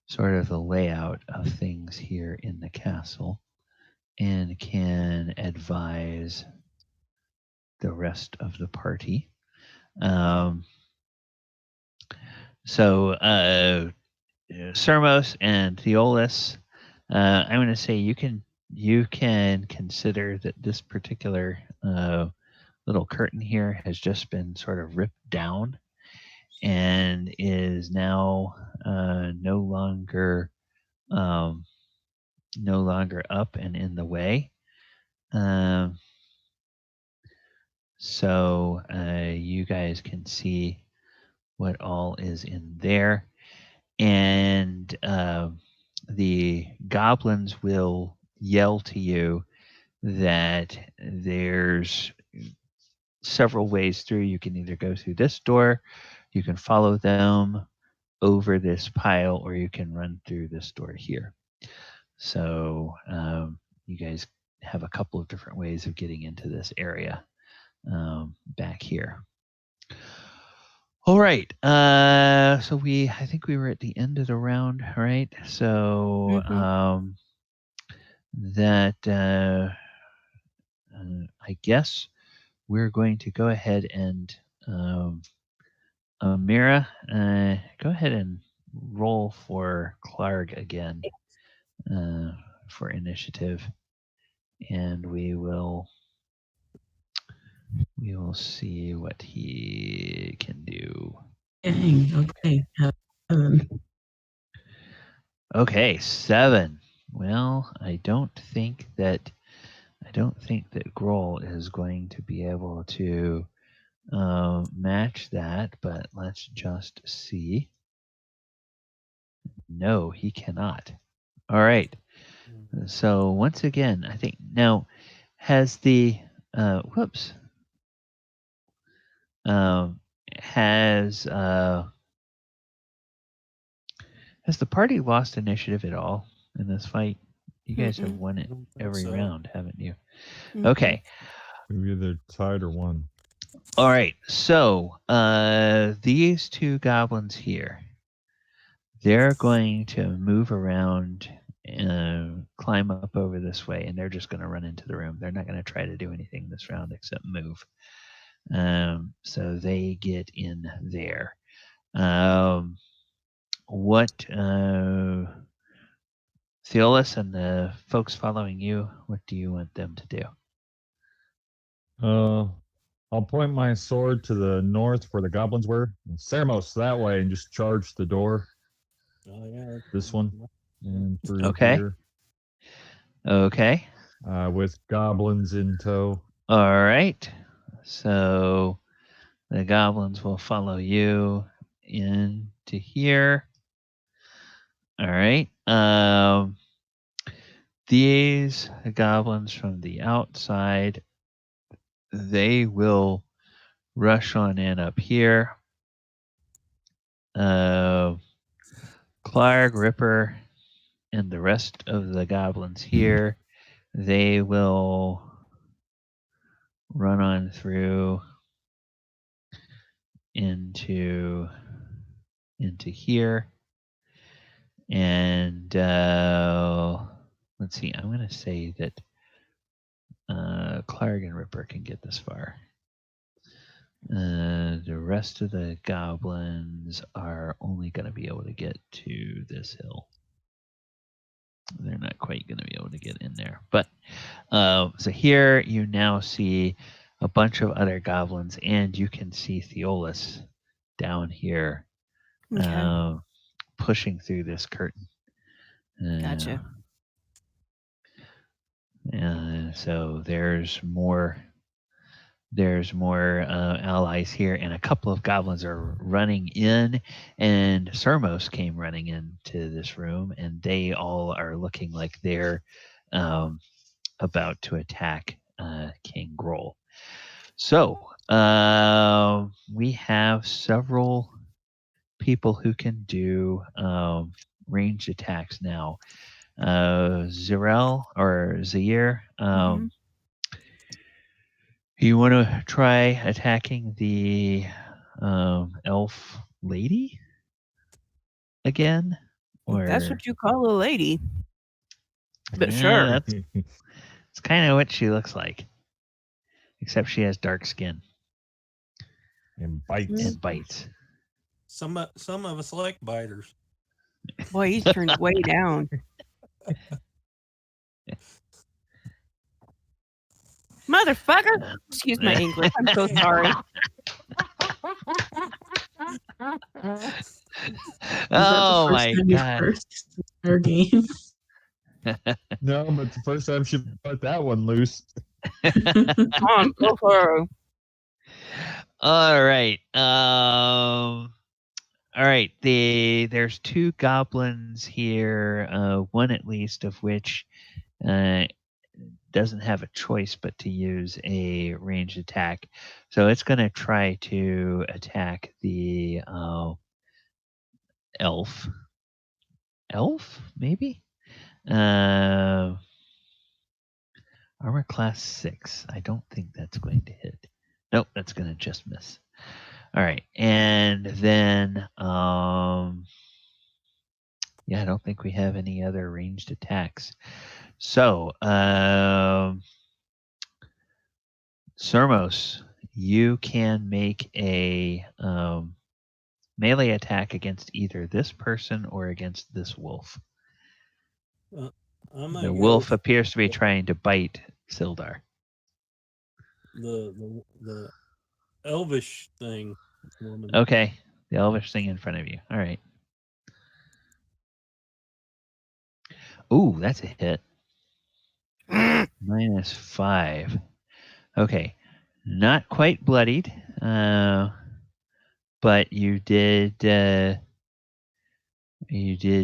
sort of the layout of things here in the castle and can advise the rest of the party. So Sermos and Theolis, I'm going to say you can consider that this particular little curtain here has just been sort of ripped down and is now no longer up and in the way. So you guys can see what all is in there. And the goblins will yell to you that there's several ways through. You can either go through this door, you can follow them over this pile, or you can run through this door here. So you guys have a couple of different ways of getting into this area back here. All right. So I think we were at the end of the round, right? So that I guess we're going to go ahead and Amira, go ahead and roll for Clark again for initiative, and we will see what he can do. Dang, okay. 7. Okay, 7. Well, I don't think that Grol is going to be able to match that, but let's just see. No, he cannot. All right. So once again, I think now has the whoops has the party lost initiative at all in this fight? You guys have won I it don't think every so. round, haven't you? Mhm. Okay. We either tied or won. All right. So these two goblins here, they're going to move around and climb up over this way, and they're just going to run into the room. They're not going to try to do anything this round except move. So they get in there. What Theolis and the folks following you, what do you want them to do? I'll point my sword to the north where the goblins were. And Sermos that way and just charge the door. Oh, yeah. This one. And through Okay. here. Okay. With goblins in tow. All right. So the goblins will follow you into here. All right. These goblins from the outside, they will rush on in up here. Clark, Ripper, and the rest of the goblins here, they will run on through into here. And let's see, I'm going to say that Clark and Ripper can get this far. The rest of the goblins are only going to be able to get to this hill. They're not quite going to be able to get in there. But so here you now see a bunch of other goblins, and you can see Theolis down here pushing through this curtain. Gotcha. So there's more allies here, and a couple of goblins are running in, and Sermos came running into this room, and they all are looking like they're about to attack King Grol. So we have several people who can do ranged attacks now. Zhire or Zhire, you want to try attacking the elf lady again? Or That's what you call a lady. But yeah, sure. that's kind of what she looks like, except she has dark skin And bites. and bites. Some of us like biters. Boy, he's turned way down. Motherfucker! Excuse my English. I'm so sorry. Oh my god! First our game. No, but it's the first time she let that one loose. On, go for it. All right. All right. There's two goblins here. One at least of which doesn't have a choice but to use a ranged attack. So it's going to try to attack the elf. Elf, maybe? Armor class 6. I don't think that's going to hit. Nope, that's going to just miss. All right. And then, I don't think we have any other ranged attacks. So, Sermos, you can make a melee attack against either this person or against this wolf. The wolf appears to be trying to bite Sildar. The elvish thing. Woman. Okay, the elvish thing in front of you. All right. Ooh, that's a hit. -5. Okay. Not quite bloodied, but you did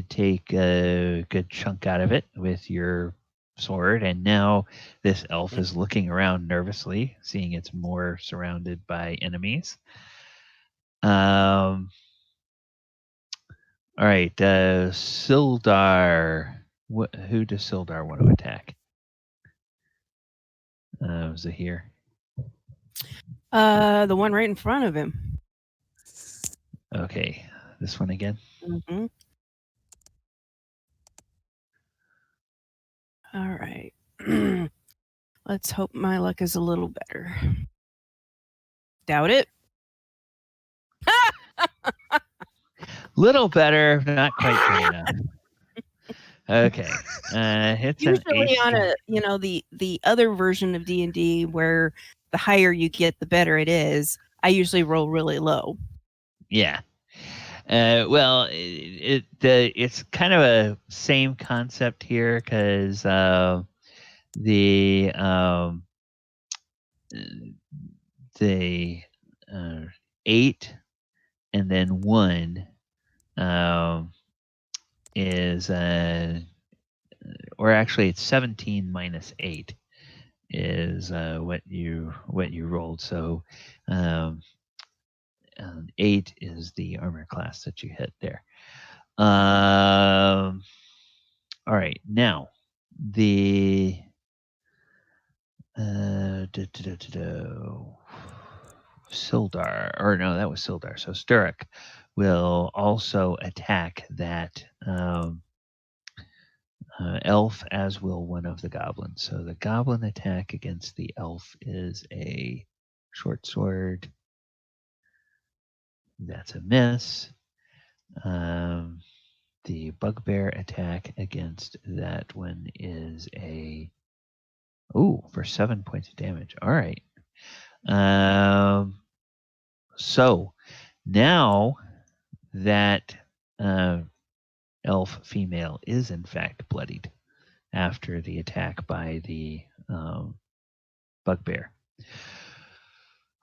take a good chunk out of it with your sword, and now this elf is looking around nervously, seeing it's more surrounded by enemies. All right, Sildar. Who does Sildar want to attack? Zahir. The one right in front of him. Okay, this one again. Mm-hmm. All right. Let's hope my luck is a little better. Doubt it. Little better, not quite good enough. Okay, hits an Usually AC. on the other version of D&D where the higher you get, the better it is. I usually roll really low. Yeah. Well, it's kind of a same concept here because the 8 and then 1 is or actually it's 17 minus 8 is what you rolled. So 8 is the armor class that you hit there. All right, now the Sildar, or no, that was Sildar. So Sturrock will also attack that elf, as will one of the goblins. So the goblin attack against the elf is a short sword. That's a miss. The bugbear attack against that one is a for 7 points of damage. All right. So now that elf female is in fact bloodied after the attack by the bugbear.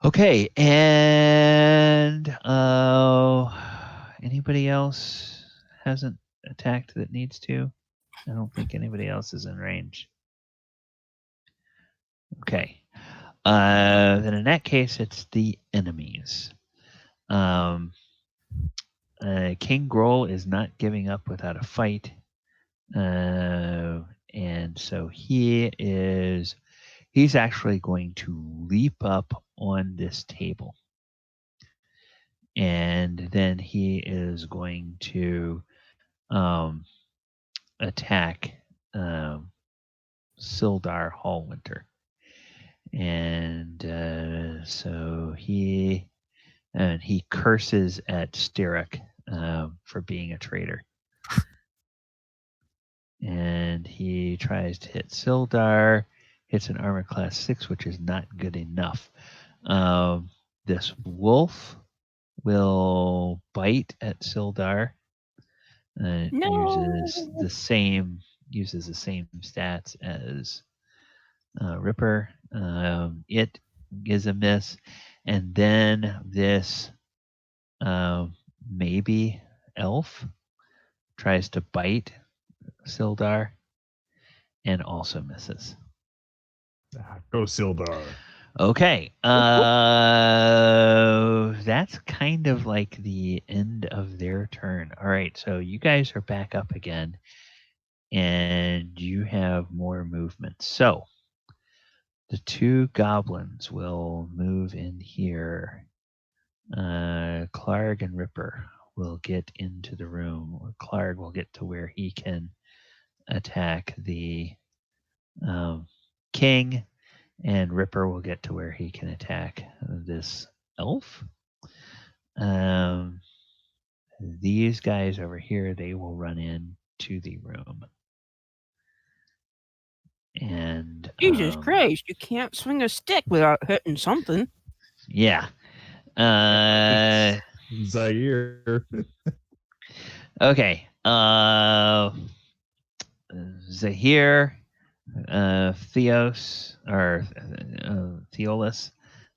Okay, and anybody else hasn't attacked that needs to? I don't think anybody else is in range. Okay. Then in that case, it's the enemies. King Grol is not giving up without a fight. And so he's actually going to leap up on this table. And then he is going to attack Sildar Hallwinter. And so he curses at Sturrock for being a traitor. And he tries to hit Sildar, hits an armor class 6, which is not good enough. This wolf will bite at Sildar. Uses the same stats as Ripper. It is a miss, and then this maybe elf tries to bite Sildar and also misses. Go Sildar. Okay. That's kind of like the end of their turn. All right, so you guys are back up again, and you have more movement. So the 2 goblins will move in here. Clark and Ripper will get into the room. Clark will get to where he can attack the king, and Ripper will get to where he can attack this elf. These guys over here, they will run into the room. And Jesus Christ, you can't swing a stick without hitting something. Yeah. Zhire. Okay. Zhire, Theos, or Theolis.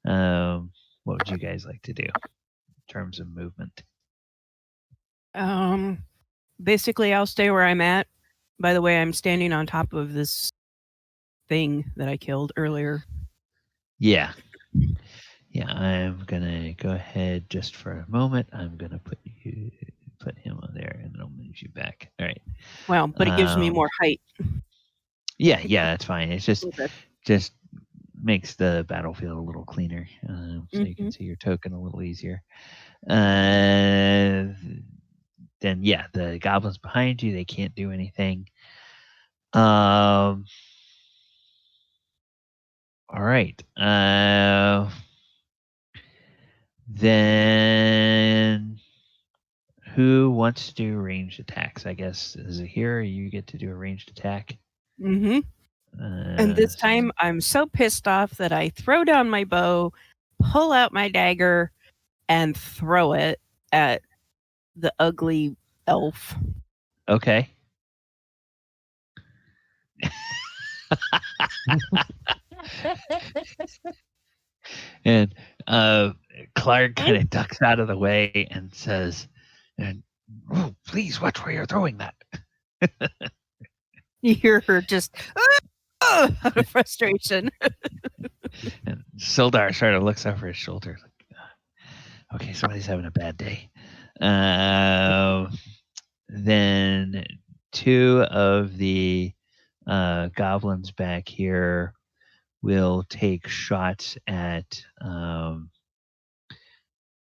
What would you guys like to do in terms of movement? Basically, I'll stay where I'm at. By the way, I'm standing on top of this thing that I killed earlier. Yeah. Yeah, I'm gonna go ahead just for a moment. I'm gonna put him on there, and then I'll move you back. All right. Well, but it gives me more height. Yeah, that's fine. It's just Okay. just makes the battlefield a little cleaner, so you can Mhm. see your token a little easier. Then yeah, the goblins behind you, they can't do anything. All right. Then who wants to do ranged attacks? I guess Zahira, you get to do a ranged attack. Mm-hmm. And this time, I'm so pissed off that I throw down my bow, pull out my dagger, and throw it at the ugly elf. Okay. And Clark kind of ducks out of the way and says, "And oh, please watch where you're throwing that." You hear her just out of frustration. And Sildar sort of looks over his shoulder, like, okay, somebody's having a bad day. Then two of the goblins back here will take shots at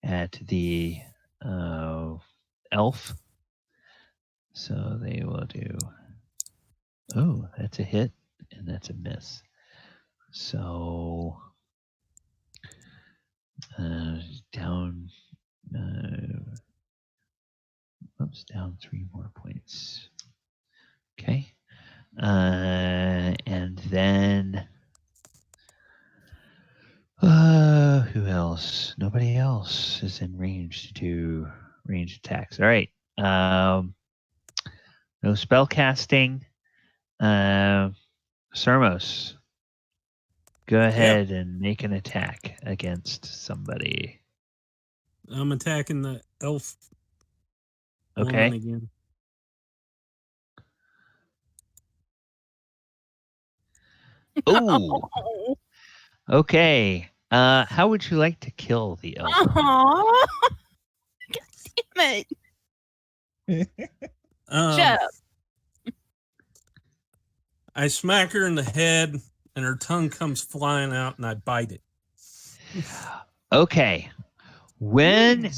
the elf. So they will do. Oh, that's a hit and that's a miss. So down. Down 3 more points. Okay. And then who else? Nobody else is in range to do ranged attacks. All right. No spell casting. Sermos, go ahead and make an attack against somebody. I'm attacking the elf Okay. woman again. Oh. Okay. How would you like to kill the elf? Aww. God damn it. Shut up. I smack her in the head, and her tongue comes flying out, and I bite it. Okay. When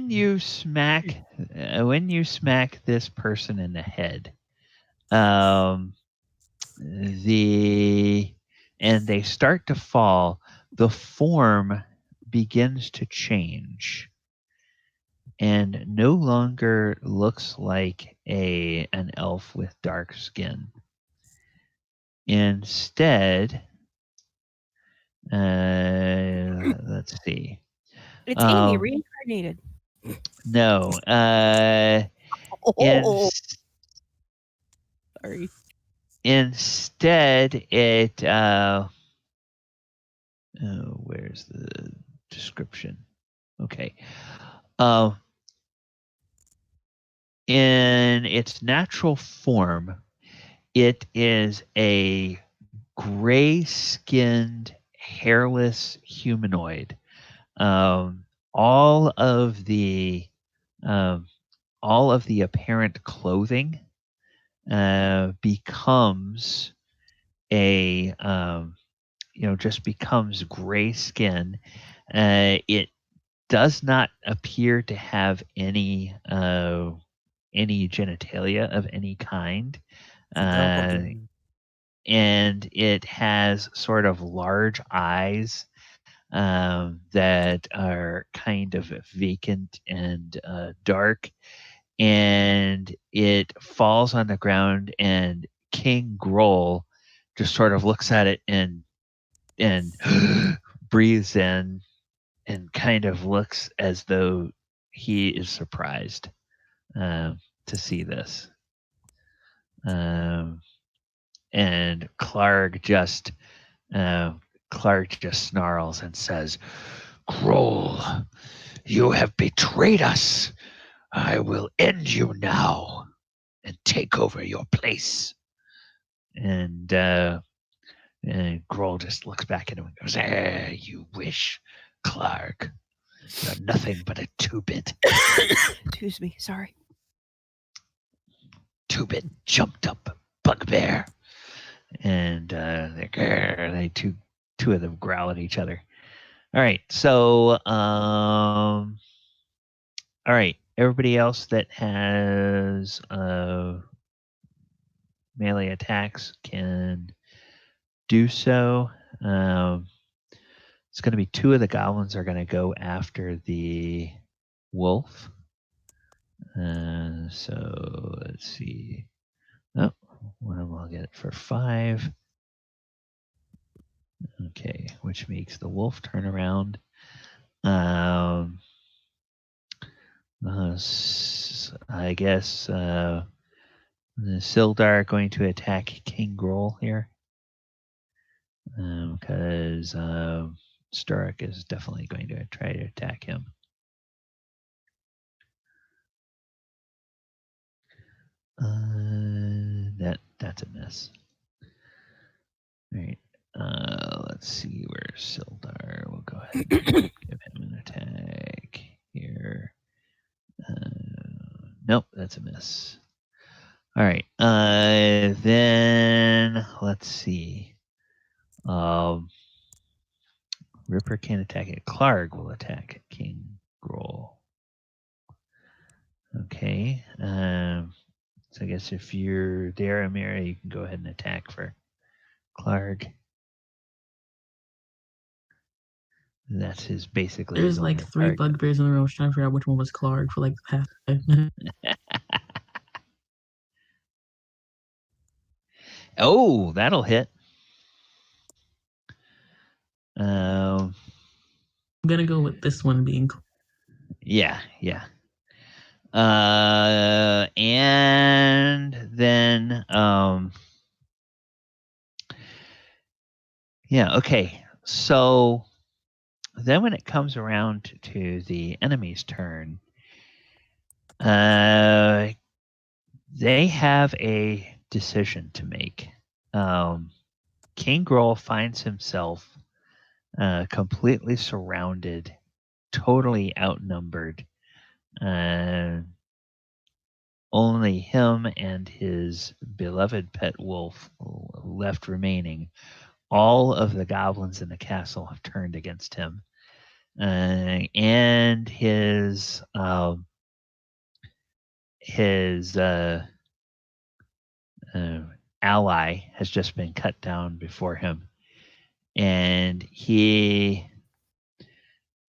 you smack this person in the head, and they start to fall, the form begins to change and no longer looks like an elf with dark skin. Instead, let's see. It's Amy reincarnated. No. Sorry. Instead, it where's the description? Okay. In its natural form, it is a gray-skinned, hairless humanoid. All of the apparent clothing becomes just becomes gray skin. It does not appear to have any genitalia of any kind. And it has sort of large eyes that are kind of vacant and dark. And it falls on the ground, and King Grol just sort of looks at it and breathes in and kind of looks as though he is surprised to see this. And Clark just snarls and says, "Grol, you have betrayed us. I will end you now and take over your place." And Grol just looks back at him and goes, "You wish, Clark. You're nothing but a two-bit." Excuse me. Sorry. Two-bit jumped up bugbear. And they two of them growl at each other. All right, so all right, everybody else that has melee attacks can do so. It's going to be two of the goblins are going to go after the wolf. So let's see. Oh, one of them will get it for 5. Okay, which makes the wolf turn around. I guess the Sildar are going to attack King Grol here. Because Sturrock is definitely going to try to attack him. That's a miss. All right. Let's see where Sildar will go ahead and give him an attack here. Nope, that's a miss. All right. Then let's see. Ripper can't attack it. Clark will attack King Grol. Okay. So I guess if you're there, Amira, you can go ahead and attack for Clark. That's his basically. There's his like only 3 target. bugbears in a row. I was trying to figure out which one was Clark for like half. Oh, that'll hit. I'm gonna go with this one being. Yeah. And then yeah, okay. So then when it comes around to the enemy's turn, they have a decision to make. King Grol finds himself completely surrounded, totally outnumbered. Only him and his beloved pet wolf left remaining. All of the goblins in the castle have turned against him. And his ally has just been cut down before him. And he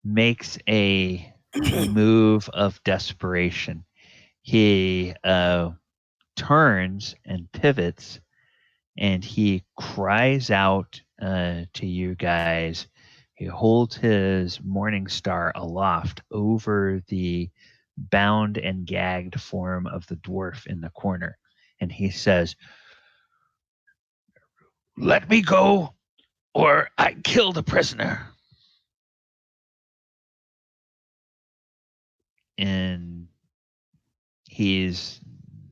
makes a move of desperation. He turns and pivots, and he cries out to you guys. He holds his morning star aloft over the bound and gagged form of the dwarf in the corner. And he says, "Let me go, or I kill the prisoner." And he's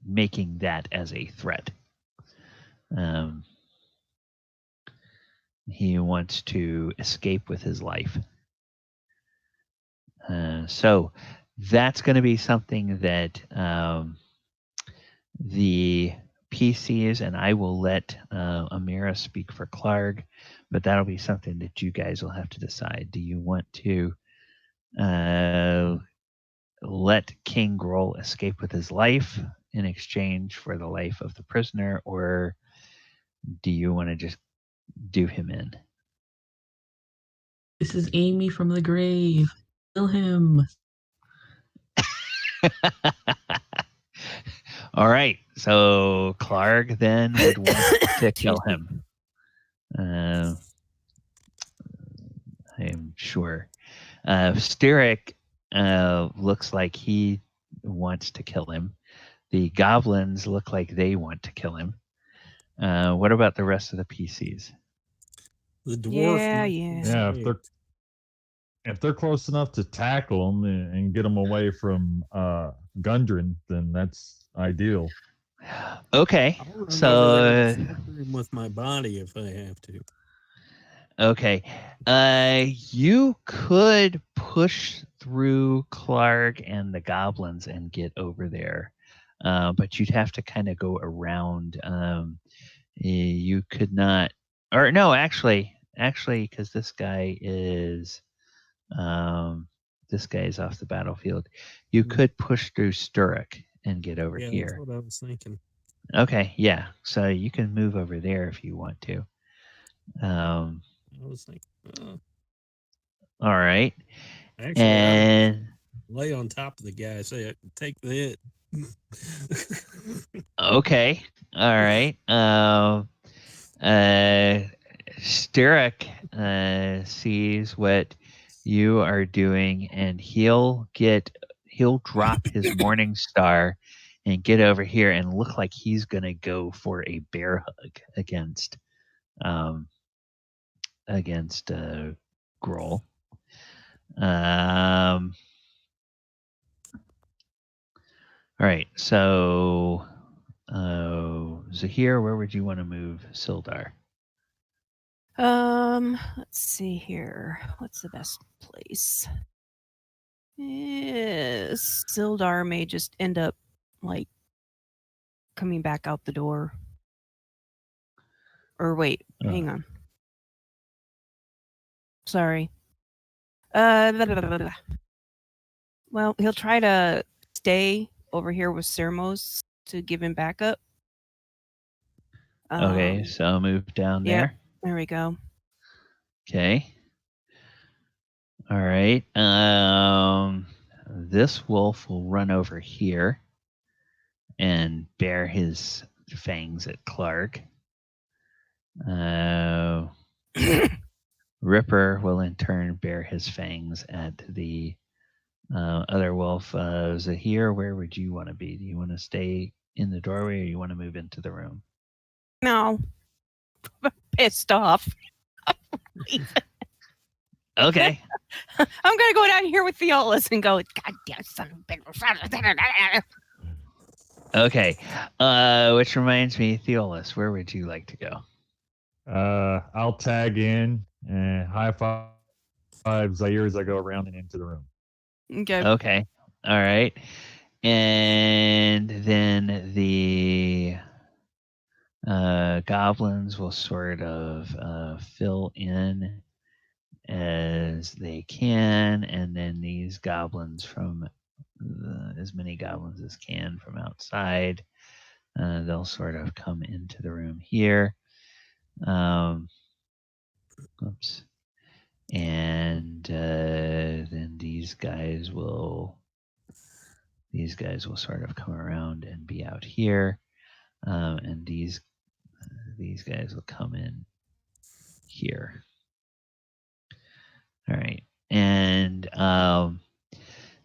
making that as a threat. He wants to escape with his life. So that's going to be something that the PCs, and I will let Amira speak for Clark, but that'll be something that you guys will have to decide. Do you want to let King Grol escape with his life in exchange for the life of the prisoner, or do you want to just do him in? This is Amy from the grave. Kill him. All right. So Clark then would want to kill him. I am sure. Styric looks like he wants to kill him. The goblins look like they want to kill him. What about the rest of the PCs? The dwarf. Yeah, might yeah. be Yeah, safe. if they're close enough to tackle them and get them away from Gundren, then that's ideal. Okay, I'll run over there so and shelter him with my body if I have to. okay, you could push through Clark and the goblins and get over there, but you'd have to kind of go around. You could not, or no, actually, because this guy is off the battlefield. You could push through Sturrock and get over Yeah, here. that's what I was thinking. Okay, yeah. So you can move over there if you want to. I was thinking, All right. actually, And I'll lay on top of the guy, say, take the hit. okay. All right. Sturrock sees what you are doing, and he'll drop his morning star and get over here and look like he's gonna go for a bear hug against Grol. All right, so Zhire, where would you want to move Sildar? Let's see here. What's the best place? Sildar may just end up like coming back out the door. Or wait, hang on. Sorry. Blah, blah, blah, blah. Well, he'll try to stay over here with Sermos to give him backup. Okay, so I'll move down yep. there. There we go. Okay. All right. This wolf will run over here and bare his fangs at Clark. Ripper will in turn bare his fangs at the other wolf. Zhire, where would you want to be? Do you want to stay in the doorway or you want to move into the room? No. I'm pissed off. Okay. I'm going to go down here with Theolis and go, goddamn son of a bitch. Okay. Which reminds me, Theolis, where would you like to go? I'll tag in and high five Zhire as I go around and into the room. Okay. Okay. All right. And then the goblins will sort of fill in as they can, and then these goblins from as many goblins as can from outside, they'll sort of come into the room here. Oops. And then these guys will sort of come around and be out here, and these guys will come in here. All right, and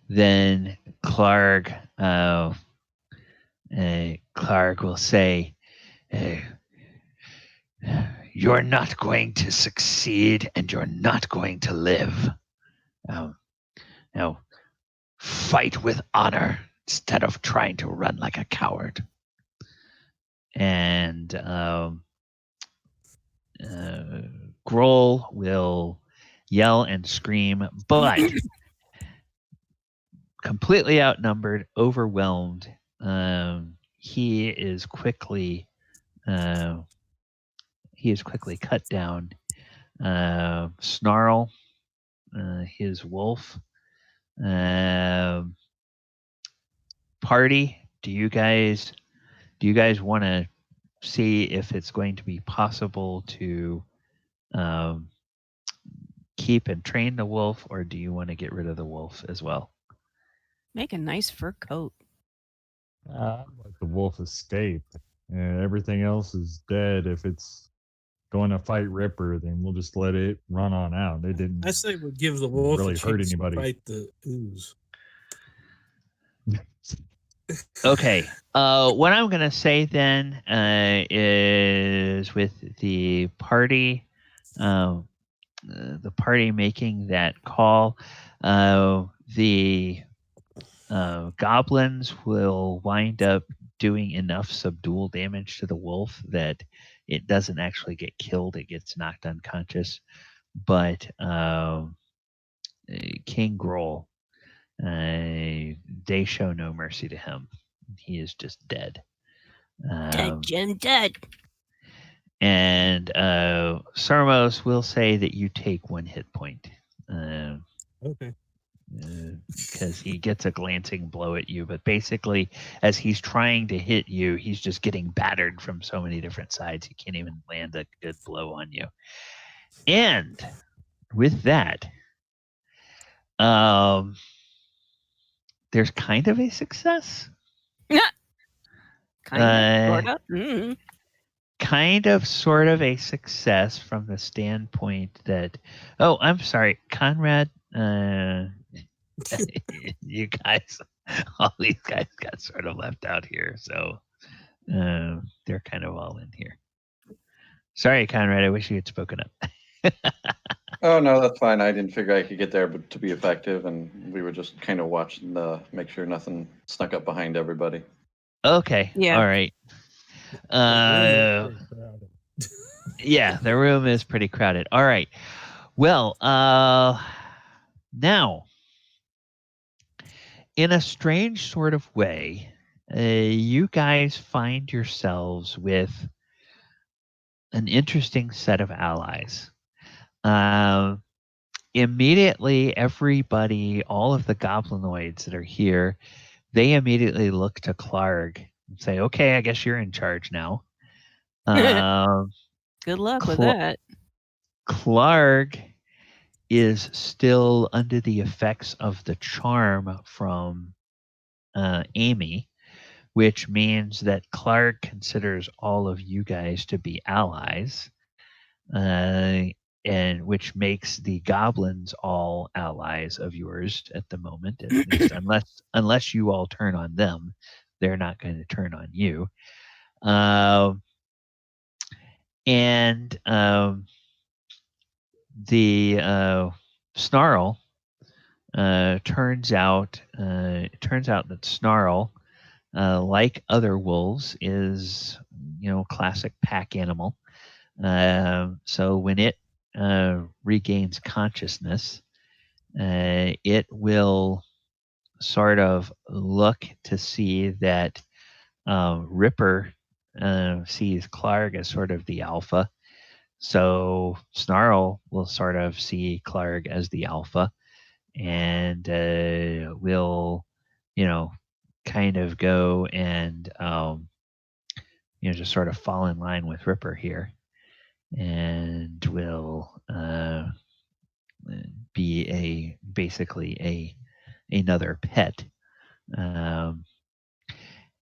then Clark will say, "You're not going to succeed, and you're not going to live. Now, fight with honor instead of trying to run like a coward." And Grol will yell and scream, but completely outnumbered, overwhelmed. He is quickly cut down. Snarl, his wolf. Party, do you guys want to see if it's going to be possible to keep and train the wolf, or do you want to get rid of the wolf as well? Make a nice fur coat. I'd let the wolf escape. Everything else is dead. If it's going to fight Ripper, then we'll just let it run on out. It didn't. I say we give the wolf really a hurt chance anybody. to fight the ooze. Okay. What I'm going to say then is with the party making that call, the goblins will wind up doing enough subdual damage to the wolf that it doesn't actually get killed. It gets knocked unconscious. But King Grol, they show no mercy to him. He is just dead. Jim dead. And Sermos will say that you take 1 hit point. Okay. Because he gets a glancing blow at you, but basically, as he's trying to hit you, he's just getting battered from so many different sides. He can't even land a good blow on you. And with that, there's kind of a success. Kind of, sort of. Kind of, sort of a success from the standpoint that, oh, I'm sorry, Conrad, you guys, all these guys got sort of left out here, so they're kind of all in here. Sorry, Conrad, I wish you had spoken up. Oh, no, that's fine. I didn't figure I could get there but to be effective, and we were just kind of watching make sure nothing snuck up behind everybody. Okay, Yeah. all right. Yeah, the room is pretty crowded. All right. Well, now, in a strange sort of way, you guys find yourselves with an interesting set of allies. Immediately, everybody, all of the goblinoids that are here, they immediately look to Clark and say, okay, I guess you're in charge now. Good luck with that. Clark is still under the effects of the charm from Amy, which means that Clark considers all of you guys to be allies, and which makes the goblins all allies of yours at the moment, at least, unless you all turn on them, they're not going to turn on you. And the Snarl turns out that Snarl, like other wolves, is classic pack animal. So when it regains consciousness, it will sort of look to see that Ripper sees Clark as sort of the alpha. So Snarl will sort of see Clark as the alpha, and will, kind of go and just sort of fall in line with Ripper here, and will be basically another pet.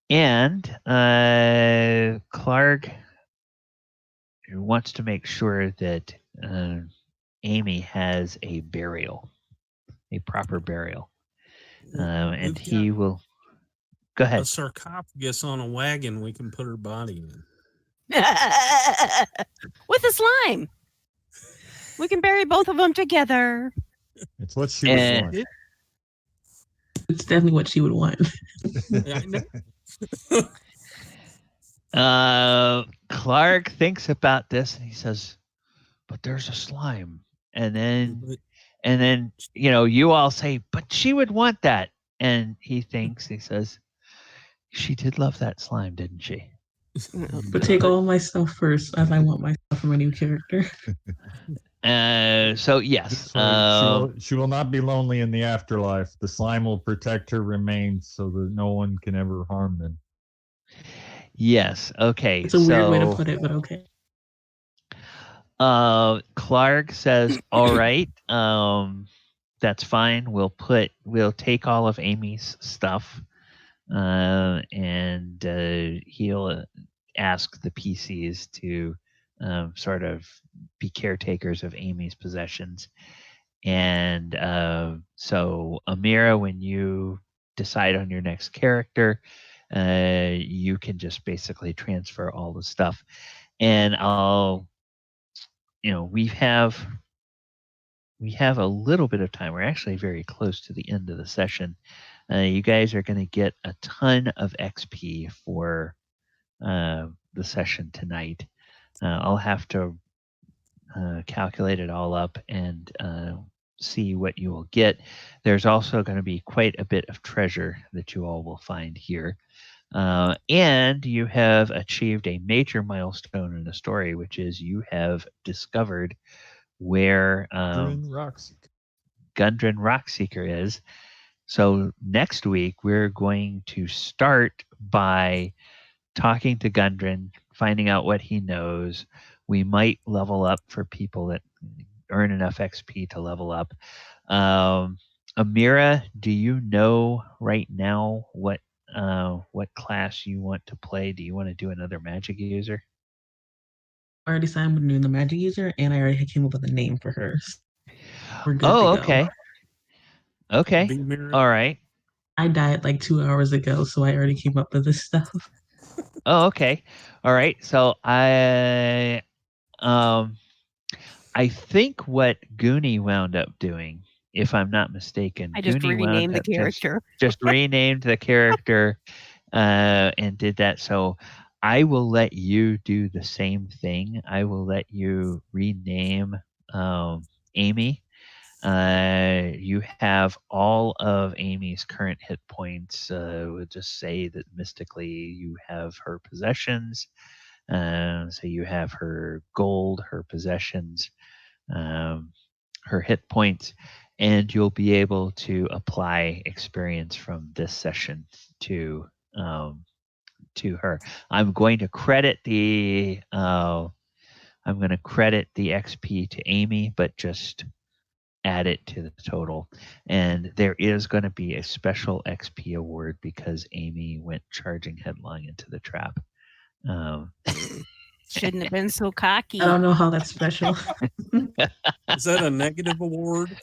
And Clark wants to make sure that Amy has a proper burial, and he will go ahead. A sarcophagus on a wagon we can put her body in. With a slime. We can bury both of them together. It's what she would want. It's definitely what she would want. Clark thinks about this and he says, but there's a slime. And then you all say, but she would want that. And he says, she did love that slime, didn't she? But take all my stuff first, as I want my stuff from a new character. So yes, she will not be lonely in the afterlife. The slime will protect her remains so that no one can ever harm them. Yes. Okay. It's a weird way to put it, but okay. Clark says, "All right, that's fine. We'll take all of Amy's stuff, and he'll ask the PCs to sort of be caretakers of Amy's possessions." And so, Amira, when you decide on your next character, you can just basically transfer all the stuff. And we have a little bit of time. We're actually very close to the end of the session. You guys are going to get a ton of XP for the session tonight. I'll have to calculate it all up and see what you will get. There's also going to be quite a bit of treasure that you all will find here. And you have achieved a major milestone in the story, which is you have discovered where Gundren Rockseeker is. So next week, we're going to start by talking to Gundren, finding out what he knows. We might level up for people that earn enough XP to level up. Amira, do you know right now what class you want to play? Do you want to do another magic user? I already signed with doing the magic user, and I already came up with a name for hers. We're good Oh, to okay. go. Okay. All right. I died like 2 hours ago, so I already came up with this stuff. Oh, okay. All right. So I think what Gooney wound up doing, if I'm not mistaken, I just Gooney renamed the wound up character. just renamed the character and did that. So I will let you do the same thing. I will let you rename Amy. You have all of Amy's current hit points. We'll just say that mystically you have her possessions. So you have her gold, her possessions, her hit points, and you'll be able to apply experience from this session to her. I'm going to credit the XP to Amy, but just add it to the total. And there is going to be a special XP award because Amy went charging headlong into the trap. Shouldn't have been so cocky. I don't know how that's special. Is that a negative award?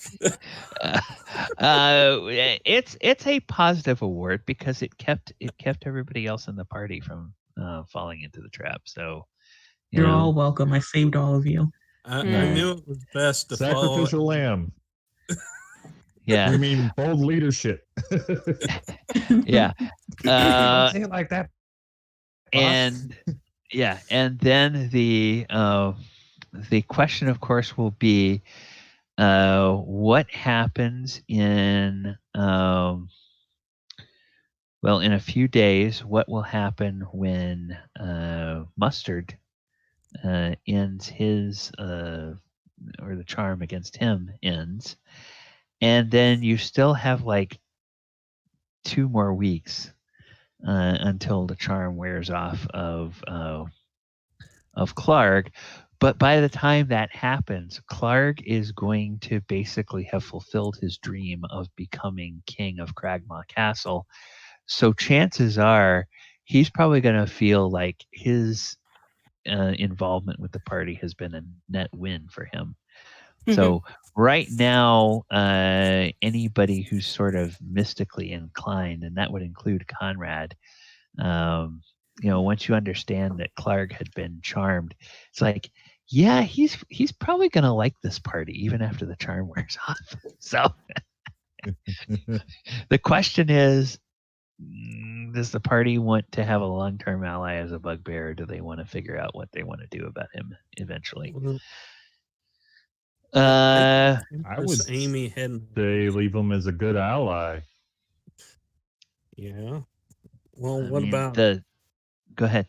It's a positive award because it kept everybody else in the party from falling into the trap. So you're all welcome. I saved all of you. I knew it was best to sacrificial lamb. Yeah, we mean bold leadership. Yeah, Don't say it like that. And yeah, and then the question, of course, will be what happens in in a few days. What will happen when Mustard ends his or the charm against him ends, and then you still have like 2 more weeks until the charm wears off of Clark. But by the time that happens, Clark is going to basically have fulfilled his dream of becoming king of Cragmaw Castle. So chances are he's probably going to feel like his involvement with the party has been a net win for him. So right now, anybody who's sort of mystically inclined, and that would include Conrad, once you understand that Clark had been charmed, it's like, yeah, he's probably going to like this party even after the charm wears off. So the question is, does the party want to have a long-term ally as a bugbear, or do they want to figure out what they want to do about him eventually? I would Amy hadn't. They leave him as a good ally. Yeah. Well, Go ahead.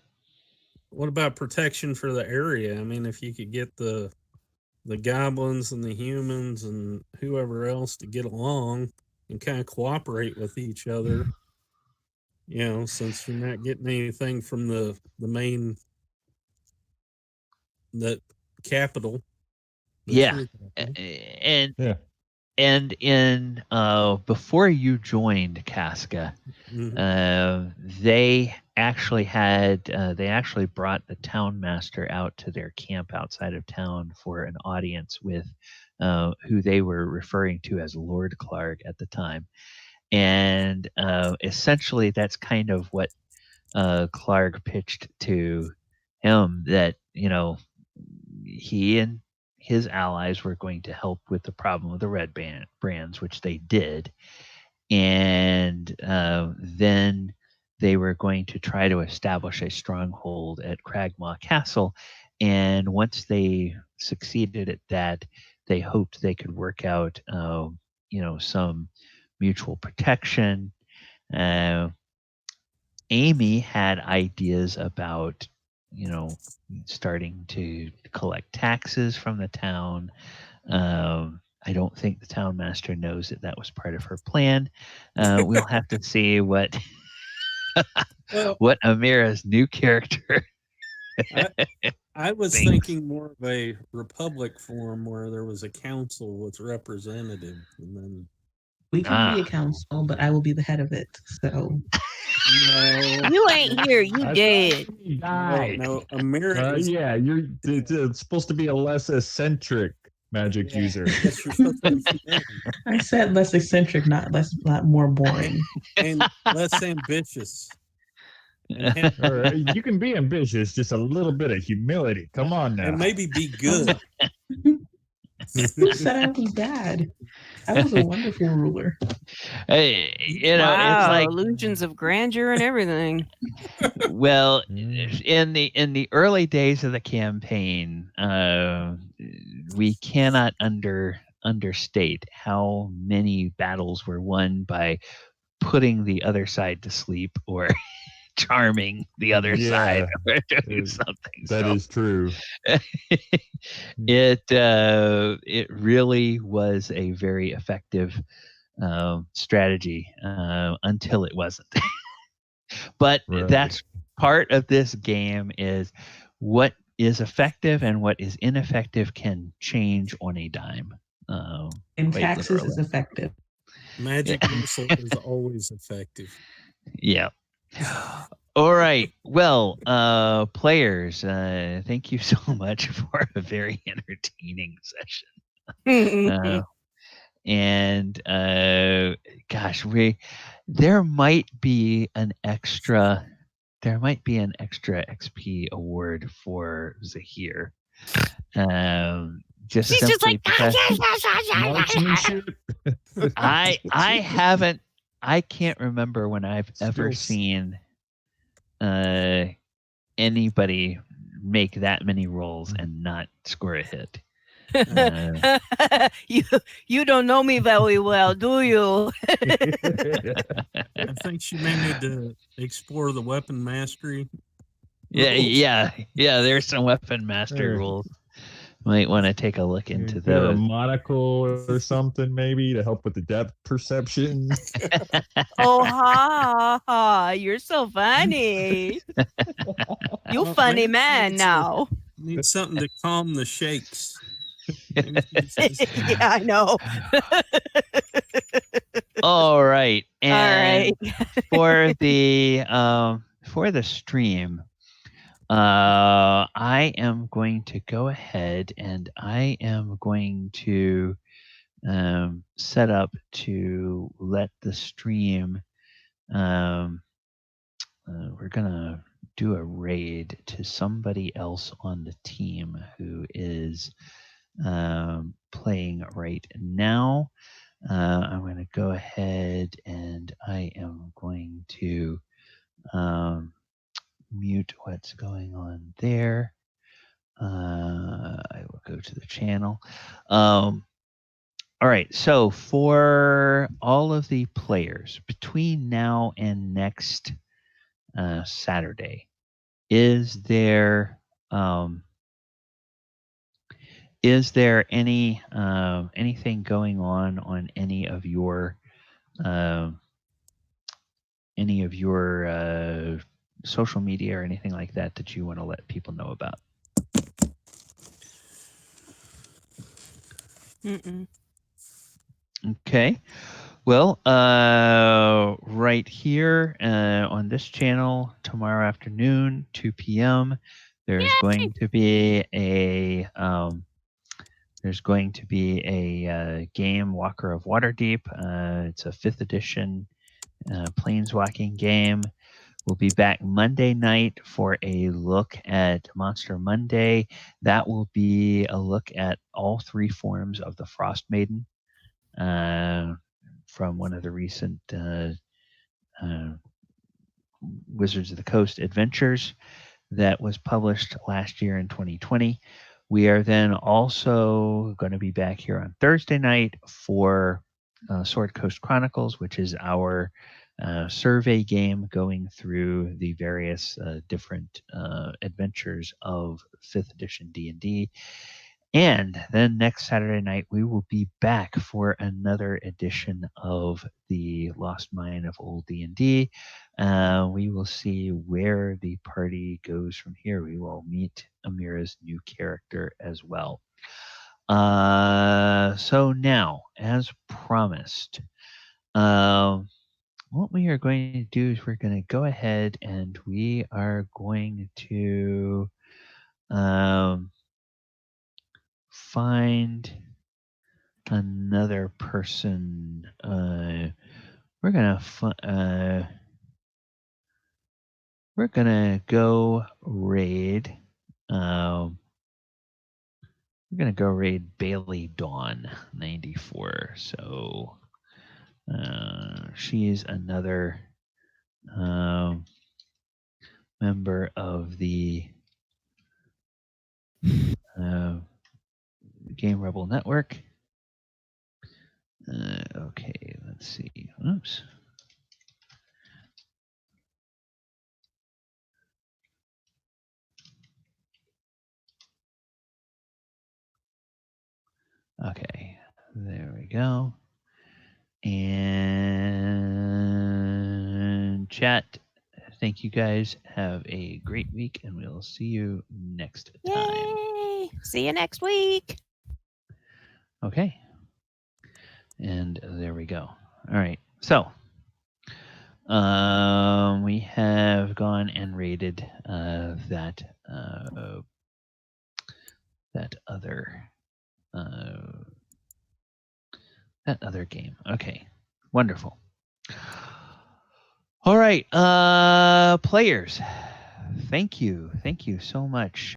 What about protection for the area? I mean, if you could get the goblins and the humans and whoever else to get along and kind of cooperate with each other, since you're not getting anything from the main capital. Yeah. And in before you joined Casca, they actually brought the town master out to their camp outside of town for an audience with who they were referring to as Lord Clark at the time. And essentially, that's kind of what Clark pitched to him, that he and his allies were going to help with the problem of the red brands, which they did, and then they were going to try to establish a stronghold at Cragmaw Castle. And once they succeeded at that, they hoped they could work out, some mutual protection. Amy had ideas about, starting to collect taxes from the town. I don't think the town master knows that was part of her plan. We'll have to see what what Amira's new character. I was thinks. thinking more of a republic form where there was a council with representatives, and then We can be a council, but I will be the head of it. So You ain't here. You dead. no, Amira is it's supposed to be a less eccentric magic user. Yes, you're supposed to be humane I said less eccentric, not more boring. and less ambitious. All right, you can be ambitious, just a little bit of humility. Come on now. And maybe be good. Who said I was bad? I was a wonderful ruler. Hey, Wow, it's like, illusions of grandeur and everything. well, in the early days of the campaign, we cannot understate how many battles were won by putting the other side to sleep or charming the other side or doing something. That is true. It really was a very effective strategy until it wasn't. But that's part of this game, is what is effective and what is ineffective can change on a dime. And taxes literally. is effective. Magic missile is always effective. Yeah. All right. Well, players, thank you so much for a very entertaining session. And gosh, there might be an extra XP award for Zhire. She's just like, I can't remember when I've ever seen anybody make that many rolls and not score a hit. You don't know me very well, do you? I think she may need to explore the weapon mastery. Yeah. There's some weapon master rules. Might want to take a look into those. A those. monocle or something, maybe, to help with the depth perception. Oh, ha ha! You're so funny. You funny man now. Need something to calm the shakes. Yeah, I know. All right, and for the stream, I am going to go ahead and I am going to set up to let the stream. We're gonna do a raid to somebody else on the team who is playing right now. I'm going to go ahead and I am going to mute what's going on there. I will go to the channel. All right, so for all of the players between now and next Saturday, is there any anything going on any of your social media or anything like that you want to let people know about? Okay. Well, right here on this channel tomorrow afternoon, 2 p.m., there's going to be a There's going to be a game, Walker of Waterdeep. It's a 5th edition planeswalking game. We'll be back Monday night for a look at Monster Monday. That will be a look at all 3 forms of the Frost Maiden from one of the recent Wizards of the Coast adventures that was published last year in 2020. We are then also going to be back here on Thursday night for Sword Coast Chronicles, which is our survey game going through the various different adventures of 5th edition D&D. And then next Saturday night, we will be back for another edition of the Lost Mine of Old D&D. We will see where the party goes from here. We will meet Amira's new character as well. So now, as promised, what we are going to do is we're going to go ahead and we are going to find another person. We're gonna go raid. We're gonna go raid Bailey Dawn 94. So she's another member of the Game Rebel Network. Okay, let's see. Oops. Okay, there we go. And chat, thank you guys. Have a great week, and we'll see you next time. Yay! See you next week. Okay. And there we go. All right. So we have gone and raided that other game. Okay. Wonderful. All right. Players. Thank you. Thank you so much